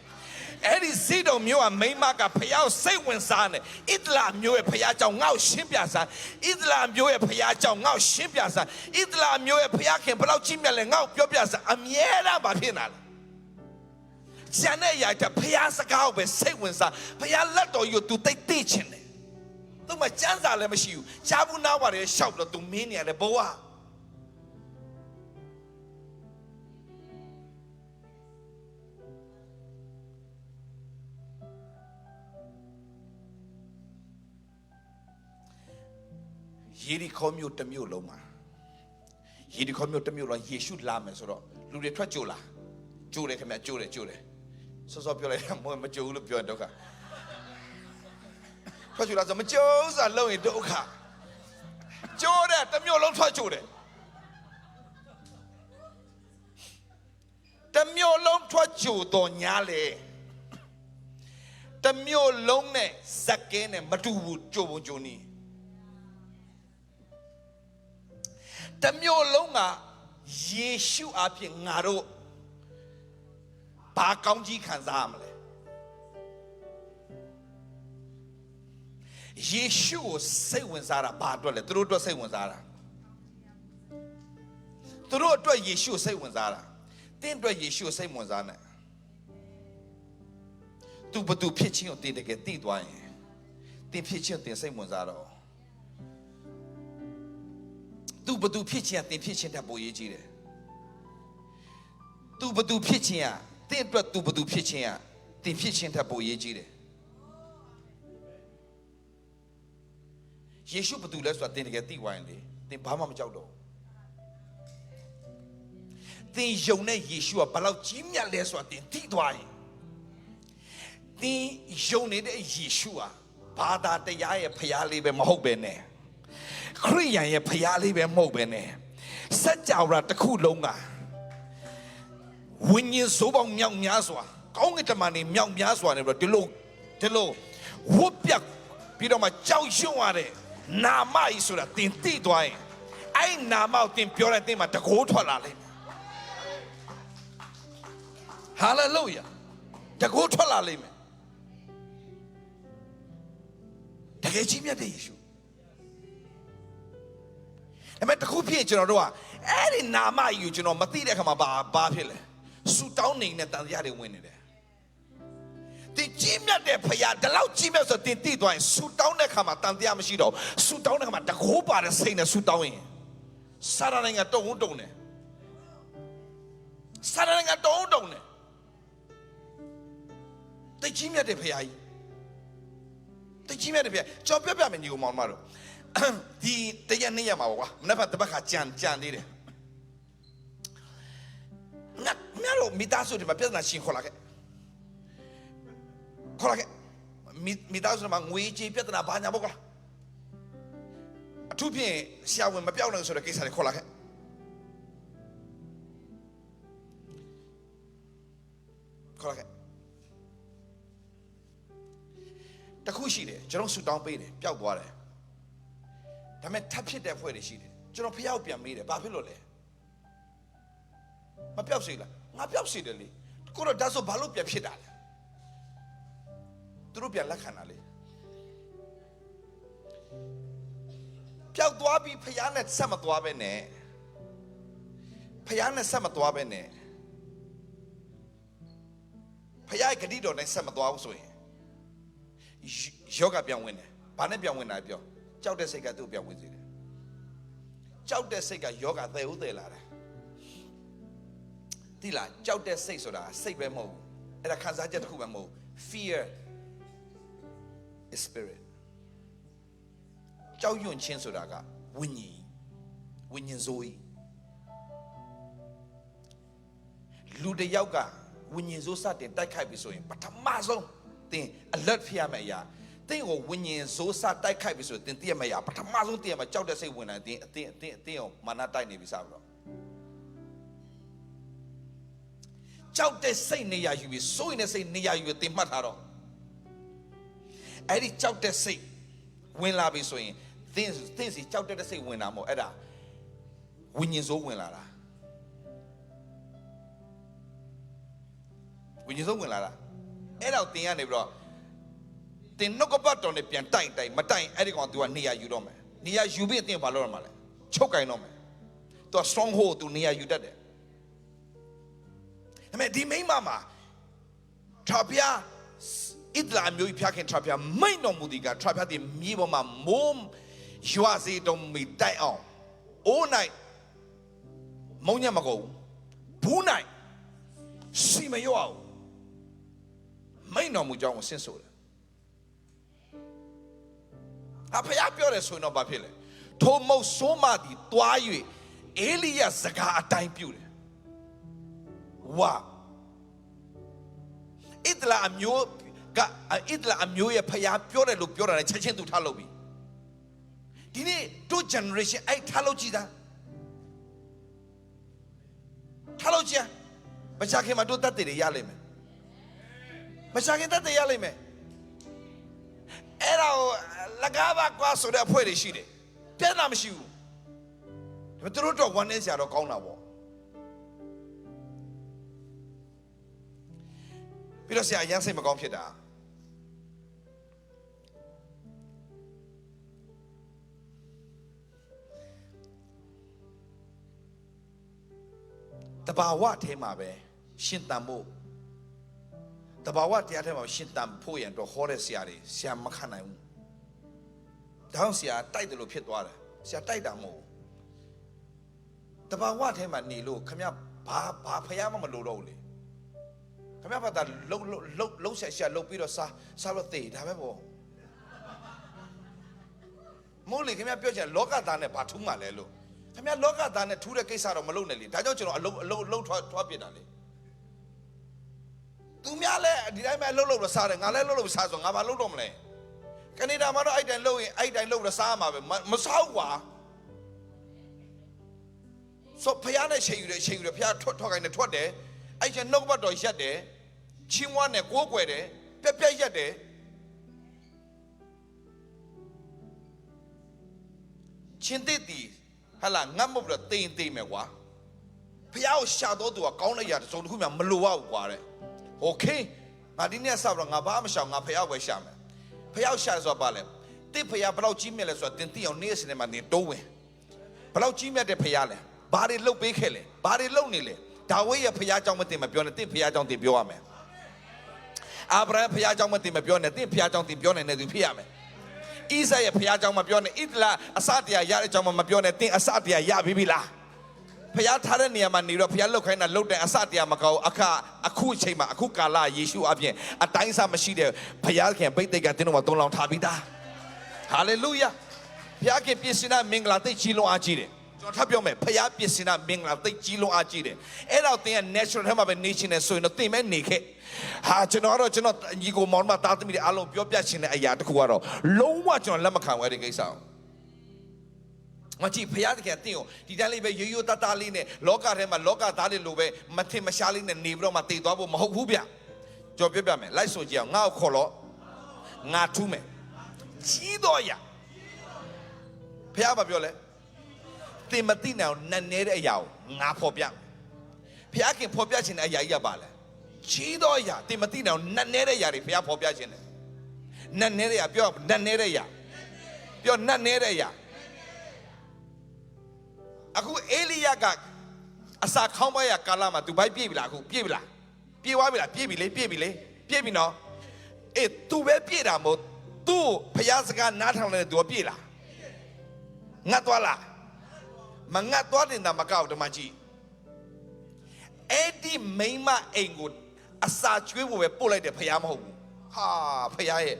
အဲ့ဒီဇီးဒုံမျိုးကမိန်းမကဖျားစိတ်ဝင်စားနေဣဒလာမျိုးရဲ့ဖျားကြောင့်ငါ့ကိုရှင်းပြစမ်းဣဒလာမျိုးရဲ့ဖျားကြောင့်ငါ့ကိုရှင်းပြစမ်းဣဒလာမျိုးရဲ့ဖျားခင်ဘယ်လောက်ကြီးမြတ်လဲငါ့ကိုပြောပြစမ်းအမြဲတမ်းဘာဖြစ်နေလဲကျန်တဲ့ຢာတဲ့ဖျားစကားကိုပဲစိတ်ဝင်စားဖျားလက်တော်ယူ तू တိတ်သိချင်တယ်သူမှစမ်းစာလည်းမရှိဘူးရှားဘူးနားပါတယ်ရှောက်တော့ तू မင်းနေရတယ်ဘဝယေရီခေါမြို့တစ်မြို့လုံးမှာယေရီခေါမြို့တစ်မြို့လုံးယေရှုလာမယ်ဆိုတော့လူတွေထွက်ကြိုလာကြိုတယ်ခင်ဗျကြိုတယ်စောပြောလိုက်တာမကြိုဘူးလို့ပြောဒုက္ခထွက်ကြိုလာဆိုမကြိုးစားလုံးရင်ဒုက္ခကြိုတယ်တစ်မြို့လုံးထွက်ကြိုတယ်တစ်မြို့လုံးထွက်ကြိုတော့ညာလေတစ်မြို့လုံးနဲ့ဇက်ကင်းနဲ့မတူဘူးကြိုပုံကြိုနီးတမျိုးလုံးကယေရှုအဖြစ်ငါတို့ဘာကောင်းကြီးခံစားရမလဲယေရှုကိုစိတ်ဝင်စားတာဘာအတွက်လဲသူတို့အတွက်စိတ်ဝင်စားတာသူတို့အတွက်ယေရှုစိတ်ဝင်စားတာတင်းအတွက်ယေရှုစိတ်ဝင်စားနေသူဘသူဖြစ်ချင်းကိုတင်းတကယ်သိသွားရင်တင်းဖြစ်ချင်းတင်းစိတ်ဝင်စားတော့သူဘသူဖြစ်ချင်းတင်ဖြစ်ချင်းတပိုရေးကြီးတယ်သူဘသူဖြစ်ချင်းတင်အတွက်သူဘသူဖြစ်ချင်းတင်ဖြစ်ချင်းတပိုရေးကြီးတယ်ယေရှုဘသူလဲဆိုတာတင်တကယ်သိဝိုင်းလေတင်ဘာမှမကြောက်တော့တင်ယုံတဲ့ယေရှုကဘလောက်ကြီးမြတ်လဲဆိုတာတင်သိသွားရင်တင်ယုံနေတဲ့ယေရှုကဘာသာတရားရဲ့ဖရားလေးပဲမဟုတ်ပဲနဲ့ ခရိယန်ရဲ့ဖရားလေးပဲမဟုတ်ပဲနဲ့စัจ java တစ်ခုလုံးကဝိညာဉ်စိုးပေါင်းမြောက်များစွာကောင်းကင်တမန်တွေမြောက်များစွာနေပြီးတော့ဒီလိုဝတ်ပြပြီးတော့မှကြောက်ရွံ့ရတဲ့နာမကြီးဆိုတာတင်သိသွားရင်အဲ့နာမကိုတင်ပြောတဲ့တင်မှာတကိုးထွက်လာလိမ့်မယ်ဟာလေလုယာတကိုးထွက်လာလိမ့်မယ်တကယ်ကြီးမြတ်တဲ့ယေရှုအဲ့မဲ့တခုဖြစ်ကျွန်တော်တို့ကအဲ့ဒီနာမကြီးကိုကျွန်တော်မသိတဲ့အခါမှာဘာဖြစ်လဲဆူတောင်းနေတဲ့တန်တရားတွေဝင်နေတယ်တင်ကြီးမြတ်တဲ့ဖခင်ဒီလောက်ကြီးမြတ်ဆိုတင်သိသွားရင်ဆူတောင်းတဲ့အခါမှာတန်တရားမရှိတော့ဆူတောင်းတဲ့အခါမှာတကိုးပါတဲ့စိတ်နဲ့ဆူတောင်းရင်စာရဏင်ကတုံတယ်စာရဏင်ကတုံတယ်တင်ကြီးမြတ်တဲ့ဖခင်တင်ကြီးမြတ်တဲ့ဖခင်ကျွန်တော်ပြပြမယ်ညီကောင်မောင်မတို့ဒီတရက်နေ့ရမှာကွာမနေ့ကတပတ်ခါကြံသေးတယ်ငါတို့မိသားစုတွေမှာပြဿနာရှင်းခေါ်လာခဲ့မိသားစုတွေမှာငွေကြေးပြဿနာဘာညာပေါ့ကွာအထူးဖြင့်ဆရာဝန်မပြောင်းနိုင်ဆိုတဲ့ကိစ္စတွေခေါ်လာခဲ့တခုရှိတယ်ကျွန်တော်ဆူတောင်းပေးတယ်ပျောက်သွားတယ်ဒါပေမဲ့ထပ်ဖြစ်တဲ့ဖွဲ့တွေရှိတယ်ကျွန်တော်ဖျောက်ပြန်မေးတယ်ဘာဖြစ်လို့လဲမပျောက်စေလားငါပျောက်စေတယ်လေကိုတော့ဒါဆိုဘာလို့ပြန်ဖြစ်တာလဲသူတို့ပြန်လက်ခံတာလေပျောက်သွားပြီးဖျားနဲ့ဆက်မသွားပဲနဲ့ဖျားနဲ့ဆက်မသွားပဲနဲ့ဖျားရဲ့ဂတိတော်နဲ့ဆက်မသွားဘူးဆိုရင်ယောဂပြန်ဝင်တယ်ဘာနဲ့ပြန်ဝင်တာပြောကြောက်တဲ့စိတ်ကသူ့ပြန်ဝင်စေတယ်ကြောက်တဲ့စိတ်ကယောဂသဲဦးသဲလာတယ်ဒီလားကြောက်တဲ့စိတ်ဆိုတာစိတ်ပဲမဟုတ်ဘူးအဲ့ဒါခံစားချက်တစ်ခုပဲမဟုတ် fear is spirit ကြောက်ရွံ့ခြင်းဆိုတာကဝိညာဉ်စိုးကြီးလူတစ်ယောက်ကဝိညာဉ်စိုးစတင်တိုက်ခိုက်ပြီဆိုရင်ပထမဆုံးသင် alert ဖြစ်ရမယ့်အရာသင်ကိုဝိညာဉ်စိုးစတိုက်ခိုက်ပြီဆိုရင်သင်သိရမယ့်အရာပထမဆုံးသိရမယ့်ကြောက်တဲ့စိတ်ဝင်လာသင်အတင်းအောင်မာနတိုက်နေပြီစပြီးတော့ကြောက်တဲ့စိတ်နေရာယူပြီးစိုးရင်တဲ့စိတ်နေရာယူပြီးသင်မှတ်ထားတော့အဲ့ဒီကြောက်တဲ့စိတ်ဝင်လာပြီဆိုရင်သင်စီကြောက်တဲ့စိတ်ဝင်လာမို့အဲ့ဒါဝိညာဉ်စိုးဝင်လာတာဝိညာဉ်စိုးဝင်လာတာအဲ့တော့သင်ကနေပြီးတော့သင်နှုတ်ကပတ်တော်နဲ့ပြန်တိုက်မတိုက်အဲ့ဒီကောင် तू ကနေရာယူတော့မယ်နေရာယူပြီးသင်ဘာလုပ်ရမှာလဲချုပ်ကင်တော့မယ် तू stronghold तू နေရာယူတတ်တယ်ဒါပေမဲ့ဒီမိန်းမမှာထပ်ပြဣဒလာမျိုးဖျားခင်ထပ်ပြမိန်တော်မူဒီကထပ်ပြတဲ့မြေပေါ်မှာမိုးရွာစေတော်မူတိုက်အောင်အိုးနိုင်မုံညမကုန်ဘူးနိုင်စီမရောအောင်မိန်တော်မူကြောင်းကိုဆင့်ဆိုတယ်အဖေပြောတယ်ဆိုရင်တော့ဘာဖြစ်လဲထိုမုတ်ဆိုးမသည်တွား၍အေလိယစကားအတိုင်းပြုတယ်ဝါဣဒလာအမျိုးရဲ့ဖျားပြောတယ်လို့ပြောတာနဲ့ချက်ချင်းသူထားလို့ပြီဒီနေ့တို့ generation အဲ့ထားလို့ကြည်တာထားလို့ကြည်မချခင်မှာတို့တတ်တယ်ရလိမ့်မယ်မချခင်တတ်တယ်ရလိမ့်မယ်အဲ့တော့လကားပါကွာဆိုတဲ့အဖွဲတွေရှိတယ်ပြဿနာမရှိဘူးဒါပေမဲ့တို့တော့ဝမ်းနေစရာတော့ကောင်းတာပေါ့ပြီးတော့ဆရာအရင်စိတ်မကောင်းဖြစ်တာတဘာဝထဲမှာပဲရှင်တန်ဖို့တဘာဝတရားထဲမှာရှင်တန်ဖို့ရန်တော့ဟောတဲ့ဆရာတွေဆရာမခံနိုင်ဘူးဒါအောင်ဆရာတိုက်တယ်လို့ဖြစ်သွားတယ်ဆရာတိုက်တာမဟုတ်ဘူးတဘာဝထဲမှာနေလို့ခမဘာဖျားမှမလိုတော့ဘူးလေခမဘာသာလှုပ်ရှာလှုပ်ပြီးတော့စားလို့သေဒါပဲပေါ့မို့လေခမပြောချင်လောကသားနဲ့ဘာထူးမှလဲလို့ခမလောကသားနဲ့ထူးတဲ့ကိစ္စတော့မလုပ်နဲ့လေဒါကြောင့်ကျွန်တော်အလုံးထွားပြစ်တာလေသူများလဲဒီတိုင်းပဲလှုပ်လို့စားတယ်ငါလဲလှုပ်လို့စားဆိုငါဘာလှုပ်တော့မလဲခ ကနေဒါမှာတော့အဲ့တိုင်လို့ရင်အဲ့တိုင်လို့စားမှာပဲမစားဘူးကွာဆိုဖျားနဲ့ချိန်ယူတယ်ဖျားထွက်ခိုင်းတယ်ထွက်တယ်အဲ့ကျနှုတ်ဘတ်တော်ရက်တယ်ချင်းဝါနဲ့ကိုးကွယ်တယ်ပြက်ရက်တယ်ချင်းတိတီဟာလာငတ်မလို့တိမ်မယ်ကွာဖျားကိုရှာတော့သူကကောင်းလိုက်ရတဲ့စုံတစ်ခုမှမလိုရဘူးကွာတဲ့โอเคငါဒီနေ့ဆောက်တော့ငါဘာမှမရှောင်ငါဖျားဝယ်ရှာမယ်ဖျားရှာဆိုပါလေတိဖျားဘလောက်ကြီးမြတ်လဲဆိုတော့တင်တိအောင်နေ့စနေမှာနေတိုးဝင်ဘလောက်ကြီးမြတ်တဲ့ဖျားလဲဘာတွေလှုပ်ပေးခဲ့လဲဘာတွေလှုပ်နေလဲဒါဝိရဲ့ဖျားเจ้าမတင်မပြောနဲ့တင့်ဖျားเจ้าတင်ပြောရမယ်အာဗြဟံဖျားเจ้าမတင်မပြောနဲ့တင့်ဖျားเจ้าတင်ပြောနေသူဖြစ်ရမယ်ဣဇာရဲ့ဖျားเจ้าမပြောနဲ့ဣသလာအစတရားရတဲ့เจ้าမပြောနဲ့တင့်အစတရားရပြီလားဖျားထားတဲ့နေရာမှာနေတော့ဖျားလှုပ်ခိုင်းတာလှုပ်တဲ့အစတရားမကောင်းအခုအချိန်မှာအခုကာလယေရှုအပြင်အတိုင်းစားမရှိတဲ့ဖျားခင်ဗိတ်တိတ်ကတင်းတော်မှာသုံးလောင်းထားပြီးသားဟာလေလုယာဖျားခင်ပြင်စင်တဲ့မင်္ဂလာသိကြီးလုံးအားကြီးတယ်ကျွန်တော်ထပ်ပြောမယ်ဖျားပြင်စင်တာမင်္ဂလာသိကြီးလုံးအားကြီးတယ်အဲ့တော့သင်က natural ထဲမှာပဲနေရှင်နေဆိုရင်တော့သင်မဲနေခဲ့ဟာကျွန်တော်ညီကိုမောင်မသားသမီးတွေအားလုံးပြောပြချင်တဲ့အရာတစ်ခုကတော့လုံးဝကျွန်တော်လက်မခံဘူးအဲ့ဒီကိစ္စကိုမကြည့်ဖျားတကယ်တင်းကိုဒီတန်းလေးပဲရိုးရိုးတလေးနဲ့လောကထဲမှာလောကသားတွေလိုပဲမထင်မရှားလေးနဲ့နေပြီးတော့မှတည်သွားဖို့မဟုတ်ဘူးဗျကျွန်တော်ပြောပြမယ်လိုက်ဆိုကြည့်အောင်ငါ့ကိုခေါ်လို့ငါထူးမယ်ကြီးတော့ရဖျားမပြောလဲတင်မသိနိုင်နတ်နေတဲ့အရာကိုငါဖော်ပြဖျားခင်ဖော်ပြခြင်းတဲ့အရာကြီးရပါလဲကြီးတော့ရတင်မသိနိုင်နတ်နေတဲ့အရာတွေဖျားဖော်ပြခြင်းတယ်နတ်နေတဲ့အရာပြောနတ်နေတဲ့အရာပြောနတ်နေတဲ့အရာအခုအေလိယကအစာခေါင်းပါရကာလမှာသူဘိုက်ပြေးပြီလားအခုပြေးပြီလားပြေးသွားပြီလားပြေးပြီလေပြေးပြီနော်အေးသူပဲပြေးတာမဟုတ်သူ့ဖျားစကားနားထောင်နေတဲ့သူကပြေးလားငတ်သွားလားမငတ်သွားတင်တာမကောက်ဓမ္မကြီးအဲ့ဒီမိမအိမ်ကိုအစာကျွေးဖို့ပဲပို့လိုက်တယ်ဖျားမဟုတ်ဘူးဟာဖျားရဲ့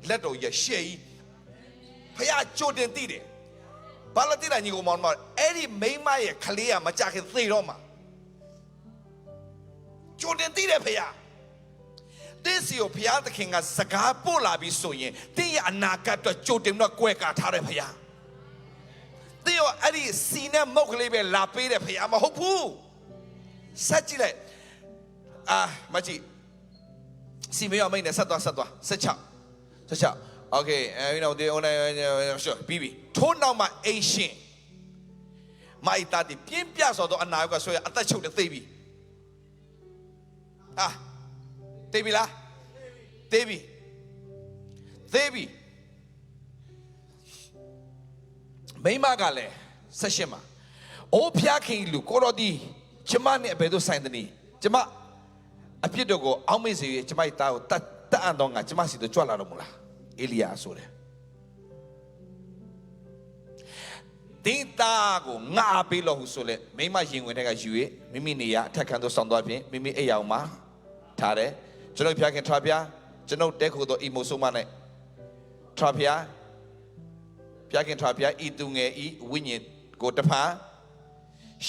လက်တော်ရဲ့ရှေ့ကြီးဖျားကြိုတင်သိတယ်ဘာလို့တိလာညီကိုမောင်မအဲ့ဒီမိမရဲ့ခလေးကမကြခင်သေတော့မှာကြိုတင်သိတယ်ဖျားတင်းစီကိုဖျားသခင်ကစကားပို့လာပြီးဆိုရင်တင်းရဲ့အနာဂတ်အတွက်ကြိုတင်တော့ကွဲကာထားတယ်ဖျားတင်းရောအဲ့ဒီစီနဲ့မုတ်ကလေးပဲလာပေးတယ်ဖျားမဟုတ်ဘူးဆက်ကြည့်လိုက်မကြည့်စီမေရောမိတ်နဲ့ဆက်သွား16 okay you know they only sure ပြီးထိုးနောက်မှာအိမ်ရှင်မိုက်တာဒီပြင်းပြဆိုတော့အနာရောကဆိုရအသက်ချုပ်တဲ့သိပြီသိပြီလားသိပြီမိမကလည်း16မှာအိုးဖျားခင်လူကိုတော်ဒီကျမနဲ့ဘယ်သို့ဆိုင်သနည်းကျမအပြစ်တို့ကိုအောက်မေ့စေ၍ကျမ၏သားကိုတတ်အံ့တော့ငါကျမစီတို့ကြွလာတော့မလားအေလိယဆိုတယ်တင်းသားကိုငါပေးလို့ဟုဆိုလေမိမရင်ဝင်တဲ့ကယူ၍မိမိနေရအထက်ခန်းသို့ဆောင်သွားဖြင့်မိမိအိမ်အောင်မှာထားတယ်ကျွန်တော်ဖျားခင်ထွားဖျားကျွန်ုပ်တဲခိုသောအီမိုဆိုမနဲ့ထွားဖျားခင်ထွားဖျားဤသူငယ်ဤဝိညာဉ်ကိုတဖန်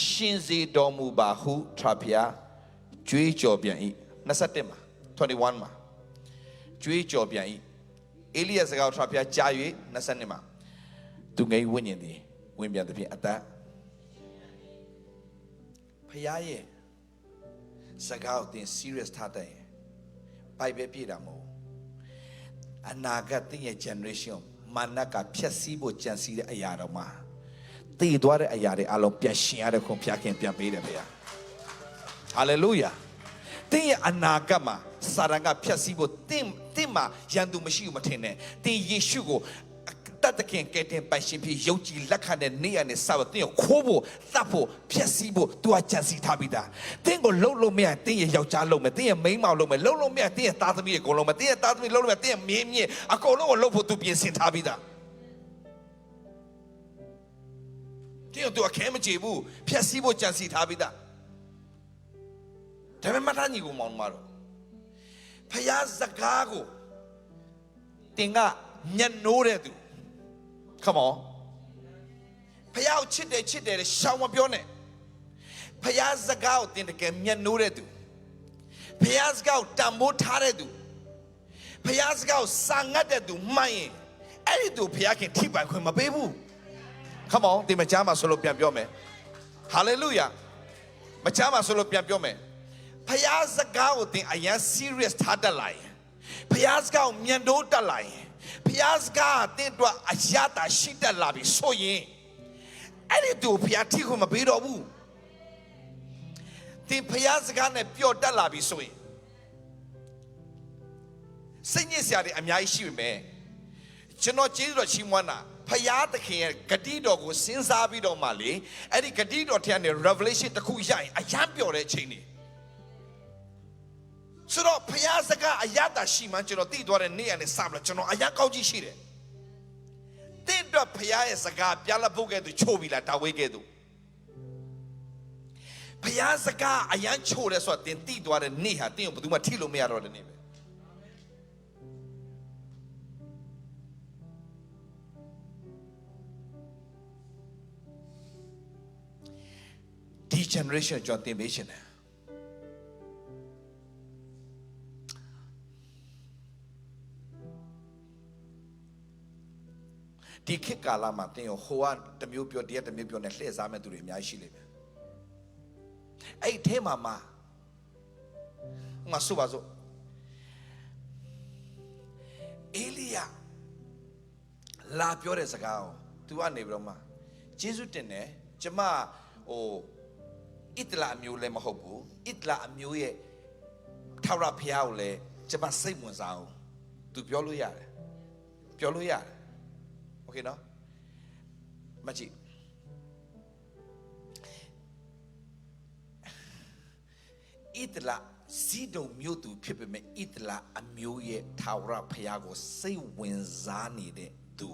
ရှင်စေတော်မူပါဟုထွားဖျားကြွေးကြော်ပြန်ဤ21မှာ21မှာကြွေးကြော်ပြန်ဤအေလိယစကားထွားဖျားကြား၍22မှာသူငယ်ဝိညာဉ်သည်ဝင်ပြန်သည်ဖြင့်အသက်ဖျားရဲ့စကားကိုသင် serious ထားတဲ့ဘိုက်ပဲပြည့်တာမဟုတ်အနာဂတ်သင်ရဲ့ generation မာနကဖြည့်ဆည်းဖို့ကြံစည်တဲ့အရာတော်မှာတည်သွားတဲ့အရာတွေအလုံးပြန်ရှင်ရတဲ့ခွန်ဖျားခင်ပြန်ပေးတယ်ဗျာ hallelujah သင်ရဲ့အနာဂတ်မှာစာရန်ကဖြည့်ဆည်းဖို့သင်မှာရန်သူမရှိဘူးမထင်နဲ့သင်ယေရှုကိုတတ်တခင်ကဲတင်ပိုင်ရှင်ဖြစ်ယုံကြည်လက်ခံတဲ့နေ့ရက်နဲ့စပါသင်ကိုခိုးဖို့သတ်ဖို့ဖျက်ဆီးဖို့သူကကြံစည်ထားပြီးသားသင်ကိုလှုပ်လို့မရသင်ရဲ့ယောက်ျားလှုပ်မယ်သင်ရဲ့မိန်းမလှုပ်မယ်လှုပ်လို့မရသင်ရဲ့သားသမီးကိုလှုပ်မယ်သင်ရဲ့သားသမီးလှုပ်လို့မရသင်ရဲ့မင်းမြင့်အကုန်လုံးကိုလှုပ်ဖို့သူပြင်ဆင်ထားပြီးသားသင်တို့အခဲမကြေဘူးဖျက်ဆီးဖို့ကြံစည်ထားပြီးသားဒါပေမဲ့မထားညီကိုမောင်မတော်ဖျားစကားကိုတင်ကညနိုးတဲ့သူ come on ဖျားချစ်တယ်ရှောင်းမပြောနဲ့ဖျားစကားကိုတင်တကယ်ညနိုးတဲ့သူဖျားစကားကိုတံမိုးထားတဲ့သူဖျားစကားကိုစာငတ်တဲ့သူမှန်ရင် အဲ့ဒီသူဖခင်ထိပိုင်ခွင့်မပေးဘူး Come on ဒီမချမ်းမှာဆိုလို့ပြန်ပြောမယ် Hallelujah မချမ်းမှာဆိုလို့ပြန်ပြောမယ်ဖခင်စကားကိုသင်အရင် serious ထားတတ်လိုက်ဖခင်စကားကိုမြန်တိုးတက်လိုက်ဖခင်စကားသင်တို့အရသာရှိတတ်လာပြီဆိုရင်အဲ့ဒီသူဖခင်ထိခွင့်မပေးတော့ဘူးသင်ဖခင်စကားနဲ့ပျော်တက်လာပြီဆိုရင်စိတ်ညစ်စရာတွေအများကြီးရှိပေမဲ့ကျွန်တော်ကျေးဇူးတော်ချီးမွမ်းတာဖခင်သခင်ရဲ့ဂတိတော်ကိုစဉ်းစားပြီးတော့မှလေအဲ့ဒီဂတိတော်ထဲကနေ revelation တစ်ခုရရင်အယံပျော်တဲ့အချိန်တွေဆိုတော့ဖခင်စကားအယတာရှိမှကျွန်တော်သိသွားတဲ့နေ့ရက်နဲ့စပြီးတော့ကျွန်တော်အယံကောက်ကြည့်ရှိတယ်တဲ့တော့ဖခင်ရဲ့စကားပြလပုတ်ကဲ့သူချိုးပြီလားတာဝေးကဲ့သူဖခင်စကားအယံချိုးတယ်ဆိုတော့တင်သိသွားတဲ့နေ့ဟာတင်းကိုဘယ်သူမှထိလို့မရတော့တဲ့နေ့ပဲဒီ generation ကျွန်တော်သင်ပေးရှင်တယ်ဒီခေတ်ကာလမှာသင်ဟိုကတမျိုးပြောတရက်တမျိုးပြောနဲ့လှည့်စားမဲ့သူတွေအများကြီးရှိလိမ့်မယ်အဲ့ဒီထဲမှာငါဆိုပါစို့အေလိယလာပြောတဲ့စကားကို तू ကနေပြီးတော့မှယေရှုတင်တယ်ကျမဟိုဣတလာအမျိုးလည်းမဟုတ်ဘူးဣတလာအမျိုးရဲ့ထာဝရဘုရားကိုလည်းကျမစိတ်ဝင်စားအောင် तू ပြောလို့ရတယ်ပြောလို့ရတယ်โอเคနော်မကြည့်ဣတလာစီဒုံမျိုးသူဖြစ်ပေမဲ့ဣတလာအမျိုးရဲ့ထာဝရဘုရားကိုစိတ်ဝင်စားနေတဲ့သူ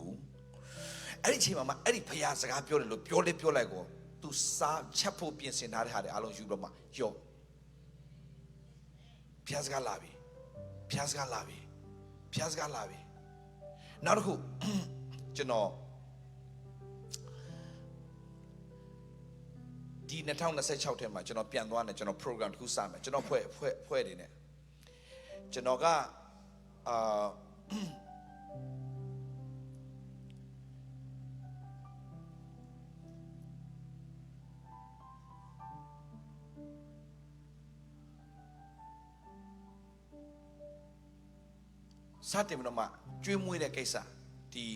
အဲ့ဒီချိန်မှာအဲ့ဒီဘုရားစကားပြောတယ်လို့ပြောလိုက်ကိုသူစားချက်ဖို့ပြင်ဆင်ထားတဲ့ဟာတွေအားလုံးယူတော့မှယောဘုရားစကားလာပြီဘုရားစကားလာပြီဘုရားစကားလာပြီနောက်တစ်ခုကျွန်တော်ဒီ2026ထဲမှာကျွန်တော်ပြန်သွားတယ်ကျွန်တော် program တစ်ခုစမယ်ကျွန်တော်ဖွဲ့နေတယ်ကျွန်တော်ကစတင်ပြီးတော့မှကျွေးမွေးတဲ့ကိစ္စဒီ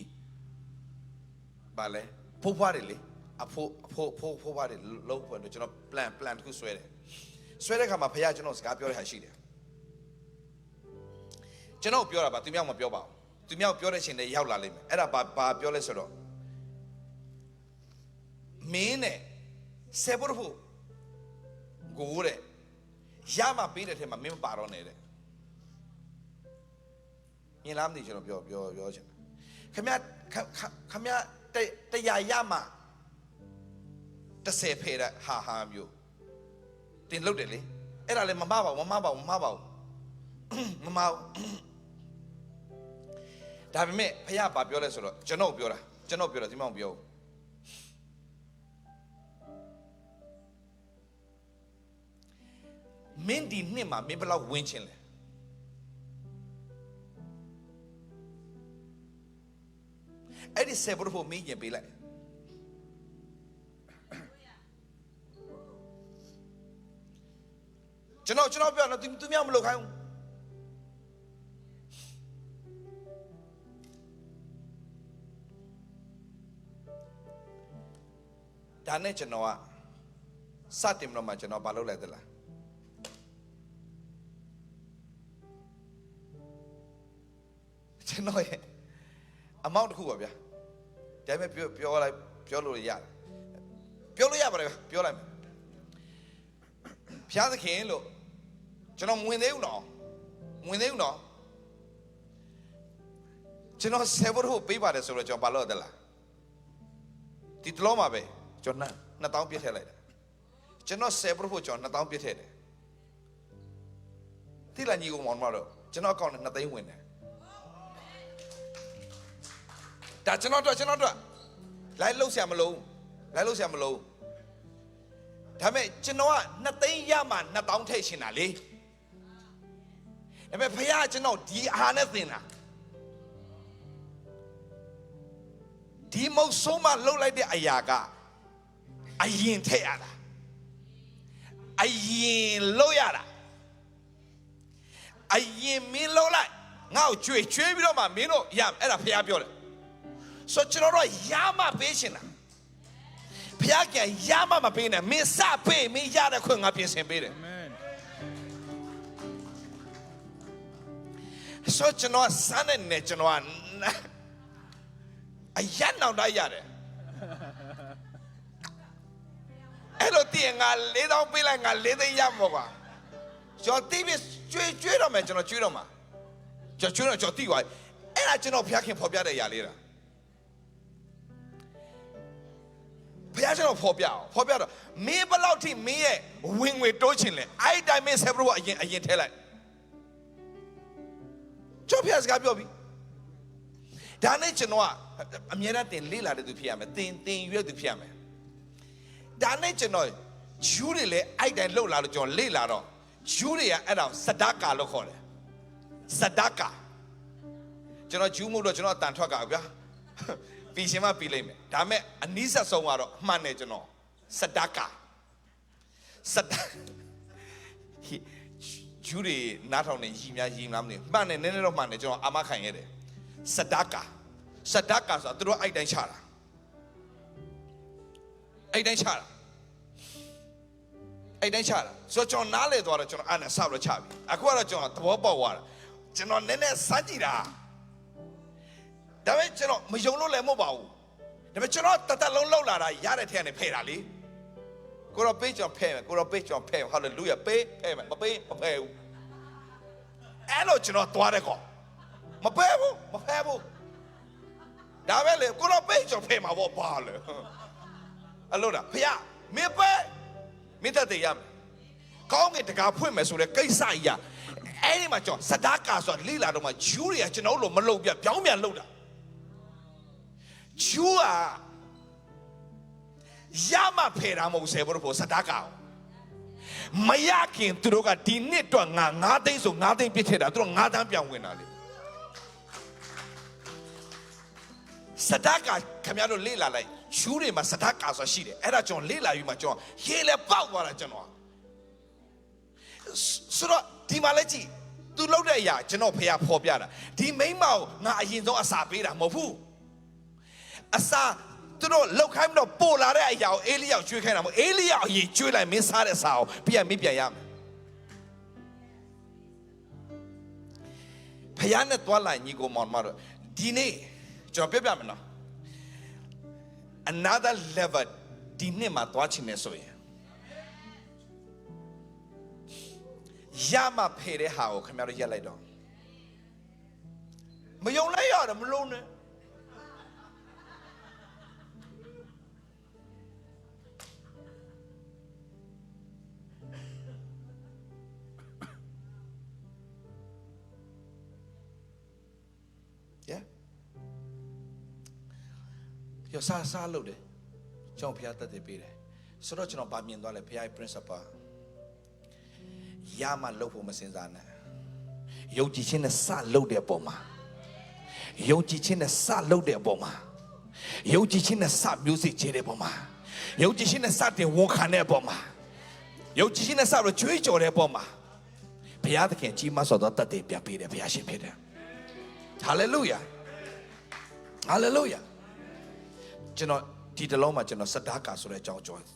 ဘာလဲဖိုးဖွားတယ်လေအဖိုးဖွားတယ်လုံးဖွယ်လို့ကျွန်တော် plan တစ်ခုဆွဲတယ်ဆွဲတဲ့ခါမှာဖခင်ကျွန်တော်စကားပြောတဲ့ဟာရှိတယ်ကျွန်တော်ပြောတာပါသူမြောက်မပြောပါဘူးသူမြောက်ပြောတဲ့ချိန်တည်းရောက်လာလိမ့်မယ်အဲ့ဒါဘာပြောလဲဆိုတော့မင်းနဲ့ဆေဘဖို့ကိုတဲ့ရမပေးတဲ့ထဲမှာမင်းမပါတော့နဲ့တဲ့မြင်လားမသိကျွန်တော်ပြောချင်တယ်ခမတရားရမှ30ဖယ်တဲ့ဟာမျိုးတင်လုပ်တယ်လေအဲ့ဒါလည်းမမပါဘူးဒါပေမဲ့ဖခင်ဘာပြောလဲဆိုတော့ကျွန်တော်ပြောတာဒီမောင်ပြောမင်းဒီနှစ်မှာမင်းဘယ်လောက်ဝင်းချင်းလဲအဲ့ဒီဆေဘဖို့မင်းရင်ပေးလိုက်ကျွန်တော်ပြောတော့သူများမလုပ်ခိုင်းဘူးဒါနဲ့ကျွန်တော်ကစတင်တော့မှကျွန်တော်ဘာလုပ်လိုက်သလားကျွန်တော်ရဲ့အမောင့်တစ်ခုပါဗျာဒါပေမဲ့ပြောလို့ရတယ်ပြောလို့ရပါတယ်ပြောလိုက်မယ်ဖျားသခင်လို့ကျွန်တော်ဝင်သေးဘူးနော်ကျွန်တော်ဆေဘဖို့ပေးပါတယ်ဆိုတော့ကျွန်တော်ဘာလို့လဲလားဒီတလုံးမှာပဲကျွန်တော်2000ပြည့်ထည့်လိုက်တယ်ကျွန်တော်ဆေဘဖို့ကျွန်တော်2000ပြည့်ထည့်တယ်တိလာညီကောင်မောင်မတော့ကျွန်တော်အကောင့်နဲ့2သိန်းဝင်တယ်ဒါကျွန်တော်တို့လိုက်လှုပ်ရှားမလို့ဒါပေမဲ့ကျွန်တော်က2သိန်းရမှ2000ထည့်ရှင်တာလေဒါပေမဲ့ဖခင်ကျွန်တော်ဒီအားနဲ့သင်တာ ဒီမုတ်ဆိုးမှလှုပ်လိုက်တဲ့အရာကအရင်ထည့်ရတာအရင်လှုပ်ရတာအရင်မင်းလှုပ်လိုက်ငါ့ကိုကျွေးပြီးတော့မှမင်းတို့ရအဲ့ဒါဖခင်ပြောတယ်ဆိုကျွန်တော်တို့ရမပေးရှင်တာဖခင်ကရမမပေးနဲ့မင်းစပေးမင်းရတဲ့ခွင့်ငါပြင်ဆင်ပေးတယ်ဆိုကျွန်တော်စမ်းနေကျွန်တော်အရန်နောက်တိုင်းရတယ်အဲ့လိုတည်ငါ4000ပေးလိုက်ငါ4သိန်းရမှာကွာကျွန်တော်တီးပြီးကျွေးတော့မယ်ကျွန်တော်ကျွေးတော့မှာကျွန်တော်တီးသွားအဲ့ဒါကျွန်တော်ဖျားခင်ဖော်ပြတဲ့အရာလေးတာဖျားကျွန်တော်ဖော်ပြတော့မင်းဘလောက်ထိမင်းရဲ့ဝင်ငွေတိုးချင်လဲအဲ့တိုင်းမင်းဆက်ဘလို့အရင်ထဲလိုက်ကျွန်တော်ဖျားစကားပြောပြီးဒါနဲ့ကျွန်တော်ကအမြဲတမ်းတင်လေးလာတဲ့သူဖြစ်ရမယ်တင်ရွက်သူဖြစ်ရမယ်ဒါနဲ့ကျွန်တော်ဂျူးတွေလည်းအဲ့တိုင်းလှုပ်လာလို့ကျွန်တော်လေးလာတော့ဂျူးတွေကအဲ့ဒါစဒကာလို့ခေါ်တယ်စဒကာကျွန်တော်ဂျူးမို့တော့ကျွန်တော်အတန်ထွက်ကဗျာပြီးရှင်မပြီးလိမ့်မယ်ဒါမဲ့အနီးဆက်ဆုံးကတော့အမှန်နဲ့ကျွန်တော်စဒကာဂျူးတွေနားထောင်နေရီများမနေမှန်တယ်နည်းနည်းတော့မှန်တယ်ကျွန်တော်အာမခံရတယ်စဒကာဆိုတာသူတို့အဲ့တိုင်းချတာအဲ့တိုင်းချတာဆိုတော့ကျွန်တော်နားလေသွားတော့ကျွန်တော်အဲ့နဲ့ဆောက်လို့ချပြီအခုကတော့ကျွန်တော်သဘောပေါက်သွားတာကျွန်တော်နည်းနည်းစမ်းကြည့်တာဒါပေမဲ့ကျွန်တော်မယုံလို့လည်းမဟုတ်ပါဘူးဒါပေမဲ့ကျွန်တော်တလုံးလောက်လာတာရတဲ့ထက်ကနေဖယ်တာလေကိုတော့ပေးကျွန်တော်ဖယ်မယ်ဟာလေလုယာပေးဖယ်မယ်မပေးမဖယ်ဘူးအဲ့လိုကျွန်တော်သွားတယ်ကောမဖယ်ဘူးဒါပဲလေကိုတော့ပေးကျွန်တော်ဖယ်မှာပေါ့ပါလေအဲ့လိုလားဖခင်မင်းပဲမင်းတတ်တယ်ရမယ်ကောင်းကင်တကာဖွင့်မယ်ဆိုတဲ့ကိစ္စကြီးอ่ะအဲ့ဒီမှာကျွန်တော်စဒကာဆိုတာလိလာတော့မှဂျူးတွေကကျွန်တော်တို့မလုံပြပြောင်းပြန်လုံတာဂျူးอ่ะရမဖယ်တာမဟုတ်ဆယ်ဘုရားစဒကာမရခင်သူတို့ကဒီနှစ်တော့ငါ9သိန်းဆို9သိန်းပြစ်ထည့်တာသူတို့9တန်းပြောင်းဝင်တာလေစဒကာခင်ဗျားတို့လေ့လာလိုက်ဂျူးတွေမှာစဒကာဆိုရှိတယ်အဲ့ဒါကျွန်တော်လေ့လာပြီးမှကျွန်တော်ရေလဲပေါက်သွားတာကျွန်တော်ဆိုတော့ဒီမှာလည်းကြည့်သူလုပ်တဲ့အရာကျွန်တော်ဖះဖော်ပြတာဒီမိန်းမကိုငါအရင်ဆုံးအစာပေးတာမဟုတ်ဘူးအစာသူတို့လောက်ခိုင်းမတော့ပို့လာတဲ့အရာကိုအေလိယောကျွေးခိုင်းတာမဟုတ်အေလိယောအရင်ကျွေးလိုက်မင်းစားတဲ့စာကိုပြန်မပြန်ရမယ်ဖះနဲ့တွားလိုက်ညီကိုမောင်မတို့ဒီနေ့ကျွန်တော်ပြမယ်နော် another level ဒီနေ့မှာတွားချင်နေဆိုရင်ရမဖယ်တဲ့ဟာကိုခင်ဗျားတို့ရက်လိုက်တော့မယုံလိုက်ရတယ်မလုံးနဲ့ရစားလို့တယ်ကျွန်တော်ဖះတတ်တယ်ပေးတယ်ဆိုတော့ကျွန်တော်ဗာမြင်သွားလဲဖះရဲ့ principle ရမလို့ဖို့မစင်စားနဲ့ယုံကြည်ခြင်းနဲ့စလုပ်တဲ့အပေါ်မှာယုံကြည်ခြင်းနဲ့စလုပ်တဲ့အပေါ်မှာယုံကြည်ခြင်းနဲ့စမျိုးစိတ်ချေတဲ့အပေါ်မှာယုံကြည်ခြင်းနဲ့စတင်ဝန်ခံတဲ့အပေါ်မှာယုံကြည်ခြင်းနဲ့စပြီးကြွေးကြော်တဲ့အပေါ်မှာဘုရားသခင်ကြီးမဆော်သောတတ်တယ်ပြပေးတယ်ဘုရားရှင်ဖြစ်တယ်ဟာလေလုယာဟာလေလုယာကျွန်တော်ဒီတလုံးမှာကျွန်တော်စတာကာဆိုတဲ့အကြောင်းကျွန်တော်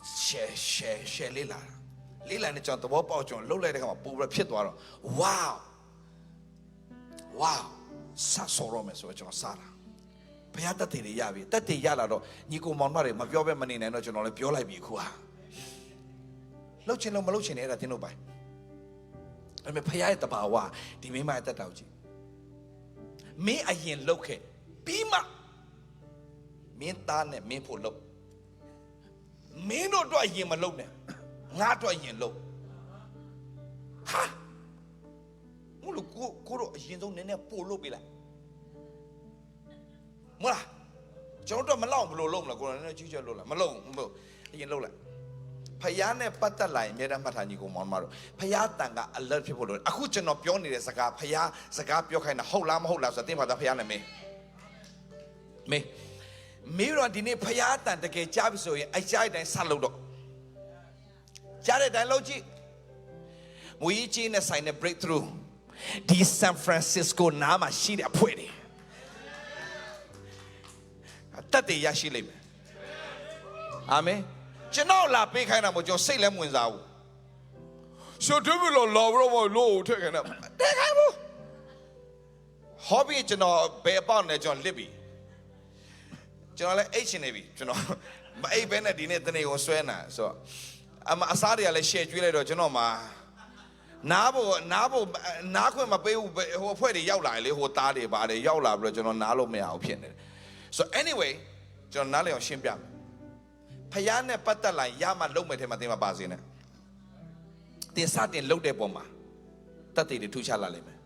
share လေးလာလေးလာနေကျွန်တော်သဘောပေါက်ကျွန်တော်လှုပ်လိုက်တဲ့ခါမှာပူပြီးဖြစ်သွားတော့ wow ဆက်ဆော်ရမယ်ဆိုတော့ကျွန်တော်စားတာဘုရားတက်တယ်ရပြီတက်တယ်ရလာတော့ညီကိုမောင်မတွေမပြောပဲမနေနိုင်တော့ကျွန်တော်လည်းပြောလိုက်ပြီခုဟာလှုပ်ချင်လို့မလှုပ်ချင်တဲ့အဲ့ဒါတင်းလို့ပိုင်အဲ့မဲ့ဘုရားရဲ့တဘာဝဒီမိမရဲ့တက်တောက်ကြီးမင်းအရင်လှုပ်ခဲ့ပြီးမှမင်းသားနဲ့မင်းဖို့လှုပ်မင်းတို့တော့အရင်မလှုပ်နဲ့ငါတော့ရင်လို့ဟာမလို့ကိုတော့အရင်ဆုံးနည်းနည်းပို့လို့ပြလိုက်မလားကျွန်တော်တော့မလောက်ဘလို့လုံးမလားကိုတော့နည်းနည်းကြီးကျလို့လားမလုံးအရင်လုံးလိုက်ဖယားနဲ့ပတ်သက်လာရင်အများတမ်းမှတ်ထားညီကိုမောင်မတို့ဖယားတန်က alert ဖြစ်ဖို့လို့အခုကျွန်တော်ပြောနေတဲ့စကားဖယားစကားပြောခိုင်းတာဟုတ်လားမဟုတ်လားဆိုတော့တင်းပါတာဖယားနဲ့မေး မေရောဒီနေ့ဖျားတန်တကယ်ကြားပြီဆိုရင်အကြိုက်တိုင်းဆက်လုပ်တော့ကြားတဲ့တိုင်းလုပ်ကြည့်မွေးကြီးနဲ့ဆိုင်တဲ့ breakthrough ဒီ San Francisco နားမှာရှိတဲ့အဖွဲ့တွေတက်တယ်ရရှိလိမ့်မယ်အာမင်ကျွန်တော်လာပေးခိုင်းတာမို့ကျွန်တော်စိတ်လည်းမဝင်စားဘူးဆိုတော့ဘယ်လိုလာတော့မလို့ထည့်ခိုင်းတာတဲ့ခိုင်းဘူး hobby ကျွန်တော်ဘယ်ပေါက်နဲ့ကျွန်တော်လစ်ပြီကျွန်တော်လည်းအိတ်ရှင်နေပြီကျွန်တော်မအိတ်ဘဲနဲ့ဒီနေ့တနေ့ကိုဆွဲနာဆိုတော့အစားတွေကလည်း share ကျွေးလိုက်တော့ကျွန်တော်မှာနားခွင့်မပေးဘူးဟိုအဖွဲ့တွေရောက်လာလေဟိုသားတွေပါတယ်ရောက်လာပြီးတော့ကျွန်တော်နားလို့မရအောင်ဖြစ်နေတယ်ဆို anyway ကျွန်တော်နားလည်အောင်ရှင်းပြမယ်ဖယားနဲ့ပတ်သက်လာရမှလုံးမဲ့ထဲမှာသင်မပါစေနဲ့တင်စတင်လှုပ်တဲ့ပုံမှာတတ်တည်တွေထူးခြားလာလိမ့်မယ်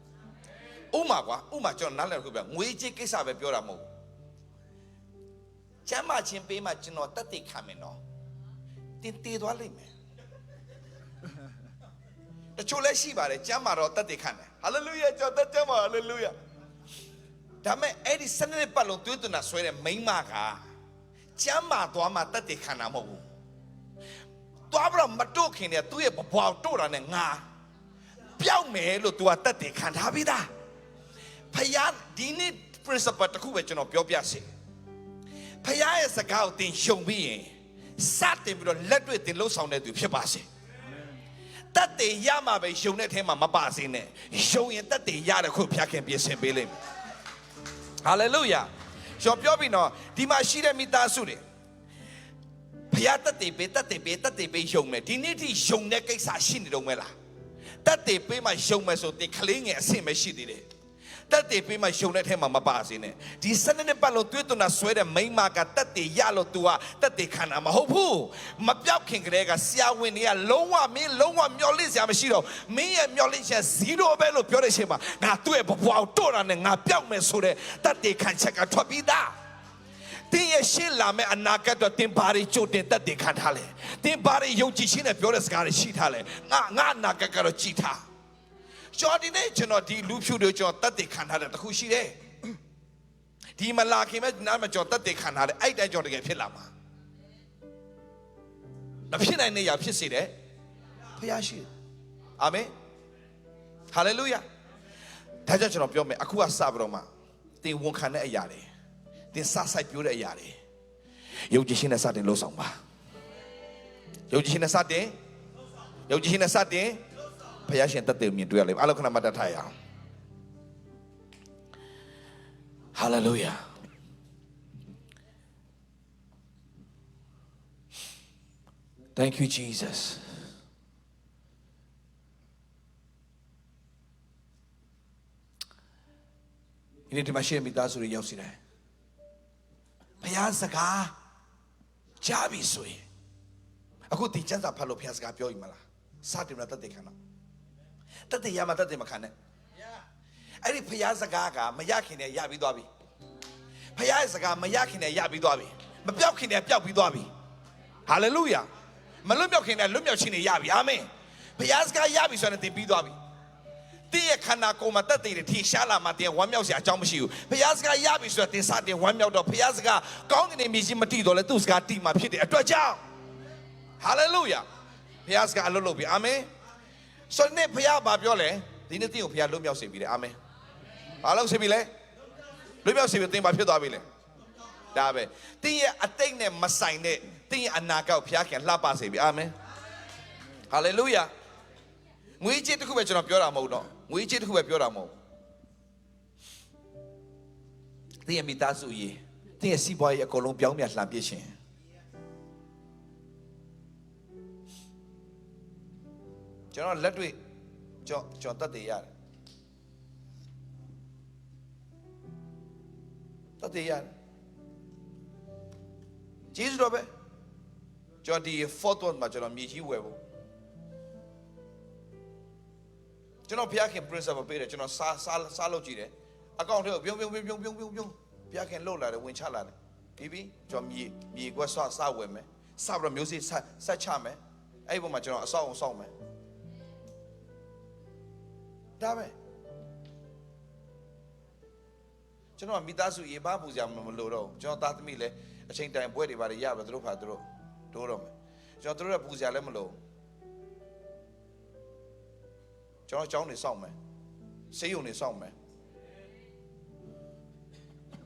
ဥမာကျွန်တော်နားလည်ခုပြငွေကြေးကိစ္စပဲပြောတာမဟုတ်ကျမ်းမာခြင်းပေးမှကျွန်တော်တတ်တည်ခံမယ်နော်တင်တည်သွားလိမ့်မယ်တချို့လည်းရှိပါတယ်ကျမ်းမာတော့တတ်တည်ခံတယ်ဟာလေလုယာကျွန်တော်ကျမ်းမာဟာလေလုယာဒါမဲ့အဲ့ဒီစနစ်ပတ်လုံးသွေးသွင်းတာဆွဲတဲ့မိန်းမကကျမ်းမာသွားမှတတ်တည်ခံတာမဟုတ်ဘူးသွားပြီးတော့မတို့ခင်တဲ့သူ့ရဲ့ဘွားတို့တာနဲ့ငါပျောက်မယ်လို့ तू ကတတ်တည်ခံထားပြီးသားဖယားဒီနေ့ principle တစ်ခုပဲကျွန်တော်ပြောပြစီဖယားရဲ့စကားကိုသင်ယုံပြီးရင်စတင်ပြီးတော့လက်တွေ့သင်လှုပ်ဆောင်တဲ့သူဖြစ်ပါစေတတ်တည်ရမှာပဲယုံတဲ့အထဲမှာမပါစေနဲ့ယုံရင်တတ်တည်ရတဲ့ခုဖျားခင်ပြင်ဆင်ပေးလိမ့်မယ်ဟာလေလုယာကျွန်တော်ပြောပြီးတော့ဒီမှာရှိတဲ့မိသားစုတွေဖယားတတ်တည်ပေးယုံမယ်ဒီနေ့ထိယုံတဲ့ကိစ္စရှိနေတော့မလားတတ်တည်ပေးမှယုံမယ်ဆိုတင်ခလေးငယ်အဆင့်ပဲရှိသေးတယ်တတ်တည်ပေးမှယုံတဲ့ထဲမှာမပါစေနဲ့ဒီစနစ်နဲ့ပတ်လို့တွေးသွန်းတာဆွဲတဲ့မိန်းမကတတ်တည်ရလို့ तू ကတတ်တည်ခံတာမဟုတ်ဘူးမပြောက်ခင်ကလေးကဆရာဝန်တွေကလုံးဝမျောလင့်စရာမရှိတော့မင်းရဲ့မျောလင့်ချက်0ပဲလို့ပြောတဲ့အချိန်မှာငါသူ့ရဲ့ဘဝကိုတော့တာနဲ့ငါပြောက်မယ်ဆိုတဲ့တတ်တည်ခံချက်ကထွက်ပြီးသားတင်းရဲ့ရှင်းလာမဲ့အနာဂတ်တော့တင်းဘာတွေကြိုတင်တတ်တည်ခံထားလဲတင်းဘာတွေယုံကြည်ခြင်းနဲ့ပြောတဲ့စကားတွေရှိထားလဲငါအနာဂတ်ကတော့ကြည်ထားကျွန်တော်ဒီနေ့ကျွန်တော်ဒီလူဖြူတွေကျွန်တော်တတ်တည်ခံထားတဲ့တခုရှိတယ်ဒီမလာခင်မဲ့နားမှာကျွန်တော်တတ်တည်ခံထားတဲ့အဲ့တိုင်းကျွန်တော်တကယ်ဖြစ်လာမှာမဖြစ်နိုင်တဲ့ຢာဖြစ်စေတယ်ဖခင်ရှိအာမင်ဟာလေလုယာဒါကြောင့်ကျွန်တော်ပြောမယ်အခုကစပြီးတော့မှသင်ဝန်ခံတဲ့အရာတွေသင်စဆိုင်ပြိုးတဲ့အရာတွေယုံကြည်ခြင်းနဲ့စတင်လို့ဆောင်ပါယုံကြည်ခြင်းနဲ့စတင်ဖယားရှင်တတ်တယ်မြင်တွေ့ရလိမ့်မယ်အားလုံးခဏမှတ်တတ်ထားရအောင် Hallelujah Thank you Jesusဒီနေ့ဒီမှာရှိတဲ့မိသားစုတွေရောက်စီတယ်ဖယားစကားကြားပြီဆိုရင်အခုဒီကျမ်းစာဖတ်လို့ဖယားစကားပြောရင်မလားစတင်လာတတ်တယ်ခံတော့တတ်တယ်ရမှာတတ်တယ်မခံနဲ့အဲ့ဒီဖယားစကားကမရခင်နဲ့ရပြီးသွားပြီဖယားရဲ့စကားမရခင်နဲ့ရပြီးသွားပြီမပြောက်ခင်နဲ့ပျောက်ပြီးသွားပြီဟာလေလုယာမလွတ်မြောက်ခင်နဲ့လွတ်မြောက်ခြင်းနဲ့ရပြီအာမင်ဖယားစကားရပြီဆိုရင်သင်ပြီးသွားပြီတင်းရဲ့ခန္ဓာကိုယ်မှာတတ်တယ်ထင်ရှားလာမှတင်ဝမ်းမြောက်စရာအကြောင်းမရှိဘူးဖယားစကားရပြီဆိုတော့တင်စတင်ဝမ်းမြောက်တော့ဖယားစကားကောင်းကင်မြေကြီးမတည်တော့လဲသူ့စကားတည်မှာဖြစ်တဲ့အတွက်ကြောင့်ဟာလေလုယာဖယားစကားအလုပ်လုပ်ပြီအာမင်ဆိုတော့ဖယားဘာပြောလဲဒီနေ့တင်းကိုဖယားလွတ်မြောက်စေပြီလေအာမင်ဘာလို့စေပြီလဲလွတ်မြောက်စေပြီတင်းဘာဖြစ်သွားပြီလဲဒါပဲတင်းရဲ့အတိတ်နဲ့မဆိုင်တဲ့တင်းရဲ့အနာဂတ်ကိုဖယားခင်လှပစေပြီအာမင်ဟာလေလုယာငွေကြေးတစ်ခုပဲကျွန်တော်ပြောတာမဟုတ်တော့ငွေကြေးတစ်ခုပဲပြောတာမဟုတ်တင်းရဲ့မိသားစုရေးတင်းရဲ့စီးပွားရေးအကုန်လုံးပြောင်းပြန်လှန်ပြစ်ခြင်းကျွန်တော်လက်တွေ့ကျွန်တော်တတ်တယ်ရတယ်တတ်တယ်ရတယ်ကျေးဇူးတော်ပဲကျွန်တော်ဒီ fourth one မှာကျွန်တော်မြေကြီးဝယ်ဖို့ကျွန်တော်ဖျားခင် principle ပေးတယ်ကျွန်တော်စားလုပ်ကြည့်တယ်အကောင့်ထဲကိုပြုံးဘုရားခင်လှုပ်လာတယ်ဝင်ချလာတယ်ပြီးပြီကျွန်တော်မြေကွက်စဝယ်မယ်စပြီးတော့မျိုးစေ့ဆက်ချမယ်အဲ့ဒီပုံမှာကျွန်တော်အဆောက်အုံဆောက်မယ်ဒါပဲ ကျွန်တော်မိသားစုရေပါပူကြမလို့တော့ကျွန်တော်သားသမီးလည်းအချိန်တိုင်ပွဲတွေပါရပါသူတို့ဖာသူတို့တိုးတော့မယ်ကျွန်တော်တို့ကပူကြလည်းမလို့ကျွန်တော်အကြောင်းတွေစောင့်မယ်ဆေးရုံတွေစောင့်မယ်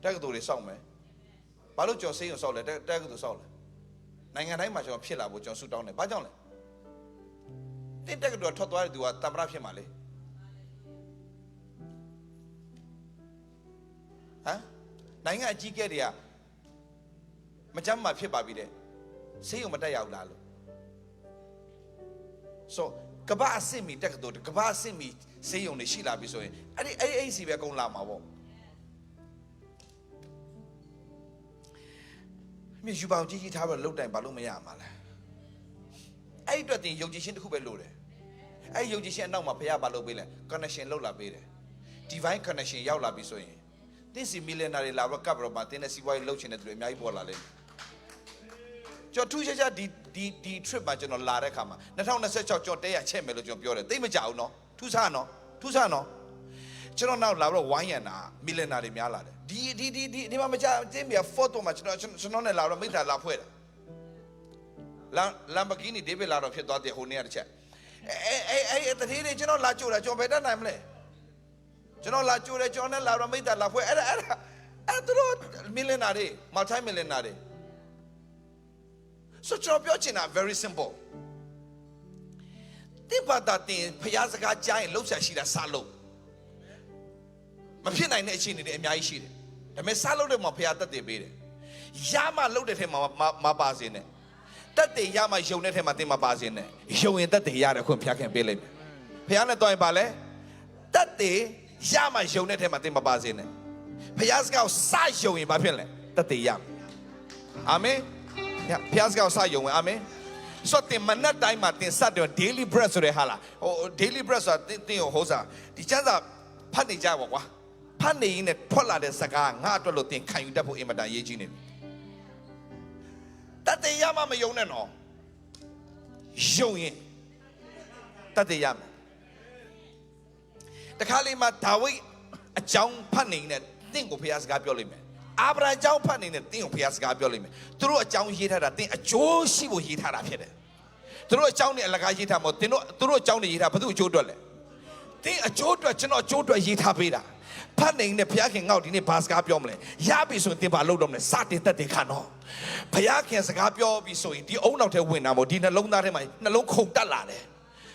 တက္ကသိုလ်တွေစောင့်မယ်ဘာလို့ကျွန်တော်ဆေးရုံစောင့်လဲတက္ကသိုလ်စောင့်လဲနိုင်ငံတိုင်းမှာကျွန်တော်ဖြစ်လာဖို့ကျွန်တော်ဆူတောင်းတယ်ဘာကြောင့်လဲတင်းတက္ကသိုလ်ထွက်သွားတဲ့သူကတမ္ပရဖြစ်မှာလေဟမ်နိုင်ငံအကြီးအကဲတွေကမကြမ်းမှာဖြစ်ပါပြီတဲ့ဆေးရုံမတက်ရောက်လားလို့ဆိုကဘာအစစ်မီတက္ကသိုလ်ကဘာအစစ်မီဆေးရုံတွေရှိလာပြီဆိုရင်အဲ့စီပဲကုန်လာမှာပေါ့မြေယူပါအောင်ကြီးထားပြီးလှုပ်တိုင်ဘာလို့မရမှာလဲအဲ့အတွက်တင်ယုံကြည်ခြင်းတစ်ခုပဲလိုတယ်အဲ့ယုံကြည်ခြင်းအနောက်မှာဘုရားဘာလုပ်ပေးလဲ connection လုပ်လာပေးတယ် divine connection ရောက်လာပြီဆိုရင်တင်းစီမီလီယံနာတွေလာတော့ကပ်တော့မှတင်းတဲ့စီးပွားရေးလုပ်ချင်တဲ့သူတွေအများကြီးပေါ်လာလိမ့်မယ်ကျွန်တော်ထူးခြားခြားဒီ trip မှာကျွန်တော်လာတဲ့အခါမှာ2026ကျွန်တော်တက်ရချက်မယ်လို့ကျွန်တော်ပြောတယ်သိမကြဘူးနော်ထူးဆန်းနော်ကျွန်တော်နောက်လာတော့ဝိုင်းရံတာမီလီယံနာတွေများလာတယ်ဒီမှာမကြတင်းပြ photo မှာကျွန်တော်နဲ့လာတော့မိသားလာဖွဲ့တာLamborghini ဒေးဗစ်လာတော့ဖြစ်သွားတယ်ဟိုနေ့ကတစ်ချက်အဲ့တတိတွေကျွန်တော်လာကြိုတာကျွန်တော်ဘယ်တတ်နိုင်မလဲကျွန်တော်လာကြိုတယ်ကျွန်တော်နဲ့လာတော့မိသားလာဖွဲ့အဲ့သူတို့မီလီယံနာတွေ multi millionaire တွေဆိုကျွန်တော်ပြောချင်တာ very simple ဒီဘာသာတင်ဖျားစကားကြားရင်လှုပ်ရှားရှိတာစလို့မဖြစ်နိုင်တဲ့အခြေအနေတွေအများကြီးရှိတယ်ဒါပေမဲ့စလို့တဲ့မှာဖျားတက်တယ်ပေးတယ်ရမလှုပ်တဲ့ထဲမှာမပါစေနဲ့တက်တယ်ရမယုံတဲ့ထဲမှာတင်မပါစေနဲ့ယုံရင်တက်တယ်ရတဲ့ခွင့်ဖျားခင်ပေးလိုက်မယ်ဖျားနဲ့တော့ရင်ပါလဲတက်တယ်ရမယုံတဲ့ထဲမှာတင်မပါစေနဲ့ဖျားစကားစယုံရင်ဘာဖြစ်လဲတက်တယ်ရအာမင်ဖျားစကားစယုံဝင်အာမင်ဆိုတဲ့မနက်တိုင်းမှာတင်စတဲ့ daily bread ဆိုတဲ့ဟာလားဟို daily bread ဆိုတာတင်ဟိုစားဒီကျမ်းစာဖတ်နေကြပါကွာဖတ်နေရင်နဲ့ထွက်လာတဲ့စကားငါအတွက်လို့တင်ခံယူတတ်ဖို့အင်မတန်ရေးကြီးနေပြီတတ်ရမှမယုံနဲ့နော်ယုံရင်တတ်ရမယ်တခါလေးမှာဒါဝိဒ်အကြောင်းဖတ်နေနဲ့တင့်ကိုဖျားစကားပြောလိမ့်မယ်အာဗြဟံအကြောင်းဖတ်နေနဲ့တင်းကိုဘုရားစကားပြောလိမ့်မယ်သူတို့အကြောင်းရေးထားတာတင်းအကျိုးရှိဖို့ရေးထားတာဖြစ်တယ်သူတို့အကြောင်းနဲ့အလကားရေးထားမဟုတ်တင်းတို့သူတို့အကြောင်းနဲ့ရေးထားဘယ်သူအကျိုးအတွက်လဲတင်းအကျိုးအတွက်ကျွန်တော်အကျိုးအတွက်ရေးထားပေးတာဖတ်နေနဲ့ဘုရားခင်ငေါ့ဒီနေ့ဘာစကားပြောမလဲရပြီဆိုရင်တင်းဘာလုပ်တော့မလဲစတင်တက်တယ်ခါနော်ဘုရားခင်စကားပြောပြီဆိုရင်ဒီအုံနောက်ထဲဝင်တာမဟုတ်ဒီနှလုံးသားထဲမှာနှလုံးခုန်တက်လာတယ်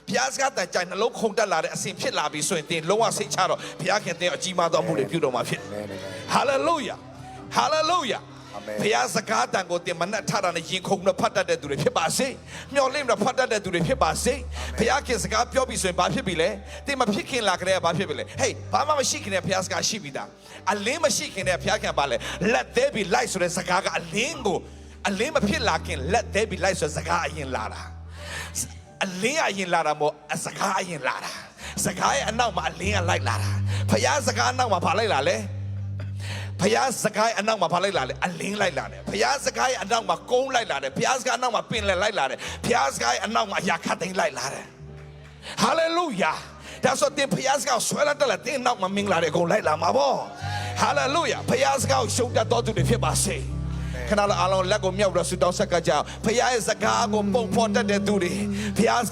ဘုရားစကားတန်ကြိုင်နှလုံးခုန်တက်လာတဲ့အစဉ်ဖြစ်လာပြီဆိုရင်တင်းလုံးဝစိတ်ချတော့ဘုရားခင်တင်းအကြီးမားသောအမှုတွေပြုတော်မှာဖြစ်ဟာလေလုယာHallelujah. ဘုရားစကားတန်ကိုတင်မနဲ့ထတာနဲ့ရင်ခုန်နဲ့ဖတ်တတ်တဲ့သူတွေဖြစ်ပါစေမျော်လင့်နဲ့ဖတ်တတ်တဲ့သူတွေဖြစ်ပါစေဘုရားခင်စကားပြောပြီးဆိုရင်ဘာဖြစ်ပြီလဲတင်မဖြစ်ခင်လာကြတဲ့ဘာဖြစ်ပြီလဲဟေးဘာမှမရှိခင်တဲ့ဘုရားစကားရှိပြီသားအလင်းမရှိခင်တဲ့ဘုရားခင်ပါလဲ let there be light ဆိုတဲ့စကားကအလင်းမဖြစ်လာခင် let there be light ဆိုတဲ့စကားအရင်လာတာအလင်းအရင်လာတာမို့စကားအရင်လာတာစကားရဲ့အနောက်မှာအလင်းကလိုက်လာတာဘုရားစကားအနောက်မှာဘာလိုက်လာလဲဘုရားစကားအနောက်မှာဘာလိုက်လာလဲအလင်းလိုက်လာတယ်ဘုရားစကားအနောက်မှာကုန်းလိုက်လာတယ်ဘုရားစကားအနောက်မှာပင်လယ်လိုက်လာတယ်ဘုရားစကားအနောက်မှာအရာခတ်သိမ်းလိုက်လာတယ်ဟာလေလုယာဒါဆိုတင်ဘုရားစကားဆွဲလာတယ်တင်နောက်မှာမင်္ဂလာတွေအကုန်လိုက်လာမှာပေါ့ဟာလေလုယာဘုရားစကားကိုရှုံးတတ်တော်သူတွေဖြစ်ပါစေခဏလောက်အားလုံးလက်ကိုမြောက်ပြီးဆုတောင်းဆက်ကကြအောင်ဘုရားရဲ့စကားကိုပုံဖော်တတ်တဲ့သူတွေဘုရား